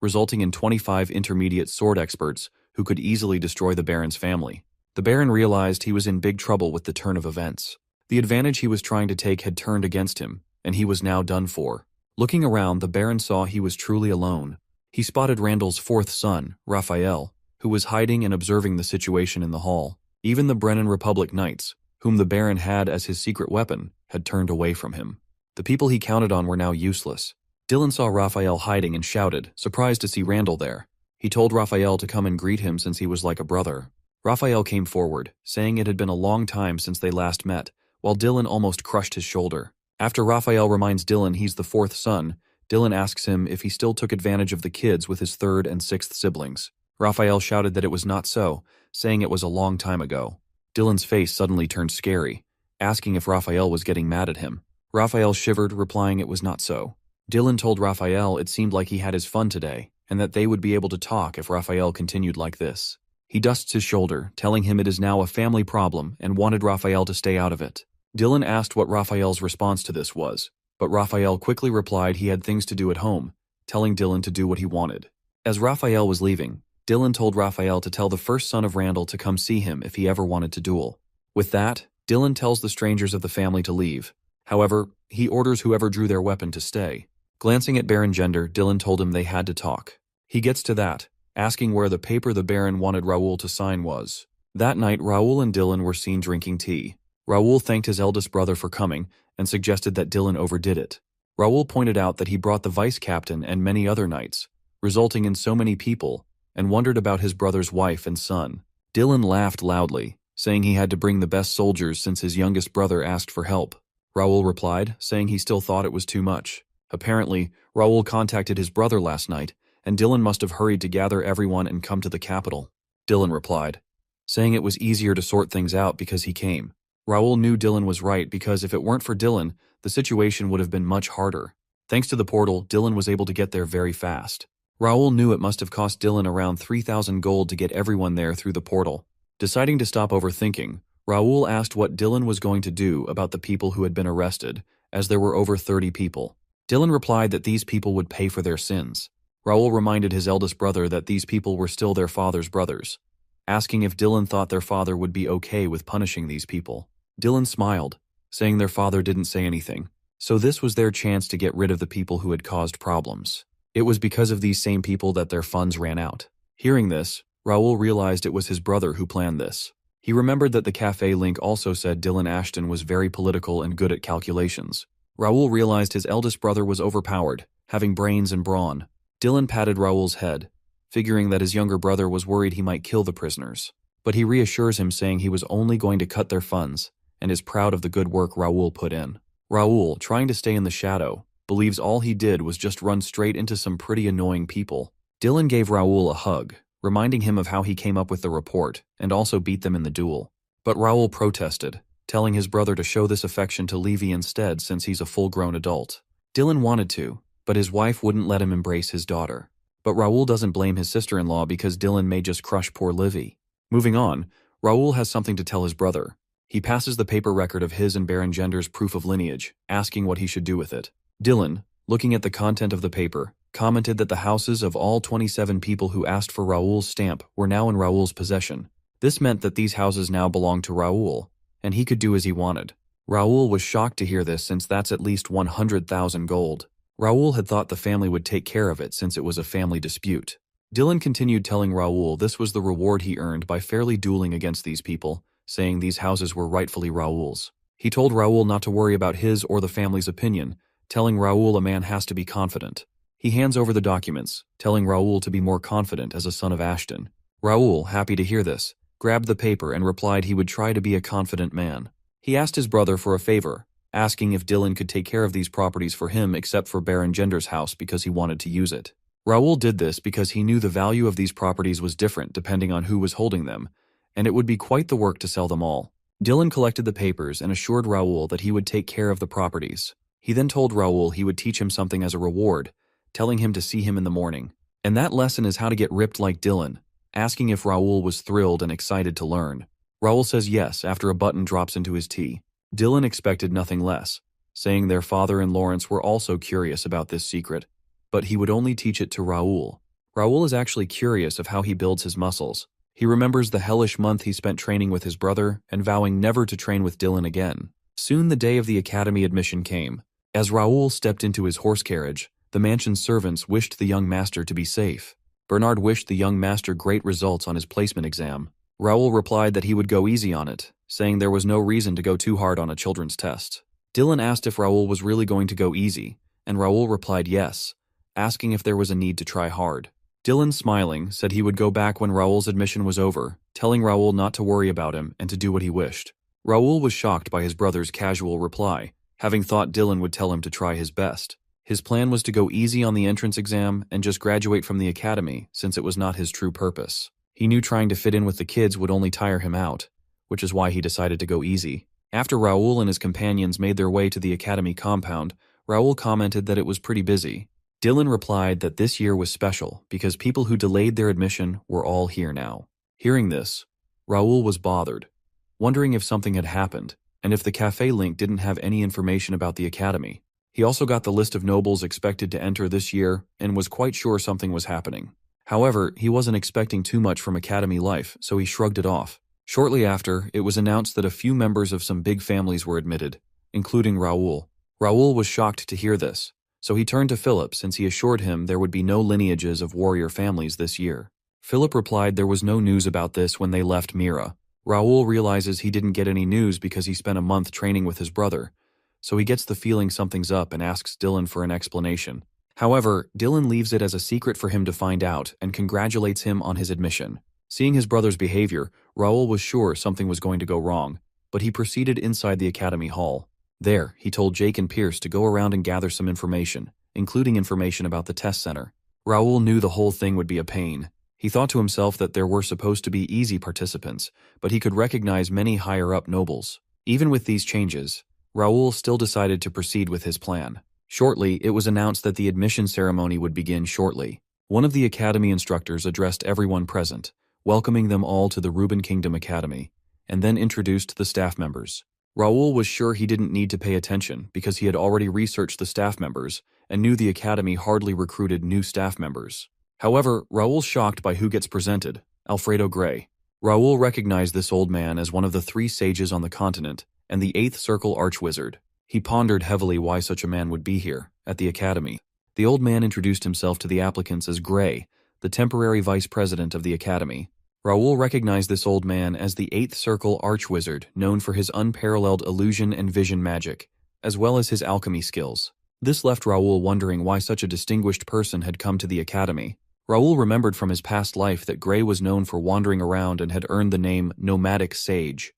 resulting in 25 intermediate sword experts who could easily destroy the Baron's family. The Baron realized he was in big trouble with the turn of events. The advantage he was trying to take had turned against him, and he was now done for. Looking around, the Baron saw he was truly alone. He spotted Randall's fourth son, Raphael, who was hiding and observing the situation in the hall. Even the Brennan Republic Knights, whom the Baron had as his secret weapon, had turned away from him. The people he counted on were now useless. Dylan saw Raphael hiding and shouted, surprised to see Randall there. He told Raphael to come and greet him since he was like a brother. Raphael came forward, saying it had been a long time since they last met, while Dylan almost crushed his shoulder. After Raphael reminds Dylan he's the fourth son, Dylan asks him if he still took advantage of the kids with his third and sixth siblings. Raphael shouted that it was not so, saying it was a long time ago. Dylan's face suddenly turned scary, asking if Raphael was getting mad at him. Raphael shivered, replying it was not so. Dylan told Raphael it seemed like he had his fun today, and that they would be able to talk if Raphael continued like this. He dusts his shoulder, telling him it is now a family problem and wanted Raphael to stay out of it. Dylan asked what Raphael's response to this was, but Raphael quickly replied he had things to do at home, telling Dylan to do what he wanted. As Raphael was leaving, Dylan told Raphael to tell the first son of Randall to come see him if he ever wanted to duel. With that, Dylan tells the strangers of the family to leave. However, he orders whoever drew their weapon to stay. Glancing at Baron Gender, Dylan told him they had to talk. He gets to that, asking where the paper the Baron wanted Raoul to sign was. That night, Raoul and Dylan were seen drinking tea. Raoul thanked his eldest brother for coming and suggested that Dylan overdid it. Raoul pointed out that he brought the vice captain and many other knights, resulting in so many people, and wondered about his brother's wife and son. Dylan laughed loudly, saying he had to bring the best soldiers since his youngest brother asked for help. Raoul replied, saying he still thought it was too much. Apparently, Raoul contacted his brother last night, and Dylan must have hurried to gather everyone and come to the capital. Dylan replied, saying it was easier to sort things out because he came. Raoul knew Dylan was right because if it weren't for Dylan, the situation would have been much harder. Thanks to the portal, Dylan was able to get there very fast. Raoul knew it must have cost Dylan around 3,000 gold to get everyone there through the portal. Deciding to stop overthinking, Raoul asked what Dylan was going to do about the people who had been arrested, as there were over 30 people. Dylan replied that these people would pay for their sins. Raoul reminded his eldest brother that these people were still their father's brothers. asking if Dylan thought their father would be okay with punishing these people. Dylan smiled, saying their father didn't say anything, so this was their chance to get rid of the people who had caused problems. It was because of these same people that their funds ran out. Hearing this, Raoul realized it was his brother who planned this. He remembered that the cafe link also said Dylan Ashton was very political and good at calculations. Raoul realized his eldest brother was overpowered, having brains and brawn. Dylan patted Raoul's head, figuring that his younger brother was worried he might kill the prisoners. But he reassures him, saying he was only going to cut their funds, and is proud of the good work Raoul put in. Raoul, trying to stay in the shadow, believes all he did was just run straight into some pretty annoying people. Dylan gave Raoul a hug, reminding him of how he came up with the report, and also beat them in the duel. But Raoul protested, telling his brother to show this affection to Levy instead since he's a full-grown adult. Dylan wanted to, but his wife wouldn't let him embrace his daughter. But Raoul doesn't blame his sister-in-law because Dylan may just crush poor Livy. Moving on, Raoul has something to tell his brother. He passes the paper record of his and Baron Gender's proof of lineage, asking what he should do with it. Dylan, looking at the content of the paper, commented that the houses of all 27 people who asked for Raoul's stamp were now in Raoul's possession. This meant that these houses now belonged to Raoul, and he could do as he wanted. Raoul was shocked to hear this since that's at least 100,000 gold. Raoul had thought the family would take care of it since it was a family dispute. Dylan continued telling Raoul this was the reward he earned by fairly dueling against these people, saying these houses were rightfully Raoul's. He told Raoul not to worry about his or the family's opinion, telling Raoul a man has to be confident. He hands over the documents, telling Raoul to be more confident as a son of Ashton. Raoul, happy to hear this, grabbed the paper and replied he would try to be a confident man. He asked his brother for a favor, asking if Dylan could take care of these properties for him except for Baron Gender's house because he wanted to use it. Raoul did this because he knew the value of these properties was different depending on who was holding them, and it would be quite the work to sell them all. Dylan collected the papers and assured Raoul that he would take care of the properties. He then told Raoul he would teach him something as a reward, telling him to see him in the morning. And that lesson is how to get ripped like Dylan, asking if Raoul was thrilled and excited to learn. Raoul says yes after a button drops into his tea. Dylan expected nothing less, saying their father and Lawrence were also curious about this secret, but he would only teach it to Raoul. Raoul is actually curious of how he builds his muscles. He remembers the hellish month he spent training with his brother and vowing never to train with Dylan again. Soon the day of the academy admission came. As Raoul stepped into his horse carriage, the mansion's servants wished the young master to be safe. Bernard wished the young master great results on his placement exam. Raoul replied that he would go easy on it, saying there was no reason to go too hard on a children's test. Dylan asked if Raoul was really going to go easy, and Raoul replied yes, asking if there was a need to try hard. Dylan, smiling, said he would go back when Raoul's admission was over, telling Raoul not to worry about him and to do what he wished. Raoul was shocked by his brother's casual reply, having thought Dylan would tell him to try his best. His plan was to go easy on the entrance exam and just graduate from the academy since it was not his true purpose. He knew trying to fit in with the kids would only tire him out, which is why he decided to go easy. After Raoul and his companions made their way to the academy compound, Raoul commented that it was pretty busy. Dylan replied that this year was special because people who delayed their admission were all here now. Hearing this, Raoul was bothered, wondering if something had happened and if the cafe link didn't have any information about the academy. He also got the list of nobles expected to enter this year and was quite sure something was happening. However, he wasn't expecting too much from academy life, so he shrugged it off. Shortly after, it was announced that a few members of some big families were admitted, including Raoul. Raoul was shocked to hear this, so he turned to Philip since he assured him there would be no lineages of warrior families this year. Philip replied there was no news about this when they left Mira. Raoul realizes he didn't get any news because he spent a month training with his brother, so he gets the feeling something's up and asks Dylan for an explanation. However, Dylan leaves it as a secret for him to find out and congratulates him on his admission. Seeing his brother's behavior, Raoul was sure something was going to go wrong, but he proceeded inside the academy hall. There, he told Jake and Pierce to go around and gather some information, including information about the test center. Raoul knew the whole thing would be a pain. He thought to himself that there were supposed to be easy participants, but he could recognize many higher-up nobles. Even with these changes, Raoul still decided to proceed with his plan. Shortly, it was announced that the admission ceremony would begin shortly. One of the academy instructors addressed everyone present, welcoming them all to the Reuben Kingdom Academy, and then introduced the staff members. Raoul was sure he didn't need to pay attention because he had already researched the staff members and knew the academy hardly recruited new staff members. However, Raoul's shocked by who gets presented, Alfredo Gray. Raoul recognized this old man as one of the 3 sages on the continent and the 8th Circle Archwizard. He pondered heavily why such a man would be here, at the academy. The old man introduced himself to the applicants as Gray, the temporary vice president of the academy. Raoul recognized this old man as the 8th Circle Archwizard, known for his unparalleled illusion and vision magic, as well as his alchemy skills. This left Raoul wondering why such a distinguished person had come to the academy. Raoul remembered from his past life that Gray was known for wandering around and had earned the name Nomadic Sage.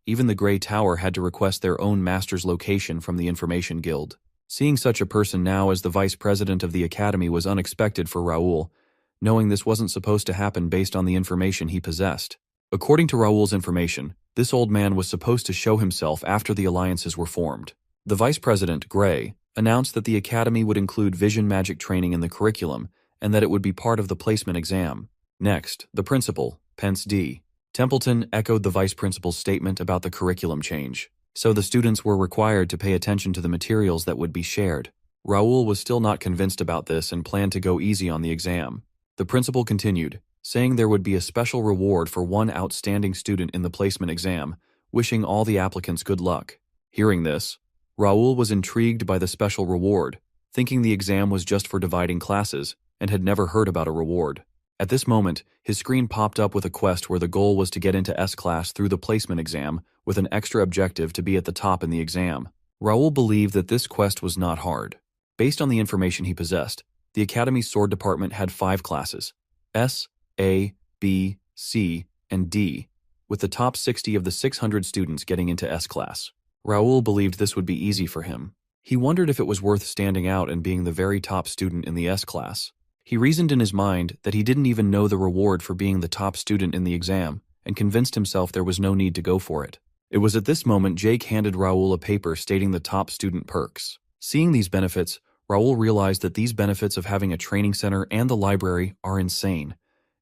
Even the Gray Tower had to request their own master's location from the Information Guild. Seeing such a person now as the vice president of the academy was unexpected for Raoul, knowing this wasn't supposed to happen based on the information he possessed. According to Raoul's information, this old man was supposed to show himself after the alliances were formed. The vice president, Gray, announced that the academy would include vision magic training in the curriculum and that it would be part of the placement exam. Next, the principal, Pence D. Templeton, echoed the vice principal's statement about the curriculum change. So the students were required to pay attention to the materials that would be shared. Raoul was still not convinced about this and planned to go easy on the exam. The principal continued, saying there would be a special reward for one outstanding student in the placement exam, wishing all the applicants good luck. Hearing this, Raoul was intrigued by the special reward, thinking the exam was just for dividing classes, and had never heard about a reward. At this moment, his screen popped up with a quest where the goal was to get into S-class through the placement exam, with an extra objective to be at the top in the exam. Raoul believed that this quest was not hard. Based on the information he possessed, the Academy's sword department had 5 classes, S, A, B, C, and D, with the top 60 of the 600 students getting into S-class. Raoul believed this would be easy for him. He wondered if it was worth standing out and being the very top student in the S-class. He reasoned in his mind that he didn't even know the reward for being the top student in the exam, and convinced himself there was no need to go for it. It was at this moment Jake handed Raoul a paper stating the top student perks. Seeing these benefits, Raoul realized that these benefits of having a training center and the library are insane,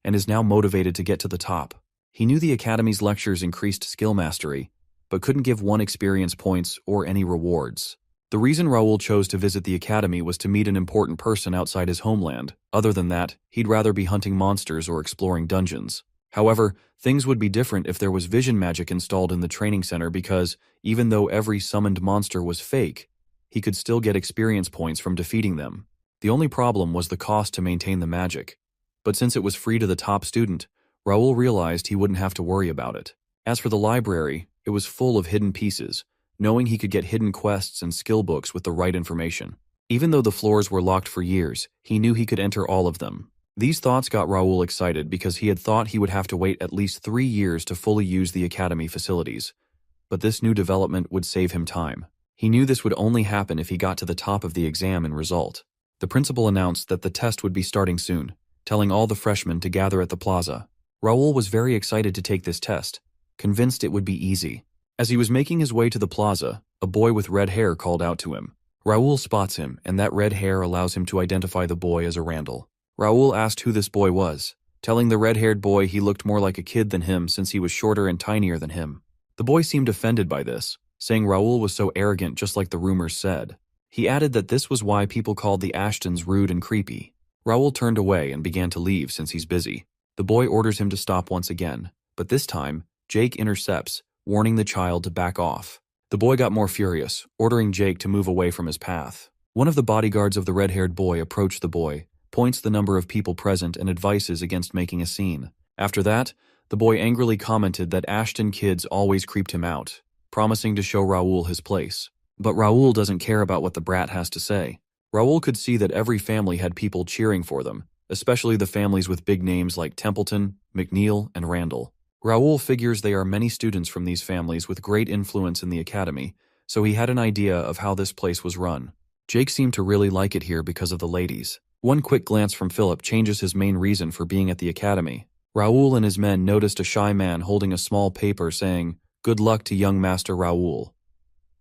and is now motivated to get to the top. He knew the Academy's lectures increased skill mastery, but couldn't give 1 experience points or any rewards. The reason Raoul chose to visit the Academy was to meet an important person outside his homeland. Other than that, he'd rather be hunting monsters or exploring dungeons. However, things would be different if there was vision magic installed in the training center because, even though every summoned monster was fake, he could still get experience points from defeating them. The only problem was the cost to maintain the magic. But since it was free to the top student, Raoul realized he wouldn't have to worry about it. As for the library, it was full of hidden pieces, knowing he could get hidden quests and skill books with the right information. Even though the floors were locked for years, he knew he could enter all of them. These thoughts got Raoul excited because he had thought he would have to wait at least 3 years to fully use the Academy facilities. But this new development would save him time. He knew this would only happen if he got to the top of the exam and result. The principal announced that the test would be starting soon, telling all the freshmen to gather at the plaza. Raoul was very excited to take this test, convinced it would be easy. As he was making his way to the plaza, a boy with red hair called out to him. Raoul spots him, and that red hair allows him to identify the boy as a Randall. Raoul asked who this boy was, telling the red-haired boy he looked more like a kid than him since he was shorter and tinier than him. The boy seemed offended by this, saying Raoul was so arrogant just like the rumors said. He added that this was why people called the Ashtons rude and creepy. Raoul turned away and began to leave since he's busy. The boy orders him to stop once again, but this time, Jake intercepts, warning the child to back off. The boy got more furious, ordering Jake to move away from his path. One of the bodyguards of the red-haired boy approached the boy, points the number of people present and advises against making a scene. After that, the boy angrily commented that Ashton kids always creeped him out, promising to show Raoul his place. But Raoul doesn't care about what the brat has to say. Raoul could see that every family had people cheering for them, especially the families with big names like Templeton, McNeil, and Randall. Raoul figures there are many students from these families with great influence in the Academy, so he had an idea of how this place was run. Jake seemed to really like it here because of the ladies. One quick glance from Philip changes his main reason for being at the Academy. Raoul and his men noticed a shy man holding a small paper saying, "Good luck to young Master Raoul."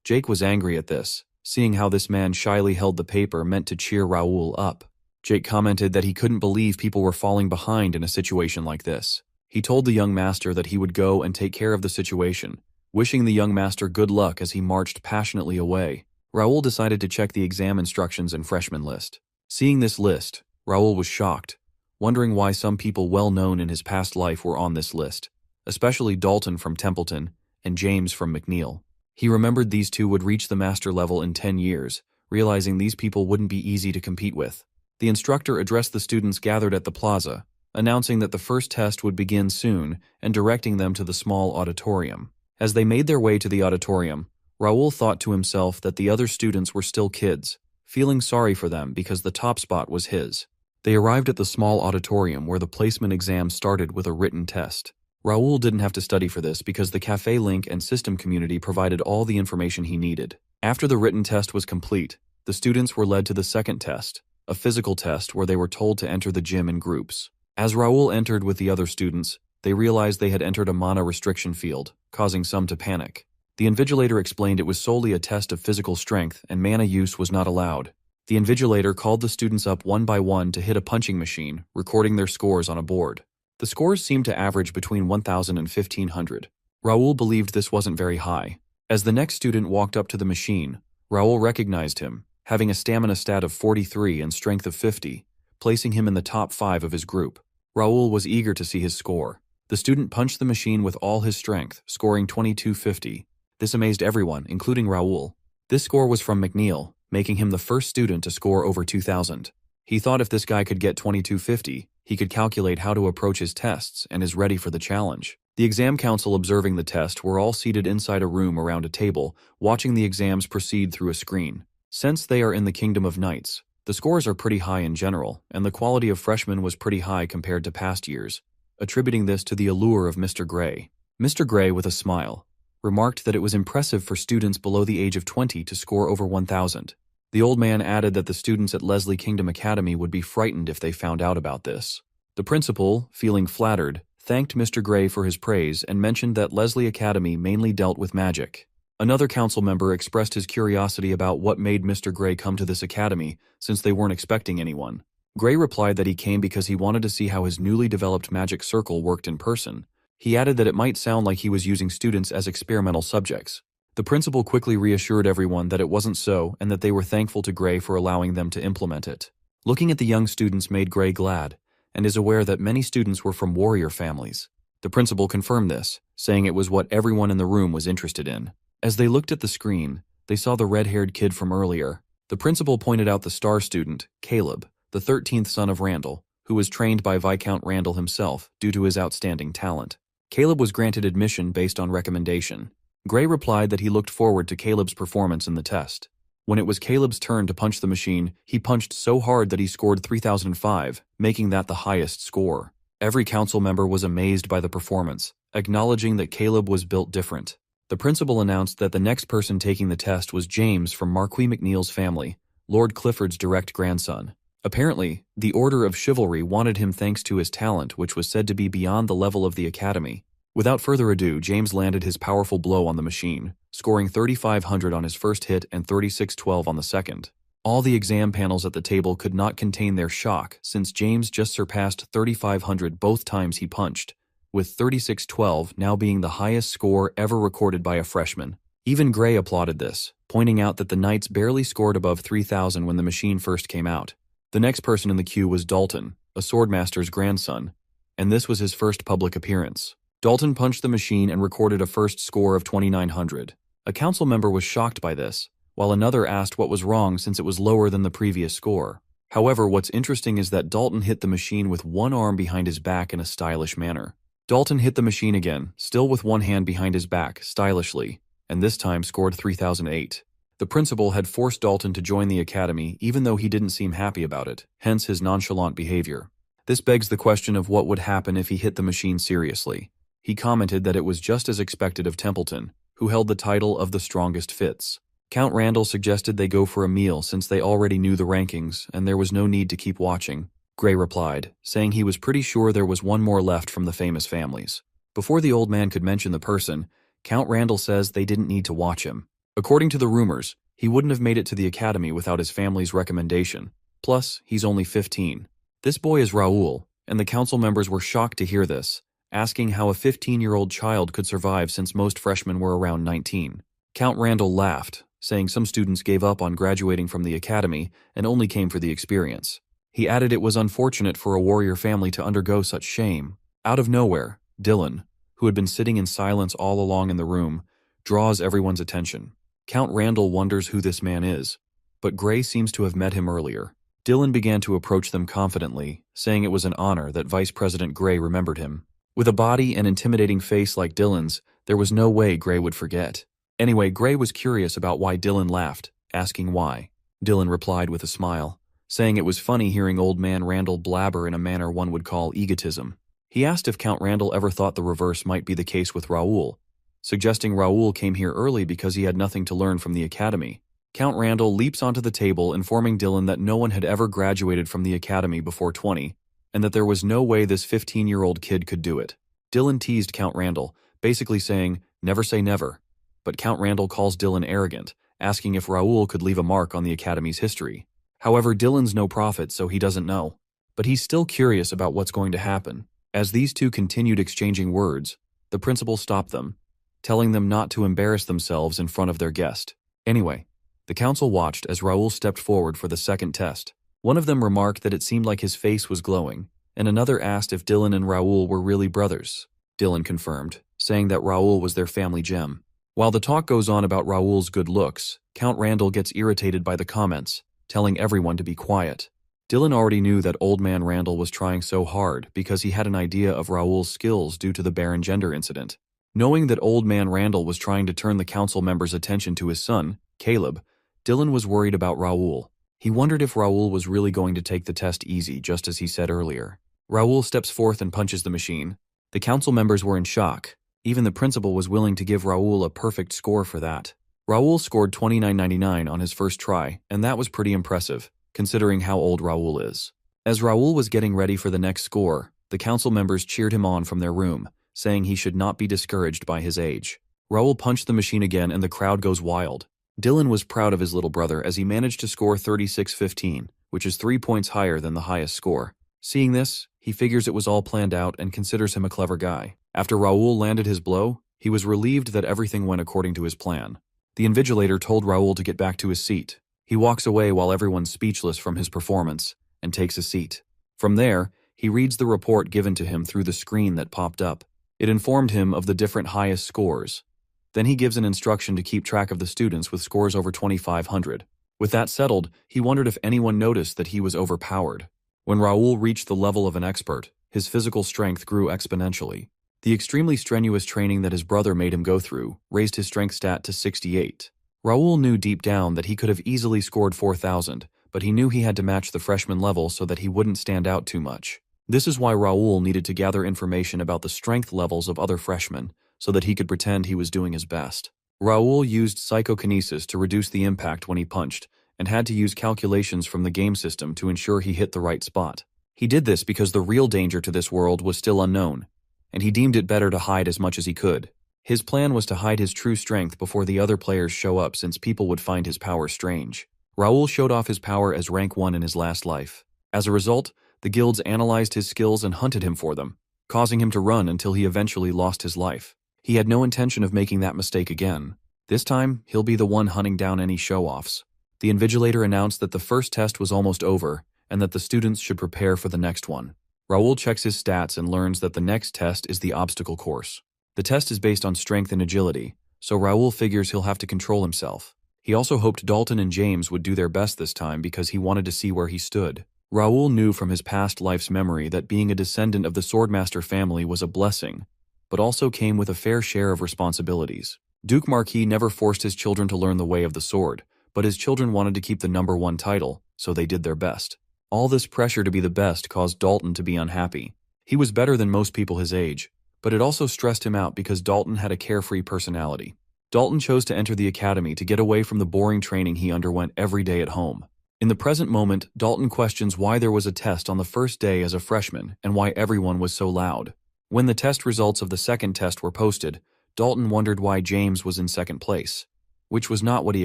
Jake was angry at this, seeing how this man shyly held the paper meant to cheer Raoul up. Jake commented that he couldn't believe people were falling behind in a situation like this. He told the young master that he would go and take care of the situation, wishing the young master good luck as he marched passionately away. Raoul decided to check the exam instructions and freshman list. Seeing this list, Raoul was shocked, wondering why some people well known in his past life were on this list, especially Dalton from Templeton and James from McNeil. He remembered these two would reach the master level in 10 years, realizing these people wouldn't be easy to compete with. The instructor addressed the students gathered at the plaza, announcing that the first test would begin soon and directing them to the small auditorium. As they made their way to the auditorium, Raoul thought to himself that the other students were still kids, feeling sorry for them because the top spot was his. They arrived at the small auditorium where the placement exam started with a written test. Raoul didn't have to study for this because the Cafe Link and system community provided all the information he needed. After the written test was complete, the students were led to the second test, a physical test where they were told to enter the gym in groups. As Raoul entered with the other students, they realized they had entered a mana restriction field, causing some to panic. The invigilator explained it was solely a test of physical strength and mana use was not allowed. The invigilator called the students up one by one to hit a punching machine, recording their scores on a board. The scores seemed to average between 1,000 and 1,500. Raoul believed this wasn't very high. As the next student walked up to the machine, Raoul recognized him, having a stamina stat of 43 and strength of 50, placing him in the top 5 of his group. Raoul was eager to see his score. The student punched the machine with all his strength, scoring 2250. This amazed everyone, including Raoul. This score was from McNeil, making him the first student to score over 2,000. He thought if this guy could get 2250, he could calculate how to approach his tests and is ready for the challenge. The exam council observing the test were all seated inside a room around a table, watching the exams proceed through a screen. Since they are in the Kingdom of Knights, the scores are pretty high in general, and the quality of freshmen was pretty high compared to past years, attributing this to the allure of Mr. Gray. Mr. Gray, with a smile, remarked that it was impressive for students below the age of 20 to score over 1,000. The old man added that the students at Leslie Kingdom Academy would be frightened if they found out about this. The principal, feeling flattered, thanked Mr. Gray for his praise and mentioned that Leslie Academy mainly dealt with magic. Another council member expressed his curiosity about what made Mr. Gray come to this academy, since they weren't expecting anyone. Gray replied that he came because he wanted to see how his newly developed magic circle worked in person. He added that it might sound like he was using students as experimental subjects. The principal quickly reassured everyone that it wasn't so and that they were thankful to Gray for allowing them to implement it. Looking at the young students made Gray glad, and is aware that many students were from warrior families. The principal confirmed this, saying it was what everyone in the room was interested in. As they looked at the screen, they saw the red-haired kid from earlier. The principal pointed out the star student, Caleb, the 13th son of Randall, who was trained by Viscount Randall himself due to his outstanding talent. Caleb was granted admission based on recommendation. Gray replied that he looked forward to Caleb's performance in the test. When it was Caleb's turn to punch the machine, he punched so hard that he scored 3,005, making that the highest score. Every council member was amazed by the performance, acknowledging that Caleb was built different. The principal announced that the next person taking the test was James from Marquis McNeil's family, Lord Clifford's direct grandson. Apparently, the Order of Chivalry wanted him thanks to his talent, which was said to be beyond the level of the academy. Without further ado, James landed his powerful blow on the machine, scoring 3,500 on his first hit and 3,612 on the second. All the exam panels at the table could not contain their shock since James just surpassed 3,500 both times he punched, with 3,612 now being the highest score ever recorded by a freshman. Even Gray applauded this, pointing out that the Knights barely scored above 3,000 when the machine first came out. The next person in the queue was Dalton, a swordmaster's grandson, and this was his first public appearance. Dalton punched the machine and recorded a first score of 2,900. A council member was shocked by this, while another asked what was wrong since it was lower than the previous score. However, what's interesting is that Dalton hit the machine with one arm behind his back in a stylish manner. Dalton hit the machine again, still with one hand behind his back, stylishly, and this time scored 3,008. The principal had forced Dalton to join the academy even though he didn't seem happy about it, hence his nonchalant behavior. This begs the question of what would happen if he hit the machine seriously. He commented that it was just as expected of Templeton, who held the title of the strongest fits. Count Randall suggested they go for a meal since they already knew the rankings and there was no need to keep watching. Gray replied, saying he was pretty sure there was one more left from the famous families. Before the old man could mention the person, Count Randall says they didn't need to watch him. According to the rumors, he wouldn't have made it to the academy without his family's recommendation. Plus, he's only 15. This boy is Raoul, and the council members were shocked to hear this, asking how a 15-year-old child could survive since most freshmen were around 19. Count Randall laughed, saying some students gave up on graduating from the academy and only came for the experience. He added it was unfortunate for a warrior family to undergo such shame. Out of nowhere, Dylan, who had been sitting in silence all along in the room, draws everyone's attention. Count Randall wonders who this man is, but Gray seems to have met him earlier. Dylan began to approach them confidently, saying it was an honor that Vice President Gray remembered him. With a body and intimidating face like Dylan's, there was no way Gray would forget. Anyway, Gray was curious about why Dylan laughed, asking why. Dylan replied with a smile, saying it was funny hearing old man Randall blabber in a manner one would call egotism. He asked if Count Randall ever thought the reverse might be the case with Raoul, suggesting Raoul came here early because he had nothing to learn from the academy. Count Randall leaps onto the table, informing Dylan that no one had ever graduated from the academy before 20, and that there was no way this 15-year-old kid could do it. Dylan teased Count Randall, basically saying, "Never say never." But Count Randall calls Dylan arrogant, asking if Raoul could leave a mark on the academy's history. However, Dylan's no prophet, so he doesn't know. But he's still curious about what's going to happen. As these two continued exchanging words, the principal stopped them, telling them not to embarrass themselves in front of their guest. Anyway, the council watched as Raoul stepped forward for the second test. One of them remarked that it seemed like his face was glowing, and another asked if Dylan and Raoul were really brothers. Dylan confirmed, saying that Raoul was their family gem. While the talk goes on about Raoul's good looks, Count Randall gets irritated by the comments, telling everyone to be quiet. Dylan already knew that old man Randall was trying so hard because he had an idea of Raoul's skills due to the barren gender incident. Knowing that old man Randall was trying to turn the council members' attention to his son, Caleb, Dylan was worried about Raoul. He wondered if Raoul was really going to take the test easy, just as he said earlier. Raoul steps forth and punches the machine. The council members were in shock. Even the principal was willing to give Raoul a perfect score for that. Raoul scored 29.99 on his first try, and that was pretty impressive, considering how old Raoul is. As Raoul was getting ready for the next score, the council members cheered him on from their room, saying he should not be discouraged by his age. Raoul punched the machine again and the crowd goes wild. Dylan was proud of his little brother as he managed to score 36.15, which is 3 points higher than the highest score. Seeing this, he figures it was all planned out and considers him a clever guy. After Raoul landed his blow, he was relieved that everything went according to his plan. The invigilator told Raoul to get back to his seat. He walks away while everyone's speechless from his performance, and takes a seat. From there, he reads the report given to him through the screen that popped up. It informed him of the different highest scores. Then he gives an instruction to keep track of the students with scores over 2,500. With that settled, he wondered if anyone noticed that he was overpowered. When Raoul reached the level of an expert, his physical strength grew exponentially. The extremely strenuous training that his brother made him go through raised his strength stat to 68. Raoul knew deep down that he could have easily scored 4,000, but he knew he had to match the freshman level so that he wouldn't stand out too much. This is why Raoul needed to gather information about the strength levels of other freshmen, so that he could pretend he was doing his best. Raoul used psychokinesis to reduce the impact when he punched, and had to use calculations from the game system to ensure he hit the right spot. He did this because the real danger to this world was still unknown, and he deemed it better to hide as much as he could. His plan was to hide his true strength before the other players show up, since people would find his power strange. Raoul showed off his power as rank 1 in his last life. As a result, the guilds analyzed his skills and hunted him for them, causing him to run until he eventually lost his life. He had no intention of making that mistake again. This time, he'll be the one hunting down any show-offs. The invigilator announced that the first test was almost over, and that the students should prepare for the next one. Raoul checks his stats and learns that the next test is the obstacle course. The test is based on strength and agility, so Raoul figures he'll have to control himself. He also hoped Dalton and James would do their best this time because he wanted to see where he stood. Raoul knew from his past life's memory that being a descendant of the Swordmaster family was a blessing, but also came with a fair share of responsibilities. Duke Marquis never forced his children to learn the way of the sword, but his children wanted to keep the #1 title, so they did their best. All this pressure to be the best caused Dalton to be unhappy. He was better than most people his age, but it also stressed him out because Dalton had a carefree personality. Dalton chose to enter the academy to get away from the boring training he underwent every day at home. In the present moment, Dalton questions why there was a test on the first day as a freshman and why everyone was so loud. When the test results of the second test were posted, Dalton wondered why James was in second place, which was not what he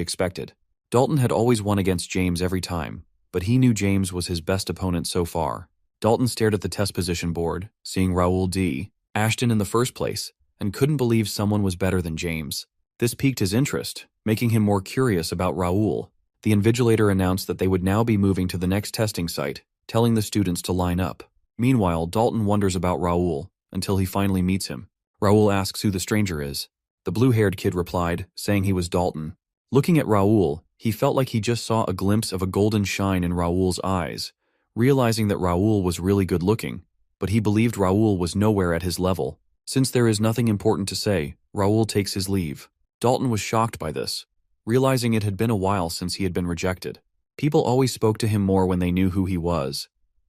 expected. Dalton had always won against James every time, but he knew James was his best opponent so far. Dalton stared at the test position board, seeing Raoul D. Ashton in the first place, and couldn't believe someone was better than James. This piqued his interest, making him more curious about Raoul. The invigilator announced that they would now be moving to the next testing site, telling the students to line up. Meanwhile, Dalton wonders about Raoul, until he finally meets him. Raoul asks who the stranger is. The blue-haired kid replied, saying he was Dalton. Looking at Raoul, he felt like he just saw a glimpse of a golden shine in Raoul's eyes, realizing that Raoul was really good-looking, but he believed Raoul was nowhere at his level. Since there is nothing important to say, Raoul takes his leave. Dalton was shocked by this, realizing it had been a while since he had been rejected. People always spoke to him more when they knew who he was.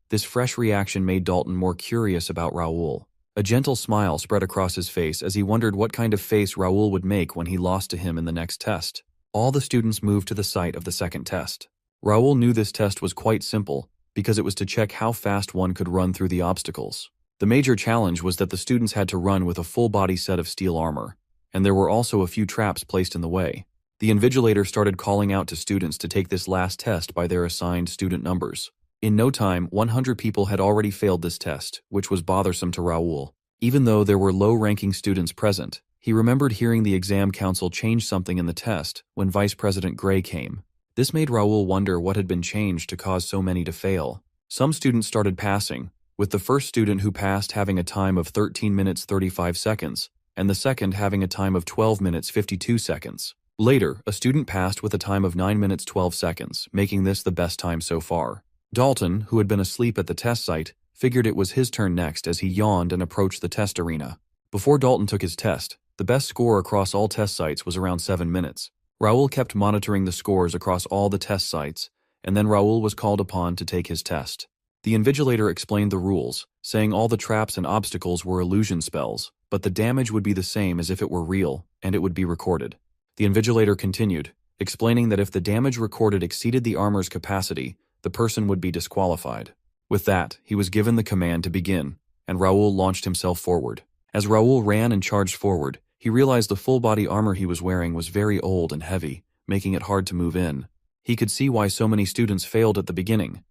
This fresh reaction made Dalton more curious about Raoul. A gentle smile spread across his face as he wondered what kind of face Raoul would make when he lost to him in the next test. All the students moved to the site of the second test. Raoul knew this test was quite simple because it was to check how fast one could run through the obstacles. The major challenge was that the students had to run with a full-body set of steel armor, and there were also a few traps placed in the way. The invigilator started calling out to students to take this last test by their assigned student numbers. In no time, 100 people had already failed this test, which was bothersome to Raoul. Even though there were low-ranking students present, he remembered hearing the exam council change something in the test when Vice President Gray came. This made Raoul wonder what had been changed to cause so many to fail. Some students started passing, with the first student who passed having a time of 13 minutes 35 seconds, and the second having a time of 12 minutes 52 seconds. Later, a student passed with a time of 9 minutes 12 seconds, making this the best time so far. Dalton, who had been asleep at the test site, figured it was his turn next as he yawned and approached the test arena. Before Dalton took his test, the best score across all test sites was around 7 minutes. Raoul kept monitoring the scores across all the test sites, and then Raoul was called upon to take his test. The invigilator explained the rules, saying all the traps and obstacles were illusion spells, but the damage would be the same as if it were real, and it would be recorded. The invigilator continued, explaining that if the damage recorded exceeded the armor's capacity, the person would be disqualified. With that, he was given the command to begin, and Raoul launched himself forward. As Raoul ran and charged forward, he realized the full-body armor he was wearing was very old and heavy, making it hard to move in. He could see why so many students failed at the beginning,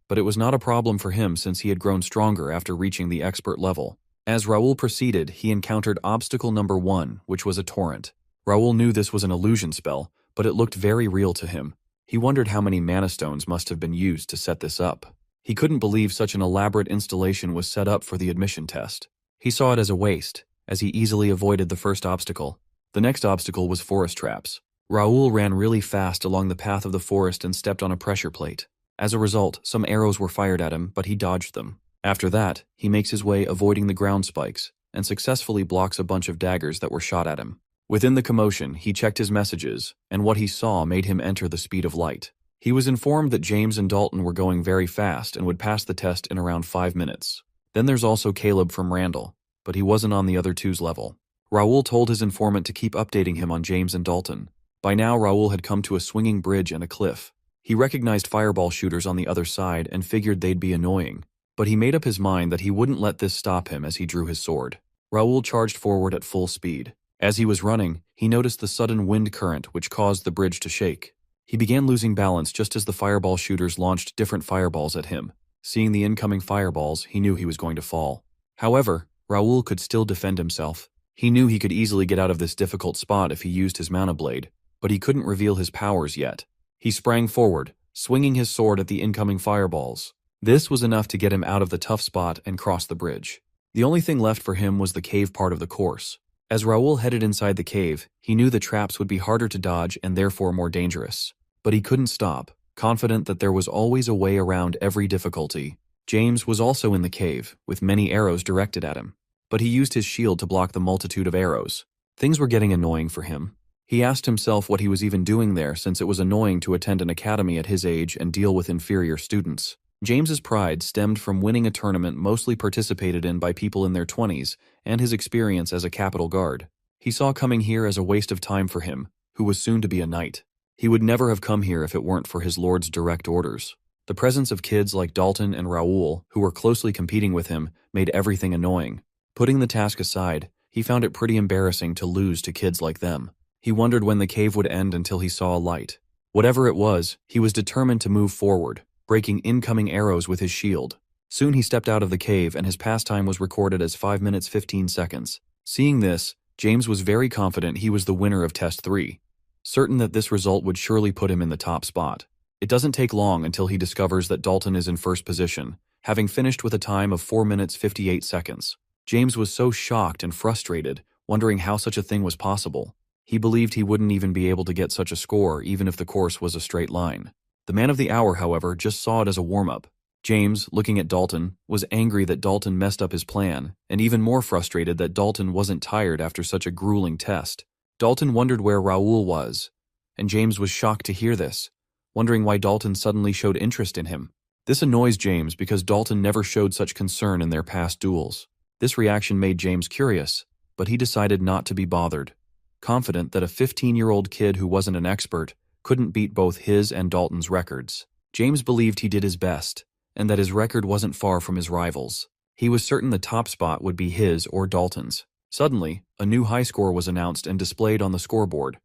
but it was not a problem for him since he had grown stronger after reaching the expert level. As Raoul proceeded, he encountered obstacle number 1, which was a torrent. Raoul knew this was an illusion spell, but it looked very real to him. He wondered how many mana stones must have been used to set this up. He couldn't believe such an elaborate installation was set up for the admission test. He saw it as a waste, as he easily avoided the first obstacle. The next obstacle was forest traps. Raoul ran really fast along the path of the forest and stepped on a pressure plate. As a result, some arrows were fired at him, but he dodged them. After that, he makes his way avoiding the ground spikes, and successfully blocks a bunch of daggers that were shot at him. Within the commotion, he checked his messages, and what he saw made him enter the speed of light. He was informed that James and Dalton were going very fast and would pass the test in around 5 minutes. Then there's also Caleb from Randall, but he wasn't on the other two's level. Raoul told his informant to keep updating him on James and Dalton. By now, Raoul had come to a swinging bridge and a cliff. He recognized fireball shooters on the other side and figured they'd be annoying, but he made up his mind that he wouldn't let this stop him as he drew his sword. Raoul charged forward at full speed. As he was running, he noticed the sudden wind current which caused the bridge to shake. He began losing balance just as the fireball shooters launched different fireballs at him. Seeing the incoming fireballs, he knew he was going to fall. However, Raoul could still defend himself. He knew he could easily get out of this difficult spot if he used his mana blade, but he couldn't reveal his powers yet. He sprang forward, swinging his sword at the incoming fireballs. This was enough to get him out of the tough spot and cross the bridge. The only thing left for him was the cave part of the course. As Raoul headed inside the cave, he knew the traps would be harder to dodge and therefore more dangerous. But he couldn't stop, confident that there was always a way around every difficulty. James was also in the cave, with many arrows directed at him. But he used his shield to block the multitude of arrows. Things were getting annoying for him. He asked himself what he was even doing there since it was annoying to attend an academy at his age and deal with inferior students. James's pride stemmed from winning a tournament mostly participated in by people in their 20s and his experience as a Capitol Guard. He saw coming here as a waste of time for him, who was soon to be a knight. He would never have come here if it weren't for his lord's direct orders. The presence of kids like Dalton and Raoul, who were closely competing with him, made everything annoying. Putting the task aside, he found it pretty embarrassing to lose to kids like them. He wondered when the cave would end until he saw a light. Whatever it was, he was determined to move forward, breaking incoming arrows with his shield. Soon he stepped out of the cave and his pastime was recorded as 5 minutes 15 seconds. Seeing this, James was very confident he was the winner of Test 3. Certain that this result would surely put him in the top spot. It doesn't take long until he discovers that Dalton is in first position, having finished with a time of 4 minutes 58 seconds. James was so shocked and frustrated, wondering how such a thing was possible. He believed he wouldn't even be able to get such a score even if the course was a straight line. The man of the hour, however, just saw it as a warm-up. James, looking at Dalton, was angry that Dalton messed up his plan, and even more frustrated that Dalton wasn't tired after such a grueling test. Dalton wondered where Raoul was, and James was shocked to hear this, wondering why Dalton suddenly showed interest in him. This annoys James because Dalton never showed such concern in their past duels. This reaction made James curious, but he decided not to be bothered, confident that a 15-year-old kid who wasn't an expert couldn't beat both his and Dalton's records. James believed he did his best, and that his record wasn't far from his rivals. He was certain the top spot would be his or Dalton's. Suddenly, a new high score was announced and displayed on the scoreboard.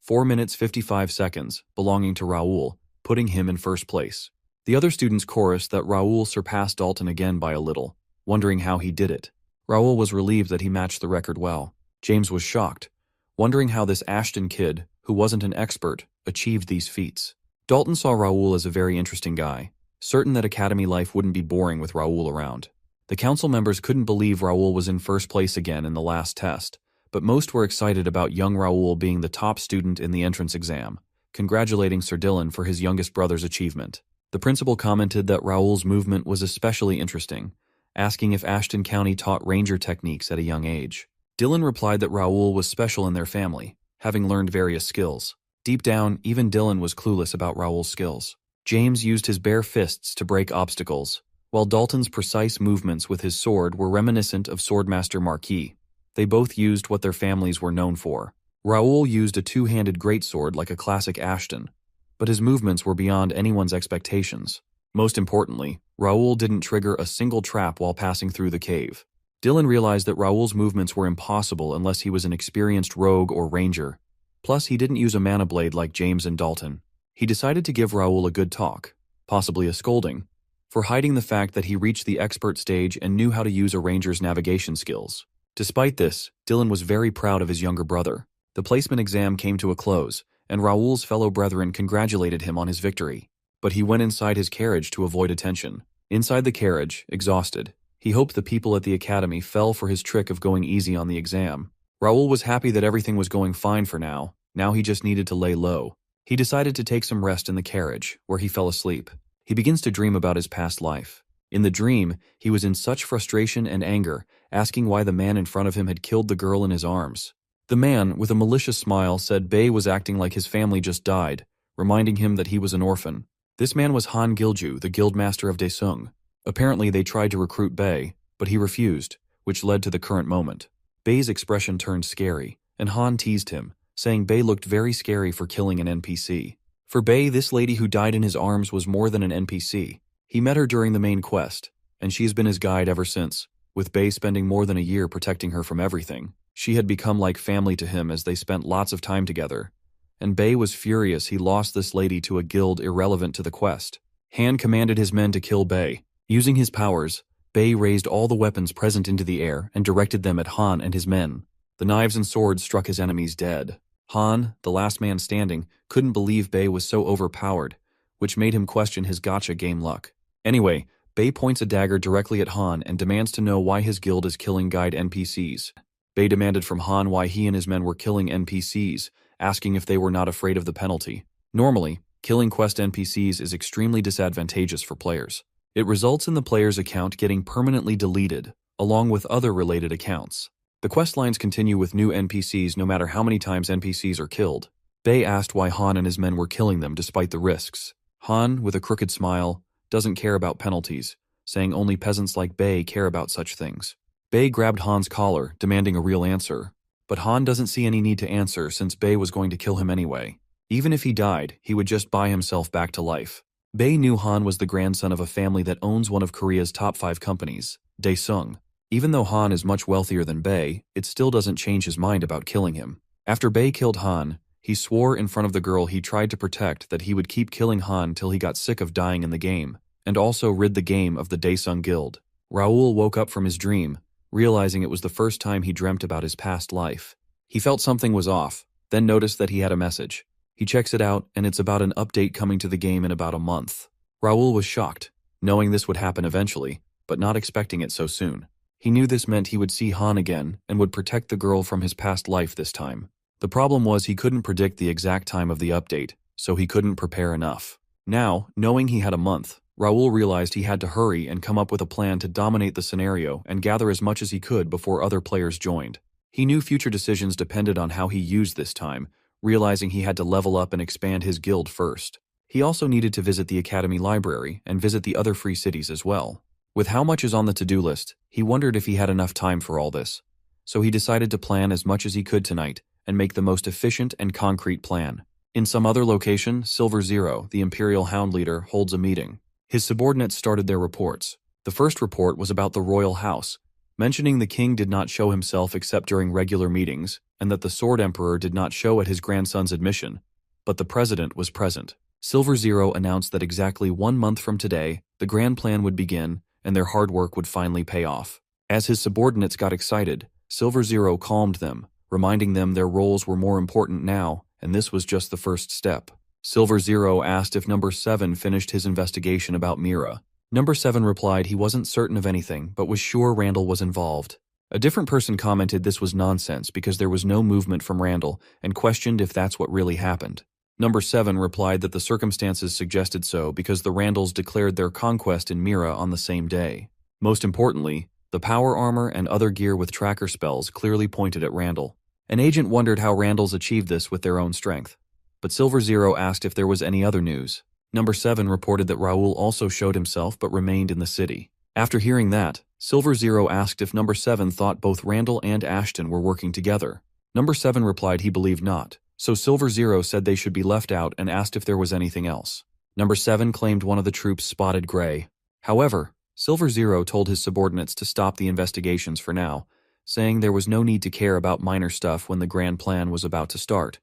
4 minutes 55 seconds, belonging to Raoul, putting him in first place. The other students chorused that Raoul surpassed Dalton again by a little, wondering how he did it. Raoul was relieved that he matched the record well. James was shocked, wondering how this Ashton kid, who wasn't an expert, achieved these feats. Dalton saw Raoul as a very interesting guy, certain that academy life wouldn't be boring with Raoul around. The council members couldn't believe Raoul was in first place again in the last test, but most were excited about young Raoul being the top student in the entrance exam, congratulating Sir Dylan for his youngest brother's achievement. The principal commented that Raoul's movement was especially interesting, asking if Ashton County taught ranger techniques at a young age. Dylan replied that Raoul was special in their family, having learned various skills. Deep down, even Dylan was clueless about Raoul's skills. James used his bare fists to break obstacles, while Dalton's precise movements with his sword were reminiscent of Swordmaster Marquis. They both used what their families were known for. Raoul used a two-handed greatsword like a classic Ashton, but his movements were beyond anyone's expectations. Most importantly, Raoul didn't trigger a single trap while passing through the cave. Dylan realized that Raoul's movements were impossible unless he was an experienced rogue or ranger. Plus, he didn't use a mana blade like James and Dalton. He decided to give Raoul a good talk, possibly a scolding, for hiding the fact that he reached the expert stage and knew how to use a ranger's navigation skills. Despite this, Dylan was very proud of his younger brother. The placement exam came to a close, and Raoul's fellow brethren congratulated him on his victory. But he went inside his carriage to avoid attention. Inside the carriage, exhausted, he hoped the people at the academy fell for his trick of going easy on the exam. Raoul was happy that everything was going fine for now. Now he just needed to lay low. He decided to take some rest in the carriage, where he fell asleep. He begins to dream about his past life. In the dream, he was in such frustration and anger, asking why the man in front of him had killed the girl in his arms. The man, with a malicious smile, said Bei was acting like his family just died, reminding him that he was an orphan. This man was Han Gilju, the guildmaster of Daesung. Apparently they tried to recruit Bei, but he refused, which led to the current moment. Bei's expression turned scary, and Han teased him, saying Bei looked very scary for killing an NPC. For Bei, this lady who died in his arms was more than an NPC. He met her during the main quest, and she's been his guide ever since, with Bei spending more than a year protecting her from everything. She had become like family to him as they spent lots of time together, and Bei was furious he lost this lady to a guild irrelevant to the quest. Han commanded his men to kill Bei. Using his powers, Bei raised all the weapons present into the air and directed them at Han and his men. The knives and swords struck his enemies dead. Han, the last man standing, couldn't believe Bei was so overpowered, which made him question his gacha game luck. Anyway, Bei points a dagger directly at Han and demands to know why his guild is killing guide NPCs. Bei demanded from Han why he and his men were killing NPCs, asking if they were not afraid of the penalty. Normally, killing quest NPCs is extremely disadvantageous for players. It results in the player's account getting permanently deleted, along with other related accounts. The quest lines continue with new NPCs no matter how many times NPCs are killed. Bei asked why Han and his men were killing them despite the risks. Han, with a crooked smile, doesn't care about penalties, saying only peasants like Bei care about such things. Bei grabbed Han's collar, demanding a real answer, but Han doesn't see any need to answer since Bei was going to kill him anyway. Even if he died, he would just buy himself back to life. Bei knew Han was the grandson of a family that owns one of Korea's top 5 companies, Daesung. Even though Han is much wealthier than Bei, it still doesn't change his mind about killing him. After Bei killed Han, he swore in front of the girl he tried to protect that he would keep killing Han till he got sick of dying in the game, and also rid the game of the Daesung Guild. Raoul woke up from his dream, realizing it was the first time he dreamt about his past life. He felt something was off, then noticed that he had a message. He checks it out, and it's about an update coming to the game in about a month. Raoul was shocked, knowing this would happen eventually, but not expecting it so soon. He knew this meant he would see Han again and would protect the girl from his past life this time. The problem was he couldn't predict the exact time of the update, so he couldn't prepare enough. Now, knowing he had a month, Raoul realized he had to hurry and come up with a plan to dominate the scenario and gather as much as he could before other players joined. He knew future decisions depended on how he used this time, realizing he had to level up and expand his guild first. He also needed to visit the Academy Library and visit the other free cities as well. With how much is on the to-do list, he wondered if he had enough time for all this. So he decided to plan as much as he could tonight and make the most efficient and concrete plan. In some other location, Silver Zero, the Imperial Hound leader, holds a meeting. His subordinates started their reports. The first report was about the royal house, mentioning the king did not show himself except during regular meetings, and that the Sword Emperor did not show at his grandson's admission, but the president was present. Silver Zero announced that exactly 1 month from today, the grand plan would begin, and their hard work would finally pay off. As his subordinates got excited, Silver Zero calmed them, reminding them their roles were more important now, and this was just the first step. Silver Zero asked if Number 7 finished his investigation about Mira. Number 7 replied he wasn't certain of anything, but was sure Randall was involved. A different person commented this was nonsense because there was no movement from Randall and questioned if that's what really happened. Number 7 replied that the circumstances suggested so because the Randalls declared their conquest in Mira on the same day. Most importantly, the power armor and other gear with tracker spells clearly pointed at Randall. An agent wondered how Randalls achieved this with their own strength. But Silver Zero asked if there was any other news. Number 7 reported that Raoul also showed himself but remained in the city. After hearing that, Silver Zero asked if Number 7 thought both Randall and Ashton were working together. Number 7 replied he believed not. So Silver Zero said they should be left out and asked if there was anything else. Number 7 claimed one of the troops spotted Gray. However, Silver Zero told his subordinates to stop the investigations for now, saying there was no need to care about minor stuff when the grand plan was about to start,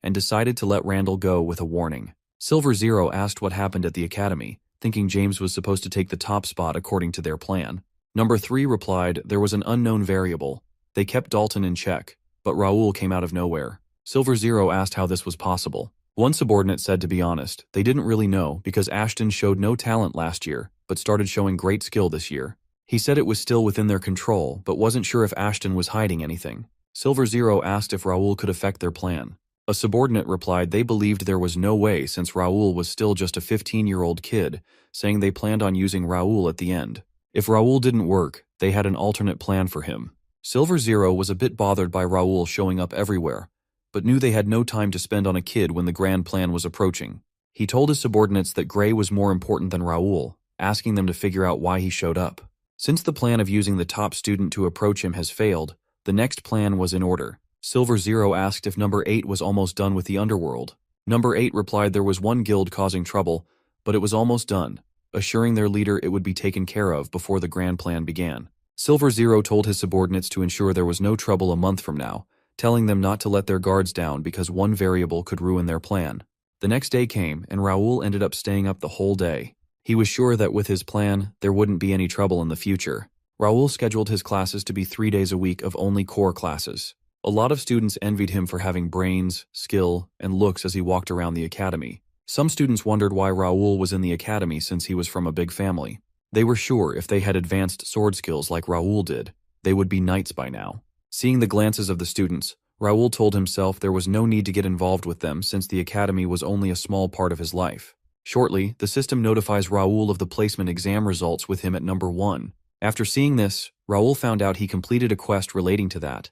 and decided to let Randall go with a warning. Silver Zero asked what happened at the academy, thinking James was supposed to take the top spot according to their plan. Number 3 replied there was an unknown variable. They kept Dalton in check, but Raoul came out of nowhere. Silver Zero asked how this was possible. One subordinate said to be honest, they didn't really know because Ashton showed no talent last year, but started showing great skill this year. He said it was still within their control, but wasn't sure if Ashton was hiding anything. Silver Zero asked if Raoul could affect their plan. A subordinate replied they believed there was no way since Raoul was still just a 15-year-old kid, saying they planned on using Raoul at the end. If Raoul didn't work, they had an alternate plan for him. Silver Zero was a bit bothered by Raoul showing up everywhere, but knew they had no time to spend on a kid when the grand plan was approaching. He told his subordinates that Gray was more important than Raoul, asking them to figure out why he showed up. Since the plan of using the top student to approach him has failed, the next plan was in order. Silver Zero asked if Number 8 was almost done with the underworld. Number 8 replied there was one guild causing trouble, but it was almost done, assuring their leader it would be taken care of before the grand plan began. Silver Zero told his subordinates to ensure there was no trouble a month from now, telling them not to let their guards down because one variable could ruin their plan. The next day came, and Raoul ended up staying up the whole day. He was sure that with his plan, there wouldn't be any trouble in the future. Raoul scheduled his classes to be 3 days a week of only core classes. A lot of students envied him for having brains, skill, and looks as he walked around the academy. Some students wondered why Raoul was in the academy since he was from a big family. They were sure if they had advanced sword skills like Raoul did, they would be knights by now. Seeing the glances of the students, Raoul told himself there was no need to get involved with them since the academy was only a small part of his life. Shortly, the system notifies Raoul of the placement exam results with him at number 1. After seeing this, Raoul found out he completed a quest relating to that,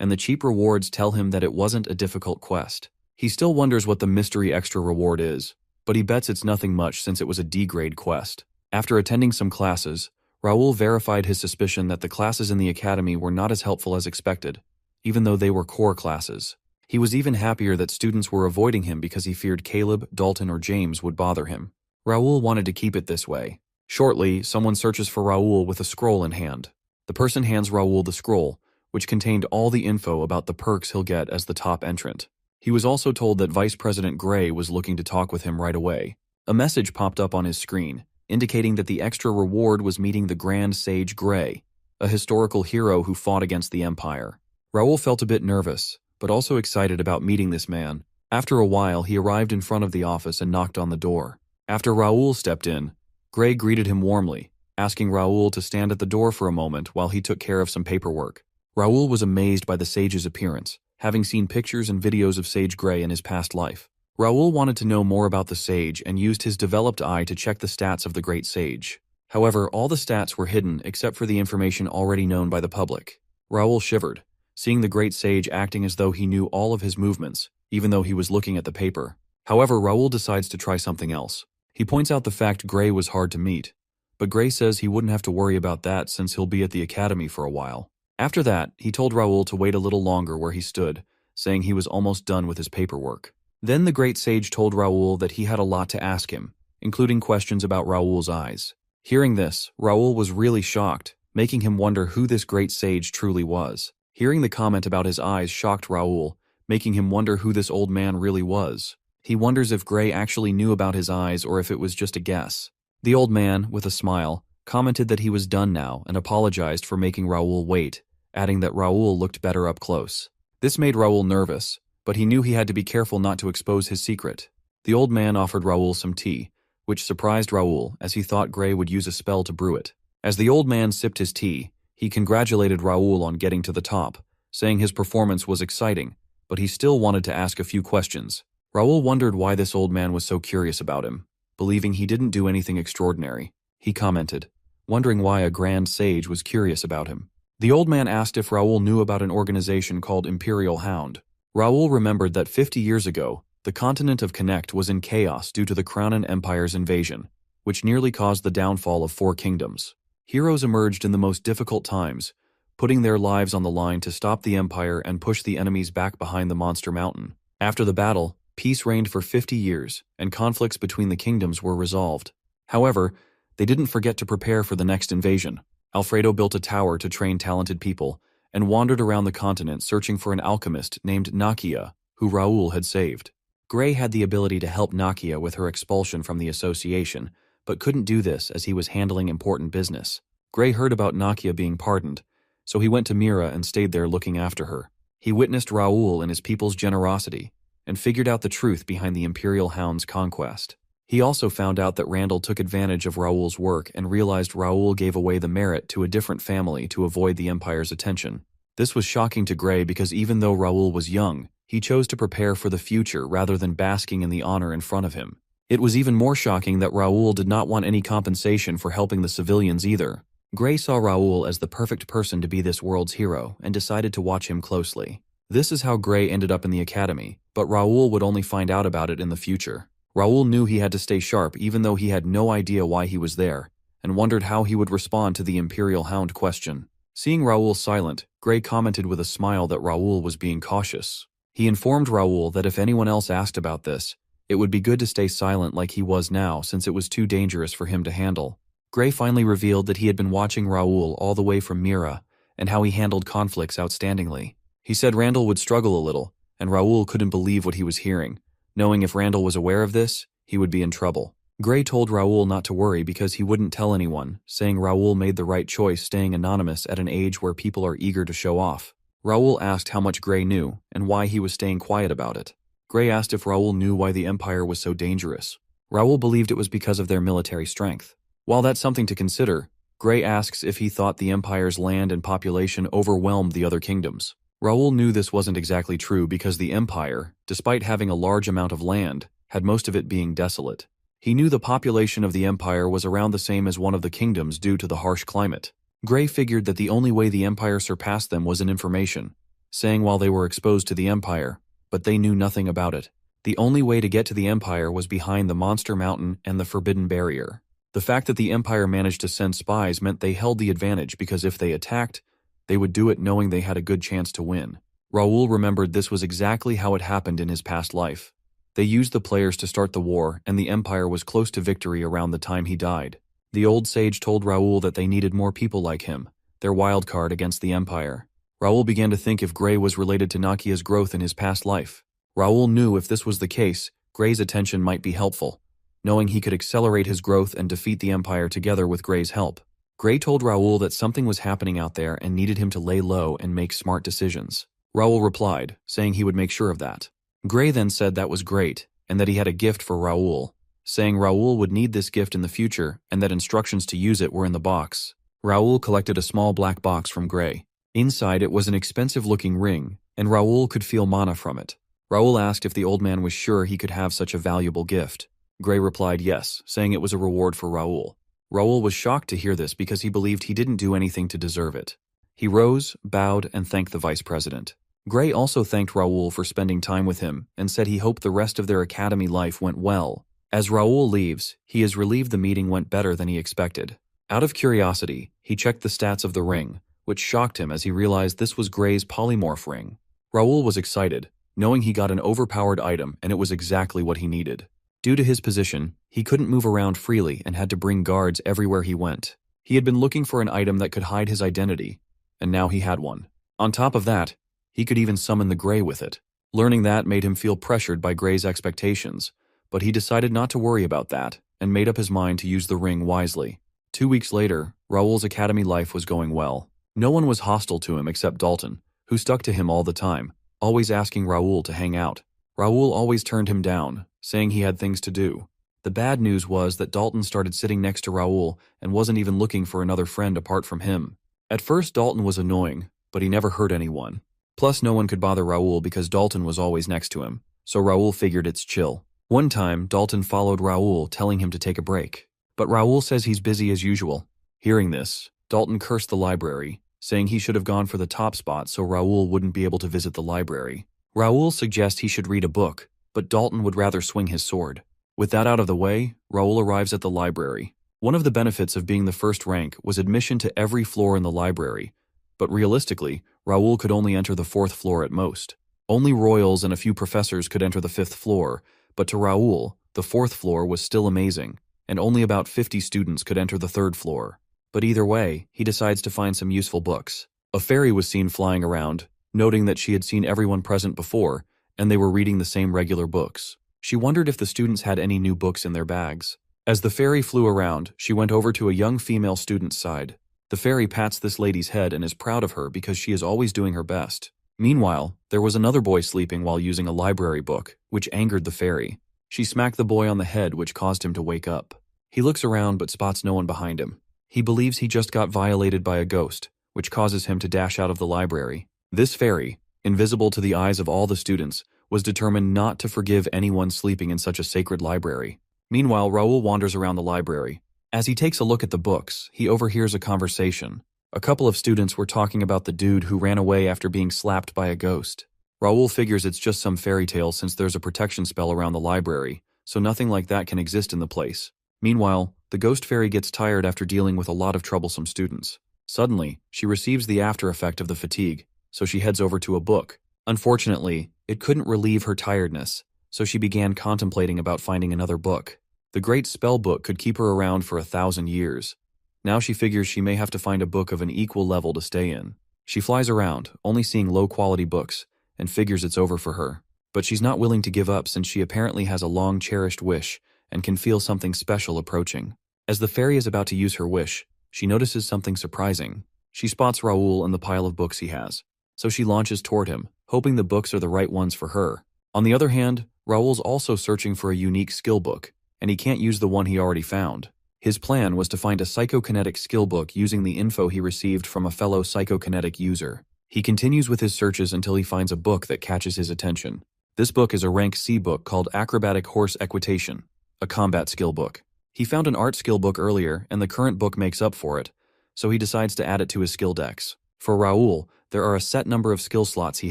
and the cheap rewards tell him that it wasn't a difficult quest. He still wonders what the mystery extra reward is, but he bets it's nothing much since it was a D-grade quest. After attending some classes, Raoul verified his suspicion that the classes in the academy were not as helpful as expected, even though they were core classes. He was even happier that students were avoiding him because he feared Caleb, Dalton, or James would bother him. Raoul wanted to keep it this way. Shortly, someone searches for Raoul with a scroll in hand. The person hands Raoul the scroll, which contained all the info about the perks he'll get as the top entrant. He was also told that Vice President Gray was looking to talk with him right away. A message popped up on his screen, indicating that the extra reward was meeting the Grand Sage Gray, a historical hero who fought against the Empire. Raoul felt a bit nervous, but also excited about meeting this man. After a while, he arrived in front of the office and knocked on the door. After Raoul stepped in, Gray greeted him warmly, asking Raoul to stand at the door for a moment while he took care of some paperwork. Raoul was amazed by the sage's appearance, having seen pictures and videos of Sage Grey in his past life. Raoul wanted to know more about the sage and used his developed eye to check the stats of the great sage. However, all the stats were hidden except for the information already known by the public. Raoul shivered, seeing the great sage acting as though he knew all of his movements, even though he was looking at the paper. However, Raoul decides to try something else. He points out the fact Grey was hard to meet, but Grey says he wouldn't have to worry about that since he'll be at the academy for a while. After that, he told Raoul to wait a little longer where he stood, saying he was almost done with his paperwork. Then the great sage told Raoul that he had a lot to ask him, including questions about Raoul's eyes. Hearing this, Raoul was really shocked, making him wonder who this great sage truly was. Hearing the comment about his eyes shocked Raoul, making him wonder who this old man really was. He wonders if Grey actually knew about his eyes or if it was just a guess. The old man, with a smile, commented that he was done now and apologized for making Raoul wait, adding that Raoul looked better up close. This made Raoul nervous, but he knew he had to be careful not to expose his secret. The old man offered Raoul some tea, which surprised Raoul as he thought Grey would use a spell to brew it. As the old man sipped his tea, he congratulated Raoul on getting to the top, saying his performance was exciting, but he still wanted to ask a few questions. Raoul wondered why this old man was so curious about him, believing he didn't do anything extraordinary. He commented, wondering why a grand sage was curious about him. The old man asked if Raoul knew about an organization called Imperial Hound. Raoul remembered that 50 years ago, the continent of Connect was in chaos due to the Crownan Empire's invasion, which nearly caused the downfall of 4 kingdoms. Heroes emerged in the most difficult times, putting their lives on the line to stop the Empire and push the enemies back behind the Monster Mountain. After the battle, peace reigned for 50 years, and conflicts between the kingdoms were resolved. However, they didn't forget to prepare for the next invasion. Alfredo built a tower to train talented people, and wandered around the continent searching for an alchemist named Nakia, who Raoul had saved. Grey had the ability to help Nakia with her expulsion from the association, but couldn't do this as he was handling important business. Grey heard about Nakia being pardoned, so he went to Mira and stayed there looking after her. He witnessed Raoul and his people's generosity, and figured out the truth behind the Imperial Hound's conquest. He also found out that Randall took advantage of Raoul's work and realized Raoul gave away the merit to a different family to avoid the Empire's attention. This was shocking to Grey because even though Raoul was young, he chose to prepare for the future rather than basking in the honor in front of him. It was even more shocking that Raoul did not want any compensation for helping the civilians either. Grey saw Raoul as the perfect person to be this world's hero and decided to watch him closely. This is how Grey ended up in the academy, but Raoul would only find out about it in the future. Raoul knew he had to stay sharp even though he had no idea why he was there, and wondered how he would respond to the Imperial Hound question. Seeing Raoul silent, Grey commented with a smile that Raoul was being cautious. He informed Raoul that if anyone else asked about this, it would be good to stay silent like he was now since it was too dangerous for him to handle. Grey finally revealed that he had been watching Raoul all the way from Mira and how he handled conflicts outstandingly. He said Randall would struggle a little, and Raoul couldn't believe what he was hearing, knowing if Randall was aware of this, he would be in trouble. Grey told Raoul not to worry because he wouldn't tell anyone, saying Raoul made the right choice staying anonymous at an age where people are eager to show off. Raoul asked how much Grey knew and why he was staying quiet about it. Grey asked if Raoul knew why the Empire was so dangerous. Raoul believed it was because of their military strength. While that's something to consider, Grey asks if he thought the Empire's land and population overwhelmed the other kingdoms. Raoul knew this wasn't exactly true because the Empire, despite having a large amount of land, had most of it being desolate. He knew the population of the Empire was around the same as one of the kingdoms due to the harsh climate. Grey figured that the only way the Empire surpassed them was in information, saying while they were exposed to the Empire, but they knew nothing about it. The only way to get to the Empire was behind the Monster Mountain and the Forbidden Barrier. The fact that the Empire managed to send spies meant they held the advantage because if they attacked, they would do it knowing they had a good chance to win. Raoul remembered this was exactly how it happened in his past life. They used the players to start the war, and the Empire was close to victory around the time he died. The old sage told Raoul that they needed more people like him, their wild card against the Empire. Raoul began to think if Grey was related to Nakia's growth in his past life. Raoul knew if this was the case, Grey's attention might be helpful, knowing he could accelerate his growth and defeat the Empire together with Grey's help. Grey told Raoul that something was happening out there and needed him to lay low and make smart decisions. Raoul replied, saying he would make sure of that. Grey then said that was great, and that he had a gift for Raoul, saying Raoul would need this gift in the future and that instructions to use it were in the box. Raoul collected a small black box from Gray. Inside it was an expensive-looking ring, and Raoul could feel mana from it. Raoul asked if the old man was sure he could have such a valuable gift. Gray replied yes, saying it was a reward for Raoul. Raoul was shocked to hear this because he believed he didn't do anything to deserve it. He rose, bowed, and thanked the vice president. Gray also thanked Raoul for spending time with him and said he hoped the rest of their academy life went well. As Raoul leaves, he is relieved the meeting went better than he expected. Out of curiosity, he checked the stats of the ring, which shocked him as he realized this was Gray's polymorph ring. Raoul was excited, knowing he got an overpowered item and it was exactly what he needed. Due to his position, he couldn't move around freely and had to bring guards everywhere he went. He had been looking for an item that could hide his identity, and now he had one. On top of that, he could even summon the Gray with it. Learning that made him feel pressured by Gray's expectations, but he decided not to worry about that and made up his mind to use the ring wisely. 2 weeks later, Raoul's academy life was going well. No one was hostile to him except Dalton, who stuck to him all the time, always asking Raoul to hang out. Raoul always turned him down, saying he had things to do. The bad news was that Dalton started sitting next to Raoul and wasn't even looking for another friend apart from him. At first Dalton was annoying, but he never hurt anyone. Plus no one could bother Raoul because Dalton was always next to him, so Raoul figured it's chill. One time, Dalton followed Raoul, telling him to take a break. But Raoul says he's busy as usual. Hearing this, Dalton cursed the library, saying he should have gone for the top spot so Raoul wouldn't be able to visit the library. Raoul suggests he should read a book, but Dalton would rather swing his sword. With that out of the way, Raoul arrives at the library. One of the benefits of being the first rank was admission to every floor in the library, but realistically, Raoul could only enter the 4th floor at most. Only royals and a few professors could enter the 5th floor, but to Raoul, the 4th floor was still amazing, and only about 50 students could enter the 3rd floor. But either way, he decides to find some useful books. A fairy was seen flying around, noting that she had seen everyone present before, and they were reading the same regular books. She wondered if the students had any new books in their bags. As the fairy flew around, she went over to a young female student's side. The fairy pats this lady's head and is proud of her because she is always doing her best. Meanwhile, there was another boy sleeping while using a library book, which angered the fairy. She smacked the boy on the head, which caused him to wake up. He looks around but spots no one behind him. He believes he just got violated by a ghost, which causes him to dash out of the library. This fairy, invisible to the eyes of all the students, was determined not to forgive anyone sleeping in such a sacred library. Meanwhile, Raoul wanders around the library. As he takes a look at the books, he overhears a conversation. A couple of students were talking about the dude who ran away after being slapped by a ghost. Raoul figures it's just some fairy tale since there's a protection spell around the library, so nothing like that can exist in the place. Meanwhile, the ghost fairy gets tired after dealing with a lot of troublesome students. Suddenly, she receives the after effect of the fatigue, so she heads over to a book. Unfortunately, it couldn't relieve her tiredness, so she began contemplating about finding another book. The Great Spell Book could keep her around for 1,000 years. Now she figures she may have to find a book of an equal level to stay in. She flies around, only seeing low-quality books, and figures it's over for her. But she's not willing to give up since she apparently has a long-cherished wish and can feel something special approaching. As the fairy is about to use her wish, she notices something surprising. She spots Raoul in the pile of books he has, so she launches toward him, hoping the books are the right ones for her. On the other hand, Raoul's also searching for a unique skill book, and he can't use the one he already found. His plan was to find a psychokinetic skill book using the info he received from a fellow psychokinetic user. He continues with his searches until he finds a book that catches his attention. This book is a rank C book called Acrobatic Horse Equitation, a combat skill book. He found an art skill book earlier, and the current book makes up for it, so he decides to add it to his skill dex. For Raoul, there are a set number of skill slots he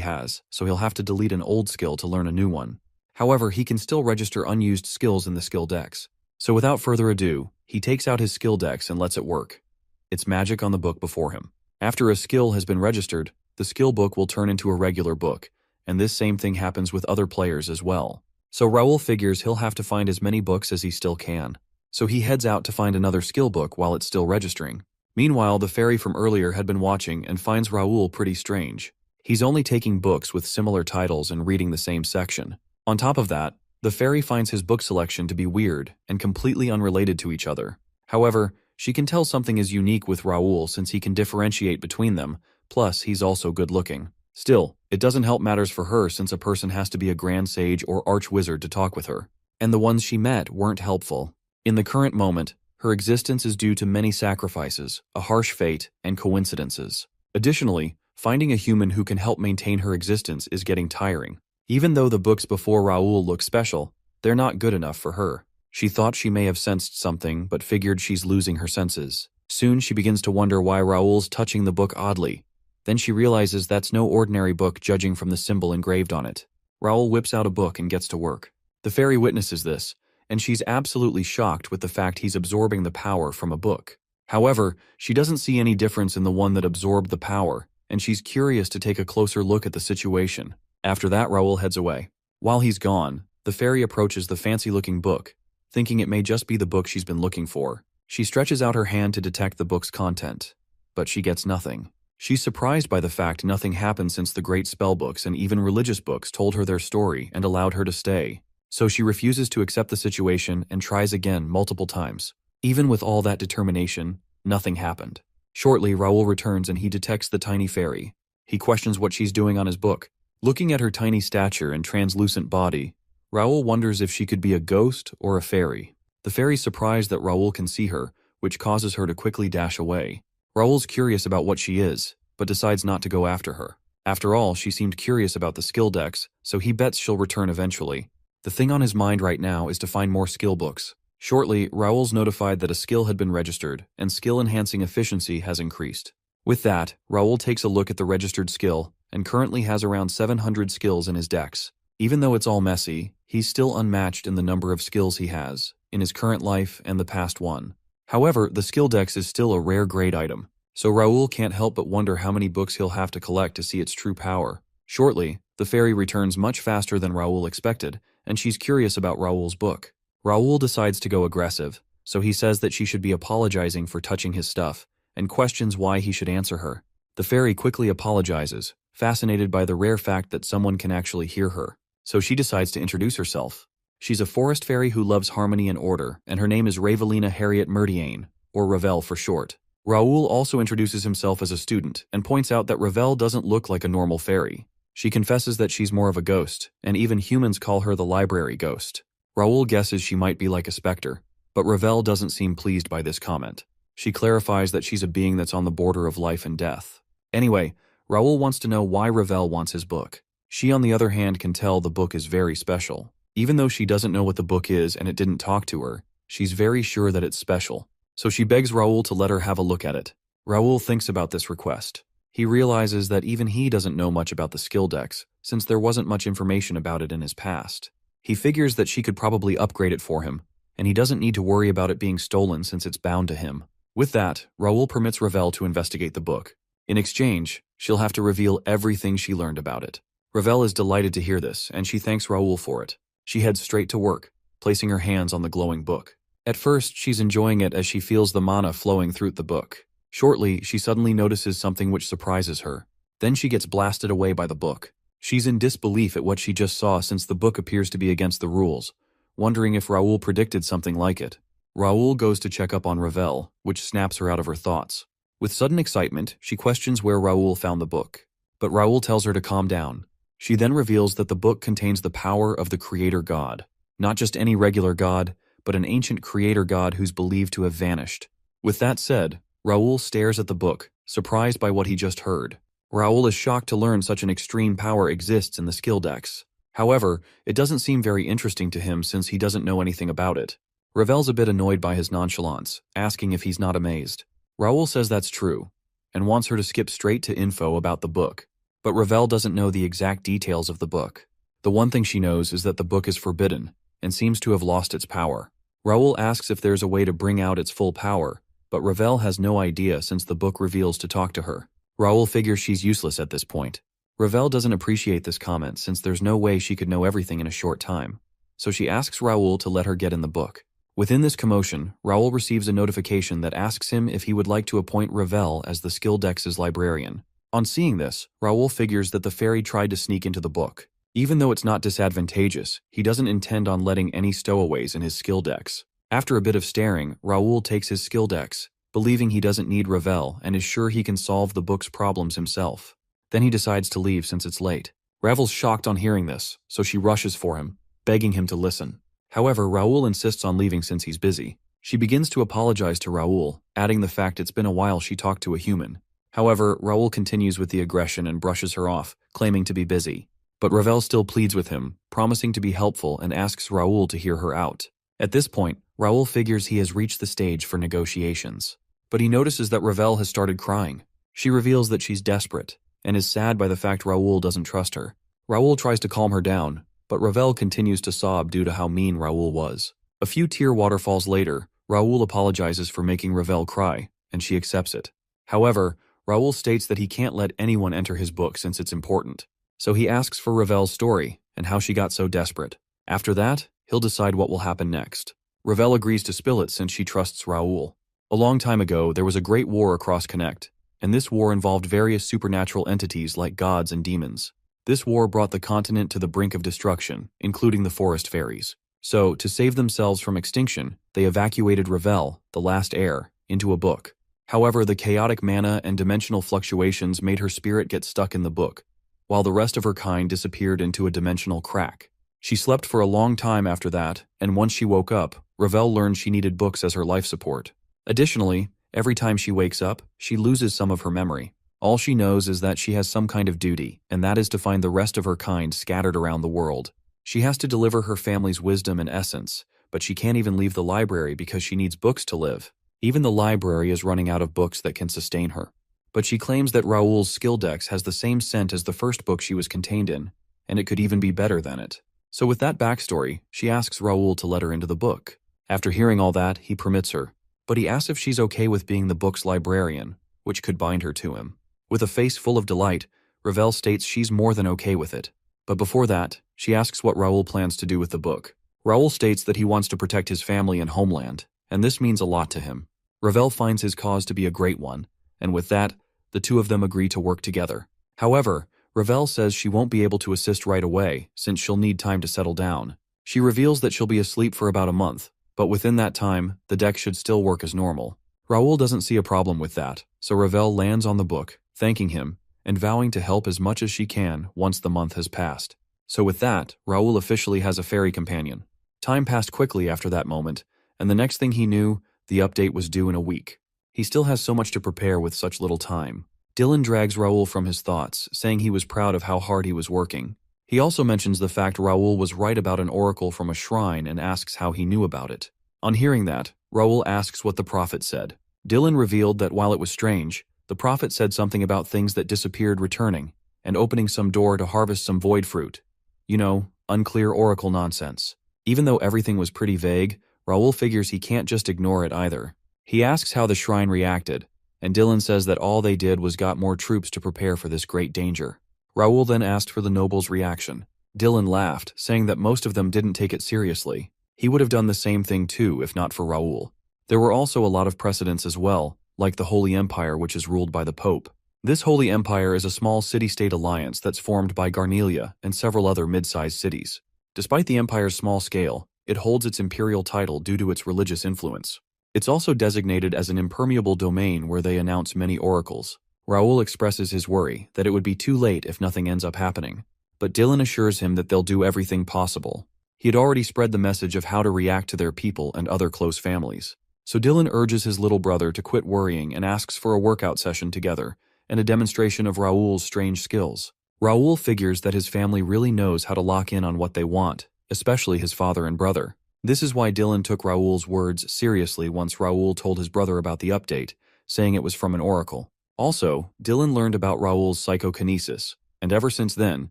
has, so he'll have to delete an old skill to learn a new one. However, he can still register unused skills in the skill dex. So without further ado, he takes out his skill dex and lets it work. It's magic on the book before him. After a skill has been registered, the skill book will turn into a regular book, and this same thing happens with other players as well. So Raoul figures he'll have to find as many books as he still can. So he heads out to find another skill book while it's still registering. Meanwhile, the fairy from earlier had been watching and finds Raoul pretty strange. He's only taking books with similar titles and reading the same section. On top of that, the fairy finds his book selection to be weird and completely unrelated to each other. However, she can tell something is unique with Raoul since he can differentiate between them, plus he's also good looking. Still, it doesn't help matters for her since a person has to be a grand sage or archwizard to talk with her. and the ones she met weren't helpful. In the current moment, her existence is due to many sacrifices, a harsh fate, and coincidences. Additionally, finding a human who can help maintain her existence is getting tiring. Even though the books before Raoul look special, they're not good enough for her. She thought she may have sensed something, but figured she's losing her senses. Soon she begins to wonder why Raoul's touching the book oddly. Then she realizes that's no ordinary book judging from the symbol engraved on it. Raoul whips out a book and gets to work. The fairy witnesses this, and she's absolutely shocked with the fact he's absorbing the power from a book. However, she doesn't see any difference in the one that absorbed the power, and she's curious to take a closer look at the situation. After that, Raoul heads away. While he's gone, the fairy approaches the fancy-looking book, thinking it may just be the book she's been looking for. She stretches out her hand to detect the book's content, but she gets nothing. She's surprised by the fact nothing happened since the great spellbooks and even religious books told her their story and allowed her to stay. So she refuses to accept the situation and tries again multiple times. Even with all that determination, nothing happened. Shortly, Raoul returns and he detects the tiny fairy. He questions what she's doing on his book. Looking at her tiny stature and translucent body, Raoul wonders if she could be a ghost or a fairy. The fairy's surprised that Raoul can see her, which causes her to quickly dash away. Raoul's curious about what she is, but decides not to go after her. After all, she seemed curious about the skill decks, so he bets she'll return eventually. The thing on his mind right now is to find more skill books. Shortly, Raoul's notified that a skill had been registered, and skill-enhancing efficiency has increased. With that, Raoul takes a look at the registered skill, and currently has around 700 skills in his decks. Even though it's all messy, he's still unmatched in the number of skills he has, in his current life and the past one. However, the skill dex is still a rare grade item, so Raoul can't help but wonder how many books he'll have to collect to see its true power. Shortly, the fairy returns much faster than Raoul expected, and she's curious about Raoul's book. Raoul decides to go aggressive, so he says that she should be apologizing for touching his stuff, and questions why he should answer her. The fairy quickly apologizes, fascinated by the rare fact that someone can actually hear her, so she decides to introduce herself. She's a forest fairy who loves harmony and order, and her name is Ravelina Harriet Murdiane, or Ravel for short. Raoul also introduces himself as a student, and points out that Ravel doesn't look like a normal fairy. She confesses that she's more of a ghost, and even humans call her the library ghost. Raoul guesses she might be like a specter, but Ravel doesn't seem pleased by this comment. She clarifies that she's a being that's on the border of life and death. Anyway, Raoul wants to know why Ravel wants his book. She, on the other hand, can tell the book is very special. Even though she doesn't know what the book is and it didn't talk to her, she's very sure that it's special. So she begs Raoul to let her have a look at it. Raoul thinks about this request. He realizes that even he doesn't know much about the skill decks, since there wasn't much information about it in his past. He figures that she could probably upgrade it for him, and he doesn't need to worry about it being stolen since it's bound to him. With that, Raoul permits Ravel to investigate the book. In exchange, she'll have to reveal everything she learned about it. Ravel is delighted to hear this, and she thanks Raoul for it. She heads straight to work, placing her hands on the glowing book. At first, she's enjoying it as she feels the mana flowing through the book. Shortly, she suddenly notices something which surprises her. Then she gets blasted away by the book. She's in disbelief at what she just saw since the book appears to be against the rules, wondering if Raoul predicted something like it. Raoul goes to check up on Ravel, which snaps her out of her thoughts. With sudden excitement, she questions where Raoul found the book, but Raoul tells her to calm down. She then reveals that the book contains the power of the creator god. Not just any regular god, but an ancient creator god who's believed to have vanished. With that said, Raoul stares at the book, surprised by what he just heard. Raoul is shocked to learn such an extreme power exists in the skill decks. However, it doesn't seem very interesting to him since he doesn't know anything about it. Ravel's a bit annoyed by his nonchalance, asking if he's not amazed. Raoul says that's true, and wants her to skip straight to info about the book. But Ravel doesn't know the exact details of the book. The one thing she knows is that the book is forbidden, and seems to have lost its power. Raoul asks if there's a way to bring out its full power, but Ravel has no idea since the book reveals to talk to her. Raoul figures she's useless at this point. Ravel doesn't appreciate this comment since there's no way she could know everything in a short time, so she asks Raoul to let her get in the book. Within this commotion, Raoul receives a notification that asks him if he would like to appoint Ravel as the skill dex's librarian. On seeing this, Raoul figures that the fairy tried to sneak into the book. Even though it's not disadvantageous, he doesn't intend on letting any stowaways in his skill decks. After a bit of staring, Raoul takes his skill decks, believing he doesn't need Ravel and is sure he can solve the book's problems himself. Then he decides to leave since it's late. Ravel's shocked on hearing this, so she rushes for him, begging him to listen. However, Raul insists on leaving since he's busy. She begins to apologize to Raul, adding the fact it's been a while she talked to a human. However, Raul continues with the aggression and brushes her off, claiming to be busy. But Ravel still pleads with him, promising to be helpful and asks Raul to hear her out. At this point, Raul figures he has reached the stage for negotiations. But he notices that Ravel has started crying. She reveals that she's desperate, and is sad by the fact Raul doesn't trust her. Raul tries to calm her down, but Ravel continues to sob due to how mean Raul was. A few tear waterfalls later, Raul apologizes for making Ravel cry, and she accepts it. However, Raul states that he can't let anyone enter his book since it's important. So he asks for Ravel's story and how she got so desperate. After that, he'll decide what will happen next. Ravel agrees to spill it since she trusts Raul. A long time ago, there was a great war across Connect, and this war involved various supernatural entities like gods and demons. This war brought the continent to the brink of destruction, including the forest fairies. So, to save themselves from extinction, they evacuated Ravel, the last heir, into a book. However, the chaotic mana and dimensional fluctuations made her spirit get stuck in the book, while the rest of her kind disappeared into a dimensional crack. She slept for a long time after that, and once she woke up, Ravel learned she needed books as her life support. Additionally, every time she wakes up, she loses some of her memory. All she knows is that she has some kind of duty, and that is to find the rest of her kind scattered around the world. She has to deliver her family's wisdom and essence, but she can't even leave the library because she needs books to live. Even the library is running out of books that can sustain her. But she claims that Raul's skill dex has the same scent as the first book she was contained in, and it could even be better than it. So with that backstory, she asks Raul to let her into the book. After hearing all that, he permits her, but he asks if she's okay with being the book's librarian, which could bind her to him. With a face full of delight, Ravel states she's more than okay with it. But before that, she asks what Raul plans to do with the book. Raul states that he wants to protect his family and homeland, and this means a lot to him. Ravel finds his cause to be a great one, and with that, the two of them agree to work together. However, Ravel says she won't be able to assist right away, since she'll need time to settle down. She reveals that she'll be asleep for about a month, but within that time, the deck should still work as normal. Raul doesn't see a problem with that, so Ravel lands on the book, thanking him, and vowing to help as much as she can once the month has passed. So with that, Raul officially has a fairy companion. Time passed quickly after that moment, and the next thing he knew, the update was due in a week. He still has so much to prepare with such little time. Dylan drags Raul from his thoughts, saying he was proud of how hard he was working. He also mentions the fact Raul was right about an oracle from a shrine and asks how he knew about it. On hearing that, Raul asks what the prophet said. Dylan revealed that while it was strange, the prophet said something about things that disappeared returning, and opening some door to harvest some void fruit. You know, unclear oracle nonsense. Even though everything was pretty vague, Raul figures he can't just ignore it either. He asks how the shrine reacted, and Dylan says that all they did was got more troops to prepare for this great danger. Raul then asked for the nobles' reaction. Dylan laughed, saying that most of them didn't take it seriously. He would have done the same thing too if not for Raul. There were also a lot of precedents as well, like the Holy Empire, which is ruled by the Pope. This Holy Empire is a small city-state alliance that's formed by Garnelia and several other mid-sized cities. Despite the empire's small scale, it holds its imperial title due to its religious influence. It's also designated as an impermeable domain where they announce many oracles. Raul expresses his worry that it would be too late if nothing ends up happening, but Dylan assures him that they'll do everything possible. He had already spread the message of how to react to their people and other close families. So Dylan urges his little brother to quit worrying and asks for a workout session together and a demonstration of Raul's strange skills. Raul figures that his family really knows how to lock in on what they want, especially his father and brother. This is why Dylan took Raul's words seriously once Raul told his brother about the update, saying it was from an oracle. Also, Dylan learned about Raul's psychokinesis, and ever since then,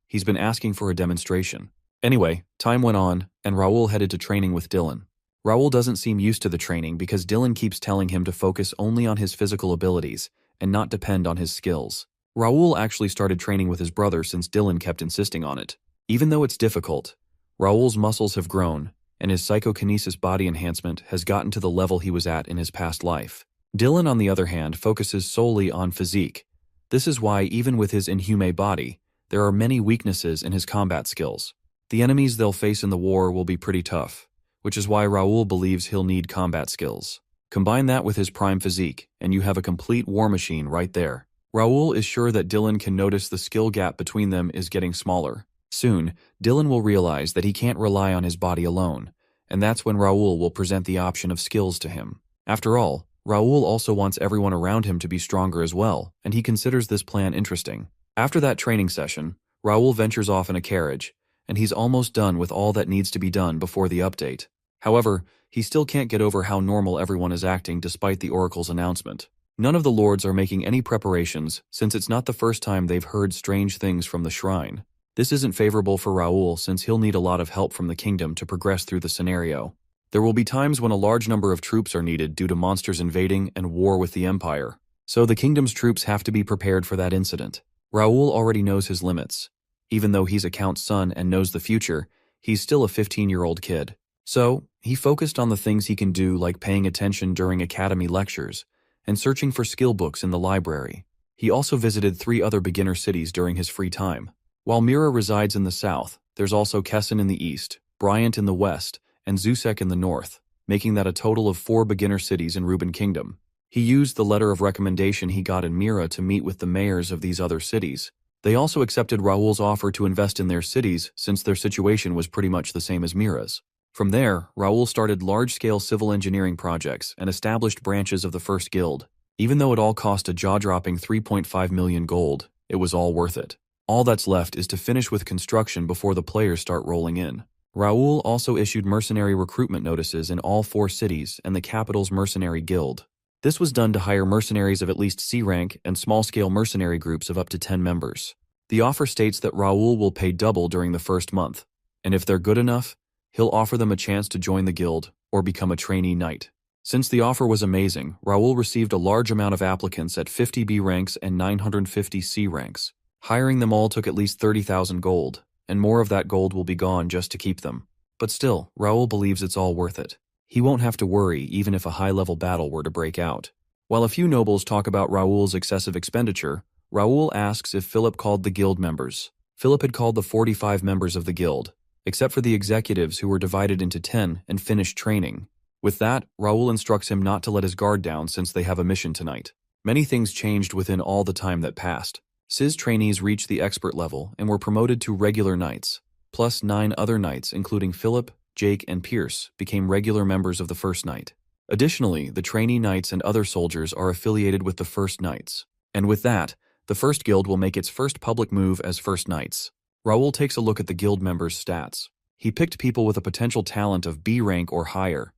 he's been asking for a demonstration. Anyway, time went on, and Raul headed to training with Dylan. Raul doesn't seem used to the training because Dylan keeps telling him to focus only on his physical abilities and not depend on his skills. Raul actually started training with his brother since Dylan kept insisting on it. Even though it's difficult, Raul's muscles have grown, and his psychokinesis body enhancement has gotten to the level he was at in his past life. Dylan, on the other hand, focuses solely on physique. This is why, even with his inhuman body, there are many weaknesses in his combat skills. The enemies they'll face in the war will be pretty tough, which is why Raul believes he'll need combat skills. Combine that with his prime physique, and you have a complete war machine right there. Raul is sure that Dylan can notice the skill gap between them is getting smaller. Soon, Dylan will realize that he can't rely on his body alone, and that's when Raul will present the option of skills to him. After all, Raul also wants everyone around him to be stronger as well, and he considers this plan interesting. After that training session, Raul ventures off in a carriage, and he's almost done with all that needs to be done before the update. However, he still can't get over how normal everyone is acting despite the Oracle's announcement. None of the lords are making any preparations since it's not the first time they've heard strange things from the shrine. This isn't favorable for Raul since he'll need a lot of help from the kingdom to progress through the scenario. There will be times when a large number of troops are needed due to monsters invading and war with the Empire, so the kingdom's troops have to be prepared for that incident. Raul already knows his limits. Even though he's a count's son and knows the future, he's still a 15-year-old kid. So, he focused on the things he can do like paying attention during academy lectures and searching for skill books in the library. He also visited 3 other beginner cities during his free time. While Mira resides in the south, there's also Kessin in the east, Bryant in the west, and Zusek in the north, making that a total of 4 beginner cities in Reuben Kingdom. He used the letter of recommendation he got in Mira to meet with the mayors of these other cities. They also accepted Raul's offer to invest in their cities since their situation was pretty much the same as Mira's. From there, Raul started large-scale civil engineering projects and established branches of the First Guild. Even though it all cost a jaw-dropping 3.5 million gold, it was all worth it. All that's left is to finish with construction before the players start rolling in. Raul also issued mercenary recruitment notices in all 4 cities and the capital's mercenary guild. This was done to hire mercenaries of at least C rank and small-scale mercenary groups of up to 10 members. The offer states that Raul will pay double during the first month, and if they're good enough, he'll offer them a chance to join the guild or become a trainee knight. Since the offer was amazing, Raul received a large amount of applicants at 50 B ranks and 950 C ranks. Hiring them all took at least 30,000 gold, and more of that gold will be gone just to keep them. But still, Raul believes it's all worth it. He won't have to worry even if a high-level battle were to break out. While a few nobles talk about Raul's excessive expenditure, Raul asks if Philip called the guild members. Philip had called the 45 members of the guild, except for the executives who were divided into 10 and finished training. With that, Raul instructs him not to let his guard down since they have a mission tonight. Many things changed within all the time that passed. CIS trainees reached the expert level and were promoted to regular knights, plus 9 other knights including Philip, Jake, and Pierce became regular members of the First Knight. Additionally, the trainee knights and other soldiers are affiliated with the First Knights. And with that, the First Guild will make its first public move as First Knights. Raul takes a look at the guild members' stats. He picked people with a potential talent of B rank or higher,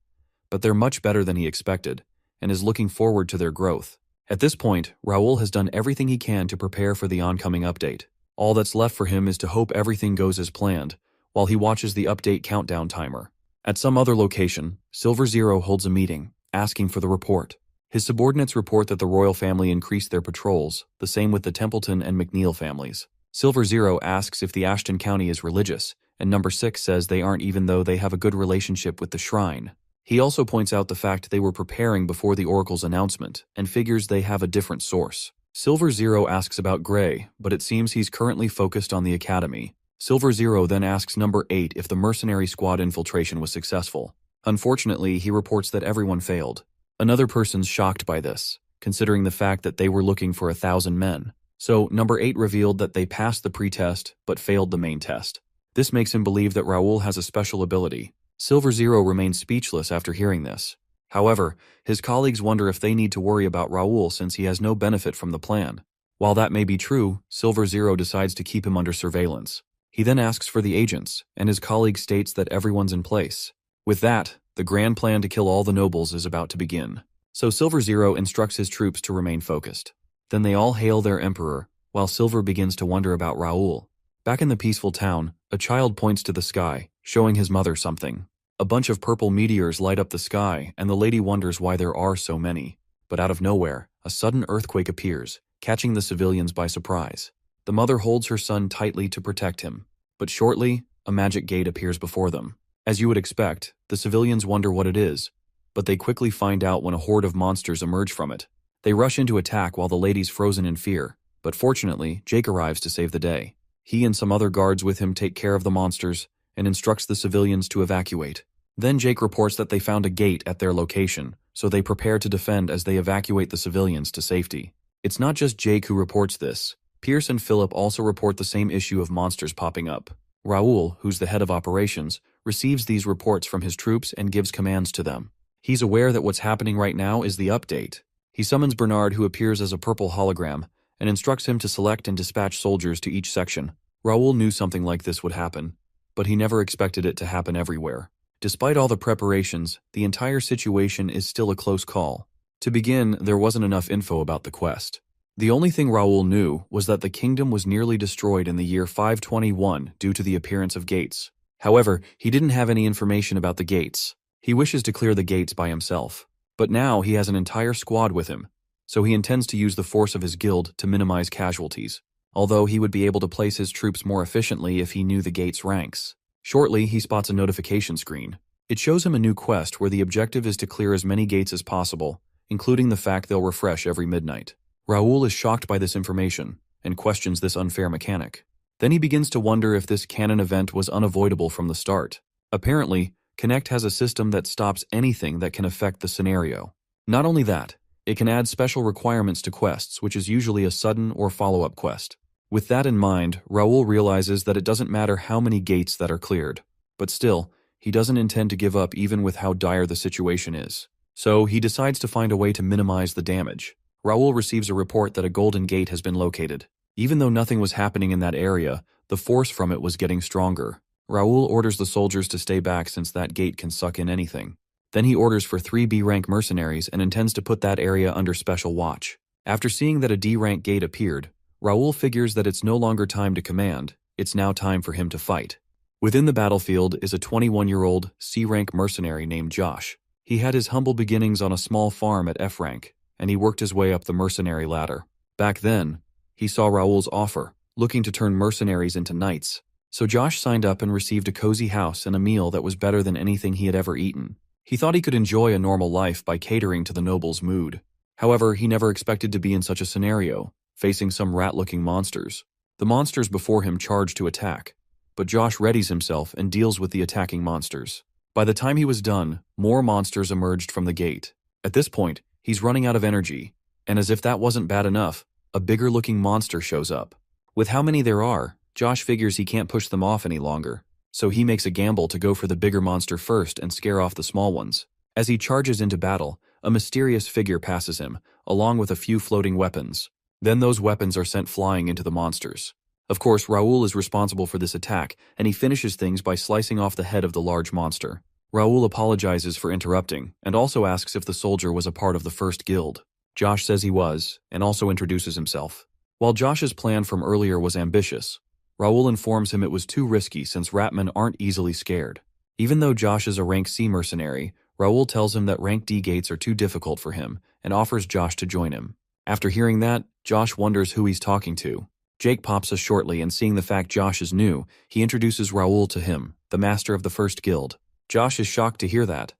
but they're much better than he expected, and is looking forward to their growth. At this point, Raul has done everything he can to prepare for the oncoming update. All that's left for him is to hope everything goes as planned, while he watches the update countdown timer. At some other location, Silver Zero holds a meeting, asking for the report. His subordinates report that the royal family increased their patrols, the same with the Templeton and McNeil families. Silver Zero asks if the Ashton County is religious, and Number 6 says they aren't even though they have a good relationship with the shrine. He also points out the fact they were preparing before the Oracle's announcement, and figures they have a different source. Silver Zero asks about Gray, but it seems he's currently focused on the academy. Silver Zero then asks Number 8 if the mercenary squad infiltration was successful. Unfortunately, he reports that everyone failed. Another person's shocked by this, considering the fact that they were looking for 1,000 men. So, Number 8 revealed that they passed the pre-test, but failed the main test. This makes him believe that Raul has a special ability. Silver Zero remains speechless after hearing this. However, his colleagues wonder if they need to worry about Raul since he has no benefit from the plan. While that may be true, Silver Zero decides to keep him under surveillance. He then asks for the agents, and his colleague states that everyone's in place. With that, the grand plan to kill all the nobles is about to begin. So Silver Zero instructs his troops to remain focused. Then they all hail their emperor, while Silver begins to wonder about Raul. Back in the peaceful town, a child points to the sky, showing his mother something. A bunch of purple meteors light up the sky, and the lady wonders why there are so many. But out of nowhere, a sudden earthquake appears, catching the civilians by surprise. The mother holds her son tightly to protect him, but shortly, a magic gate appears before them. As you would expect, the civilians wonder what it is, but they quickly find out when a horde of monsters emerge from it. They rush into attack while the lady's frozen in fear, but fortunately, Jake arrives to save the day. He and some other guards with him take care of the monsters and instructs the civilians to evacuate. Then Jake reports that they found a gate at their location, so they prepare to defend as they evacuate the civilians to safety. It's not just Jake who reports this. Pierce and Philip also report the same issue of monsters popping up. Raul, who's the head of operations, receives these reports from his troops and gives commands to them. He's aware that what's happening right now is the update. He summons Bernard, who appears as a purple hologram, and instructs him to select and dispatch soldiers to each section. Raoul knew something like this would happen, but he never expected it to happen everywhere. Despite all the preparations, the entire situation is still a close call. To begin, there wasn't enough info about the quest. The only thing Raoul knew was that the kingdom was nearly destroyed in the year 521 due to the appearance of gates. However, he didn't have any information about the gates. He wishes to clear the gates by himself. But now he has an entire squad with him, so he intends to use the force of his guild to minimize casualties, although he would be able to place his troops more efficiently if he knew the gate's ranks. Shortly, he spots a notification screen. It shows him a new quest where the objective is to clear as many gates as possible, including the fact they'll refresh every midnight. Raoul is shocked by this information and questions this unfair mechanic. Then he begins to wonder if this canon event was unavoidable from the start. Apparently, Connect has a system that stops anything that can affect the scenario. Not only that, it can add special requirements to quests, which is usually a sudden or follow-up quest. With that in mind, Raoul realizes that it doesn't matter how many gates that are cleared. But still, he doesn't intend to give up even with how dire the situation is. So he decides to find a way to minimize the damage. Raoul receives a report that a golden gate has been located. Even though nothing was happening in that area, the force from it was getting stronger. Raoul orders the soldiers to stay back since that gate can suck in anything. Then he orders for 3 B-rank mercenaries and intends to put that area under special watch. After seeing that a D-rank gate appeared, Raoul figures that it's no longer time to command, it's now time for him to fight. Within the battlefield is a 21-year-old C-rank mercenary named Josh. He had his humble beginnings on a small farm at F-rank, and he worked his way up the mercenary ladder. Back then, he saw Raoul's offer, looking to turn mercenaries into knights. So Josh signed up and received a cozy house and a meal that was better than anything he had ever eaten. He thought he could enjoy a normal life by catering to the noble's mood. However, he never expected to be in such a scenario, facing some rat-looking monsters. The monsters before him charge to attack, but Josh readies himself and deals with the attacking monsters. By the time he was done, more monsters emerged from the gate. At this point, he's running out of energy, and as if that wasn't bad enough, a bigger-looking monster shows up. With how many there are, Josh figures he can't push them off any longer, so he makes a gamble to go for the bigger monster first and scare off the small ones. As he charges into battle, a mysterious figure passes him, along with a few floating weapons. Then those weapons are sent flying into the monsters. Of course, Raoul is responsible for this attack, and he finishes things by slicing off the head of the large monster. Raoul apologizes for interrupting, and also asks if the soldier was a part of the first guild. Josh says he was, and also introduces himself. While Josh's plan from earlier was ambitious, Raoul informs him it was too risky since ratmen aren't easily scared. Even though Josh is a rank C mercenary, Raoul tells him that rank D gates are too difficult for him and offers Josh to join him. After hearing that, Josh wonders who he's talking to. Jake pops us shortly, and seeing the fact Josh is new, he introduces Raoul to him, the master of the first guild. Josh is shocked to hear that,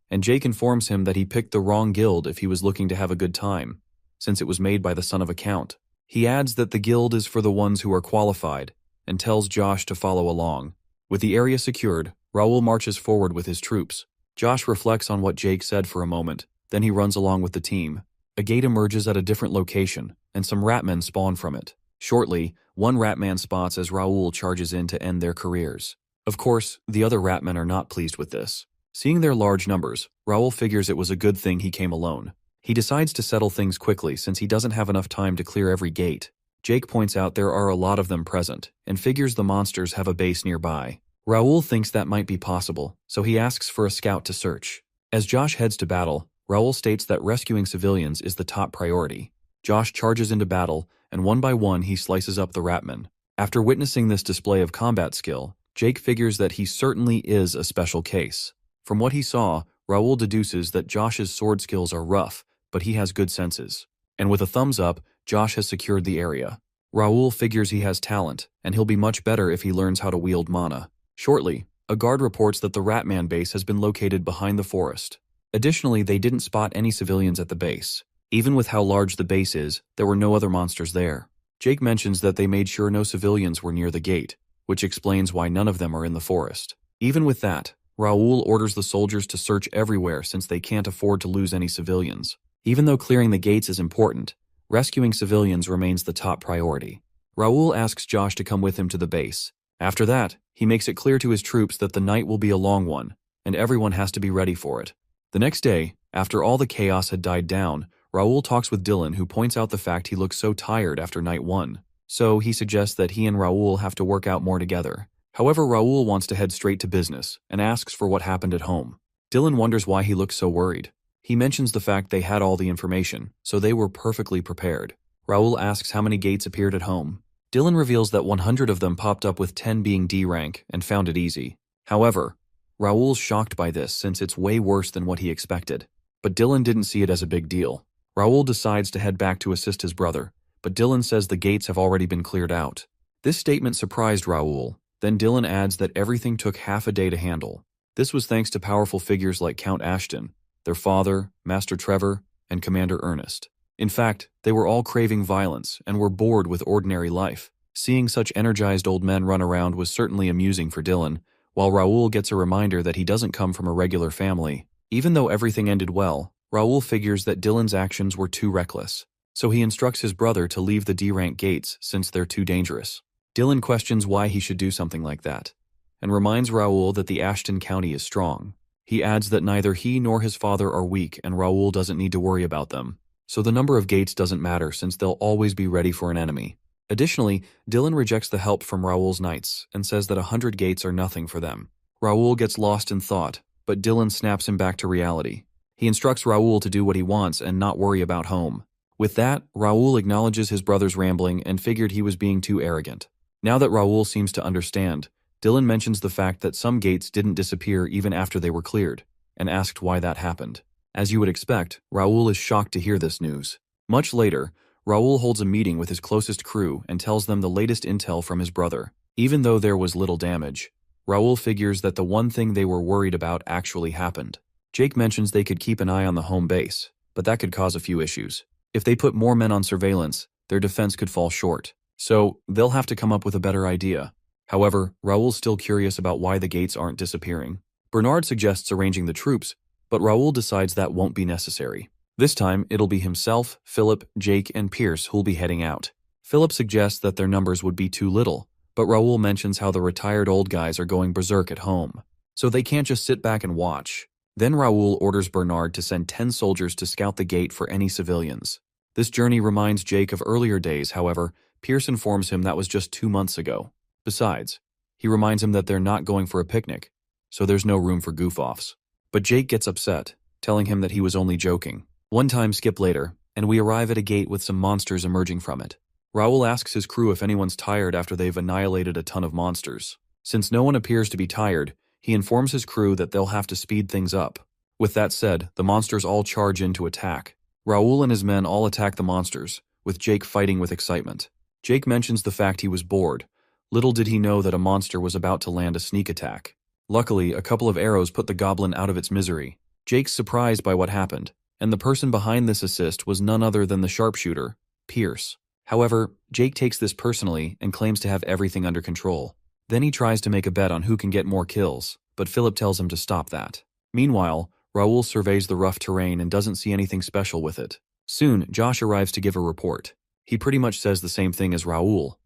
and Jake informs him that he picked the wrong guild if he was looking to have a good time, since it was made by the son of a count. He adds that the guild is for the ones who are qualified, and tells Josh to follow along. With the area secured, Raoul marches forward with his troops. Josh reflects on what Jake said for a moment, then he runs along with the team. A gate emerges at a different location, and some ratmen spawn from it. Shortly, one ratman spots as Raoul charges in to end their careers. Of course, the other ratmen are not pleased with this. Seeing their large numbers, Raoul figures it was a good thing he came alone. He decides to settle things quickly since he doesn't have enough time to clear every gate. Jake points out there are a lot of them present, and figures the monsters have a base nearby. Raoul thinks that might be possible, so he asks for a scout to search. As Josh heads to battle, Raoul states that rescuing civilians is the top priority. Josh charges into battle, and one by one he slices up the ratmen. After witnessing this display of combat skill, Jake figures that he certainly is a special case. From what he saw, Raoul deduces that Josh's sword skills are rough, but he has good senses. And with a thumbs up, Josh has secured the area. Raoul figures he has talent, and he'll be much better if he learns how to wield mana. Shortly, a guard reports that the Ratman base has been located behind the forest. Additionally, they didn't spot any civilians at the base. Even with how large the base is, there were no other monsters there. Jake mentions that they made sure no civilians were near the gate, which explains why none of them are in the forest. Even with that, Raoul orders the soldiers to search everywhere since they can't afford to lose any civilians. Even though clearing the gates is important, rescuing civilians remains the top priority. Raoul asks Josh to come with him to the base, After that, he makes it clear to his troops that the night will be a long one, and everyone has to be ready for it. The next day, after all the chaos had died down, Raoul talks with Dylan, who points out the fact he looks so tired after night 1. So he suggests that he and Raoul have to work out more together. However, Raoul wants to head straight to business and asks for what happened at home. Dylan wonders why he looks so worried. He mentions the fact they had all the information, so they were perfectly prepared. Raoul asks how many gates appeared at home. Dylan reveals that 100 of them popped up with 10 being D rank and found it easy. However, Raoul's shocked by this since it's way worse than what he expected. But Dylan didn't see it as a big deal. Raoul decides to head back to assist his brother, but Dylan says the gates have already been cleared out. This statement surprised Raoul. Then Dylan adds that everything took half a day to handle. This was thanks to powerful figures like Count Ashton, their father, Master Trevor, and Commander Ernest. In fact, they were all craving violence and were bored with ordinary life. Seeing such energized old men run around was certainly amusing for Dylan, while Raoul gets a reminder that he doesn't come from a regular family. Even though everything ended well, Raoul figures that Dylan's actions were too reckless, so he instructs his brother to leave the D-rank gates since they're too dangerous. Dylan questions why he should do something like that, and reminds Raoul that the Ashton County is strong. He adds that neither he nor his father are weak and Raoul doesn't need to worry about them, so the number of gates doesn't matter since they'll always be ready for an enemy. Additionally, Dylan rejects the help from Raoul's knights and says that 100 gates are nothing for them. Raoul gets lost in thought, but Dylan snaps him back to reality. He instructs Raoul to do what he wants and not worry about home. With that, Raoul acknowledges his brother's rambling and figured he was being too arrogant. Now that Raoul seems to understand, Dylan mentions the fact that some gates didn't disappear even after they were cleared, and asked why that happened. As you would expect, Raoul is shocked to hear this news. Much later, Raoul holds a meeting with his closest crew and tells them the latest intel from his brother. Even though there was little damage, Raoul figures that the one thing they were worried about actually happened. Jake mentions they could keep an eye on the home base, but that could cause a few issues. If they put more men on surveillance, their defense could fall short, so they'll have to come up with a better idea. However, Raoul's still curious about why the gates aren't disappearing. Bernard suggests arranging the troops, but Raoul decides that won't be necessary. This time, it'll be himself, Philip, Jake, and Pierce who'll be heading out. Philip suggests that their numbers would be too little, but Raoul mentions how the retired old guys are going berserk at home, so they can't just sit back and watch. Then Raoul orders Bernard to send 10 soldiers to scout the gate for any civilians. This journey reminds Jake of earlier days, however, Pierce informs him that was just 2 months ago. Besides, he reminds him that they're not going for a picnic, so there's no room for goof-offs. But Jake gets upset, telling him that he was only joking. One time skip later, and we arrive at a gate with some monsters emerging from it. Raoul asks his crew if anyone's tired after they've annihilated a ton of monsters. Since no one appears to be tired, he informs his crew that they'll have to speed things up. With that said, the monsters all charge in to attack. Raoul and his men all attack the monsters, with Jake fighting with excitement. Jake mentions the fact he was bored. Little did he know that a monster was about to land a sneak attack. Luckily, a couple of arrows put the goblin out of its misery. Jake's surprised by what happened, and the person behind this assist was none other than the sharpshooter, Pierce. However, Jake takes this personally and claims to have everything under control. Then he tries to make a bet on who can get more kills, but Philip tells him to stop that. Meanwhile, Raoul surveys the rough terrain and doesn't see anything special with it. Soon, Josh arrives to give a report. He pretty much says the same thing as Raoul.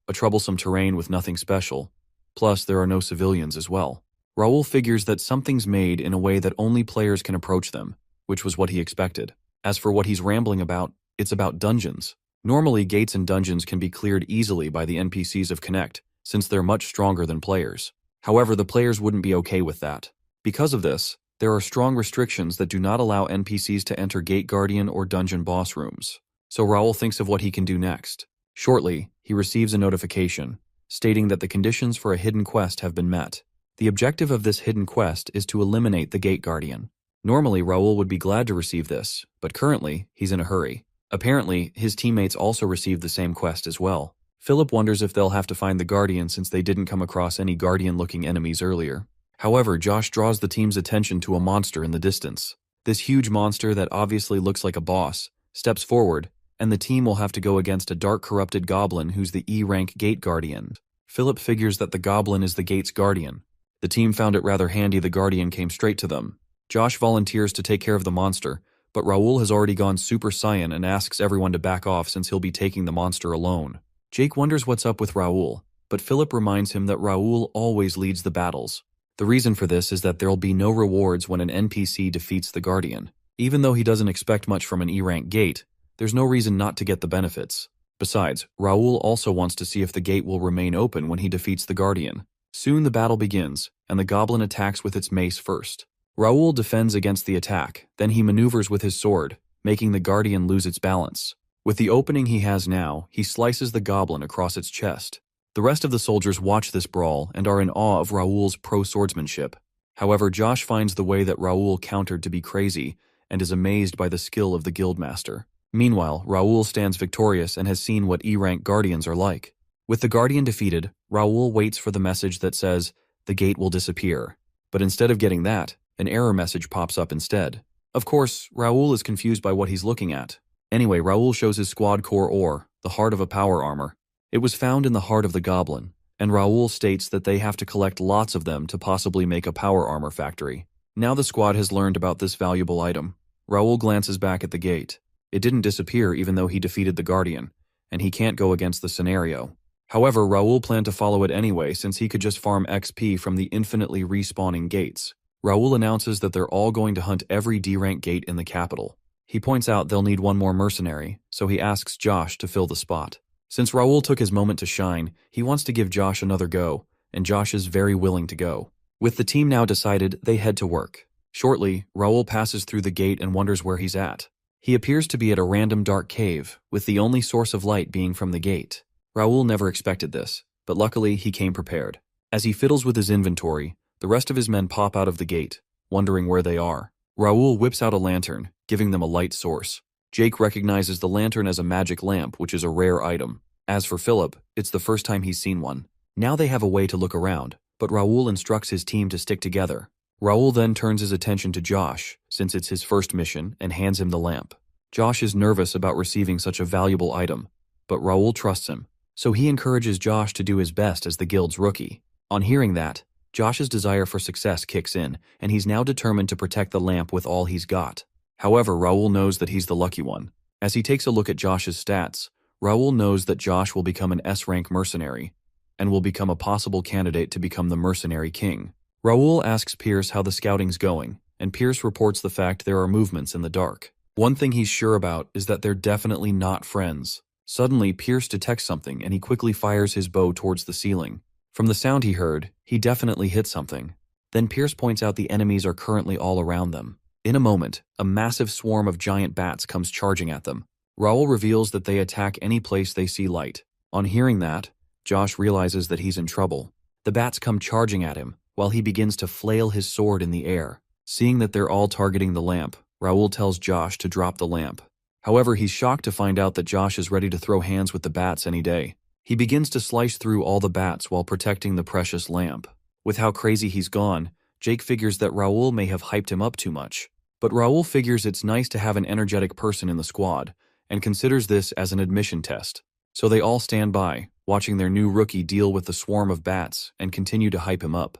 A troublesome terrain with nothing special. Plus, there are no civilians as well. Raoul figures that something's made in a way that only players can approach them, which was what he expected. As for what he's rambling about, it's about dungeons. Normally, gates and dungeons can be cleared easily by the NPCs of Connect, since they're much stronger than players. However, the players wouldn't be okay with that. Because of this, there are strong restrictions that do not allow NPCs to enter Gate Guardian or Dungeon Boss rooms. So Raoul thinks of what he can do next. Shortly, he receives a notification, stating that the conditions for a hidden quest have been met. The objective of this hidden quest is to eliminate the Gate Guardian. Normally, Raoul would be glad to receive this, but currently, he's in a hurry. Apparently, his teammates also received the same quest as well. Philip wonders if they'll have to find the Guardian since they didn't come across any Guardian-looking enemies earlier. However, Josh draws the team's attention to a monster in the distance. This huge monster that obviously looks like a boss steps forward, and the team will have to go against a dark corrupted goblin who's the E-rank Gate Guardian. Philip figures that the goblin is the gate's guardian. The team found it rather handy the Guardian came straight to them. Josh volunteers to take care of the monster, but Raoul has already gone Super Saiyan and asks everyone to back off since he'll be taking the monster alone. Jake wonders what's up with Raoul, but Philip reminds him that Raoul always leads the battles. The reason for this is that there'll be no rewards when an NPC defeats the Guardian. Even though he doesn't expect much from an E-rank gate, there's no reason not to get the benefits. Besides, Raoul also wants to see if the gate will remain open when he defeats the Guardian. Soon the battle begins, and the goblin attacks with its mace first. Raoul defends against the attack, then he maneuvers with his sword, making the Guardian lose its balance. With the opening he has now, he slices the goblin across its chest. The rest of the soldiers watch this brawl and are in awe of Raoul's pro-swordsmanship. However, Josh finds the way that Raoul countered to be crazy and is amazed by the skill of the guildmaster. Meanwhile, Raoul stands victorious and has seen what E-rank guardians are like. With the Guardian defeated, Raoul waits for the message that says, "The gate will disappear." But instead of getting that, an error message pops up instead. Of course, Raoul is confused by what he's looking at. Anyway, Raoul shows his squad core ore, the heart of a power armor. It was found in the heart of the goblin, and Raoul states that they have to collect lots of them to possibly make a power armor factory. Now the squad has learned about this valuable item. Raoul glances back at the gate. It didn't disappear even though he defeated the Guardian, and he can't go against the scenario. However, Raoul planned to follow it anyway since he could just farm XP from the infinitely respawning gates. Raoul announces that they're all going to hunt every D-rank gate in the capital. He points out they'll need one more mercenary, so he asks Josh to fill the spot. Since Raoul took his moment to shine, he wants to give Josh another go, and Josh is very willing to go. With the team now decided, they head to work. Shortly, Raoul passes through the gate and wonders where he's at. He appears to be at a random dark cave, with the only source of light being from the gate. Raoul never expected this, but luckily he came prepared. As he fiddles with his inventory, the rest of his men pop out of the gate, wondering where they are. Raoul whips out a lantern, giving them a light source. Jake recognizes the lantern as a magic lamp, which is a rare item. As for Philip, it's the first time he's seen one. Now they have a way to look around, but Raoul instructs his team to stick together. Raoul then turns his attention to Josh, since it's his first mission, and hands him the lamp. Josh is nervous about receiving such a valuable item, but Raoul trusts him, so he encourages Josh to do his best as the guild's rookie. On hearing that, Josh's desire for success kicks in, and he's now determined to protect the lamp with all he's got. However, Raoul knows that he's the lucky one. As he takes a look at Josh's stats, Raoul knows that Josh will become an S-rank mercenary, and will become a possible candidate to become the mercenary king. Raoul asks Pierce how the scouting's going, and Pierce reports the fact there are movements in the dark. One thing he's sure about is that they're definitely not friends. Suddenly, Pierce detects something and he quickly fires his bow towards the ceiling. From the sound he heard, he definitely hit something. Then Pierce points out the enemies are currently all around them. In a moment, a massive swarm of giant bats comes charging at them. Raoul reveals that they attack any place they see light. On hearing that, Josh realizes that he's in trouble. The bats come charging at him, while he begins to flail his sword in the air. Seeing that they're all targeting the lamp, Raoul tells Josh to drop the lamp. However, he's shocked to find out that Josh is ready to throw hands with the bats any day. He begins to slice through all the bats while protecting the precious lamp. With how crazy he's gone, Jake figures that Raoul may have hyped him up too much. But Raoul figures it's nice to have an energetic person in the squad, and considers this as an admission test. So they all stand by, watching their new rookie deal with the swarm of bats and continue to hype him up.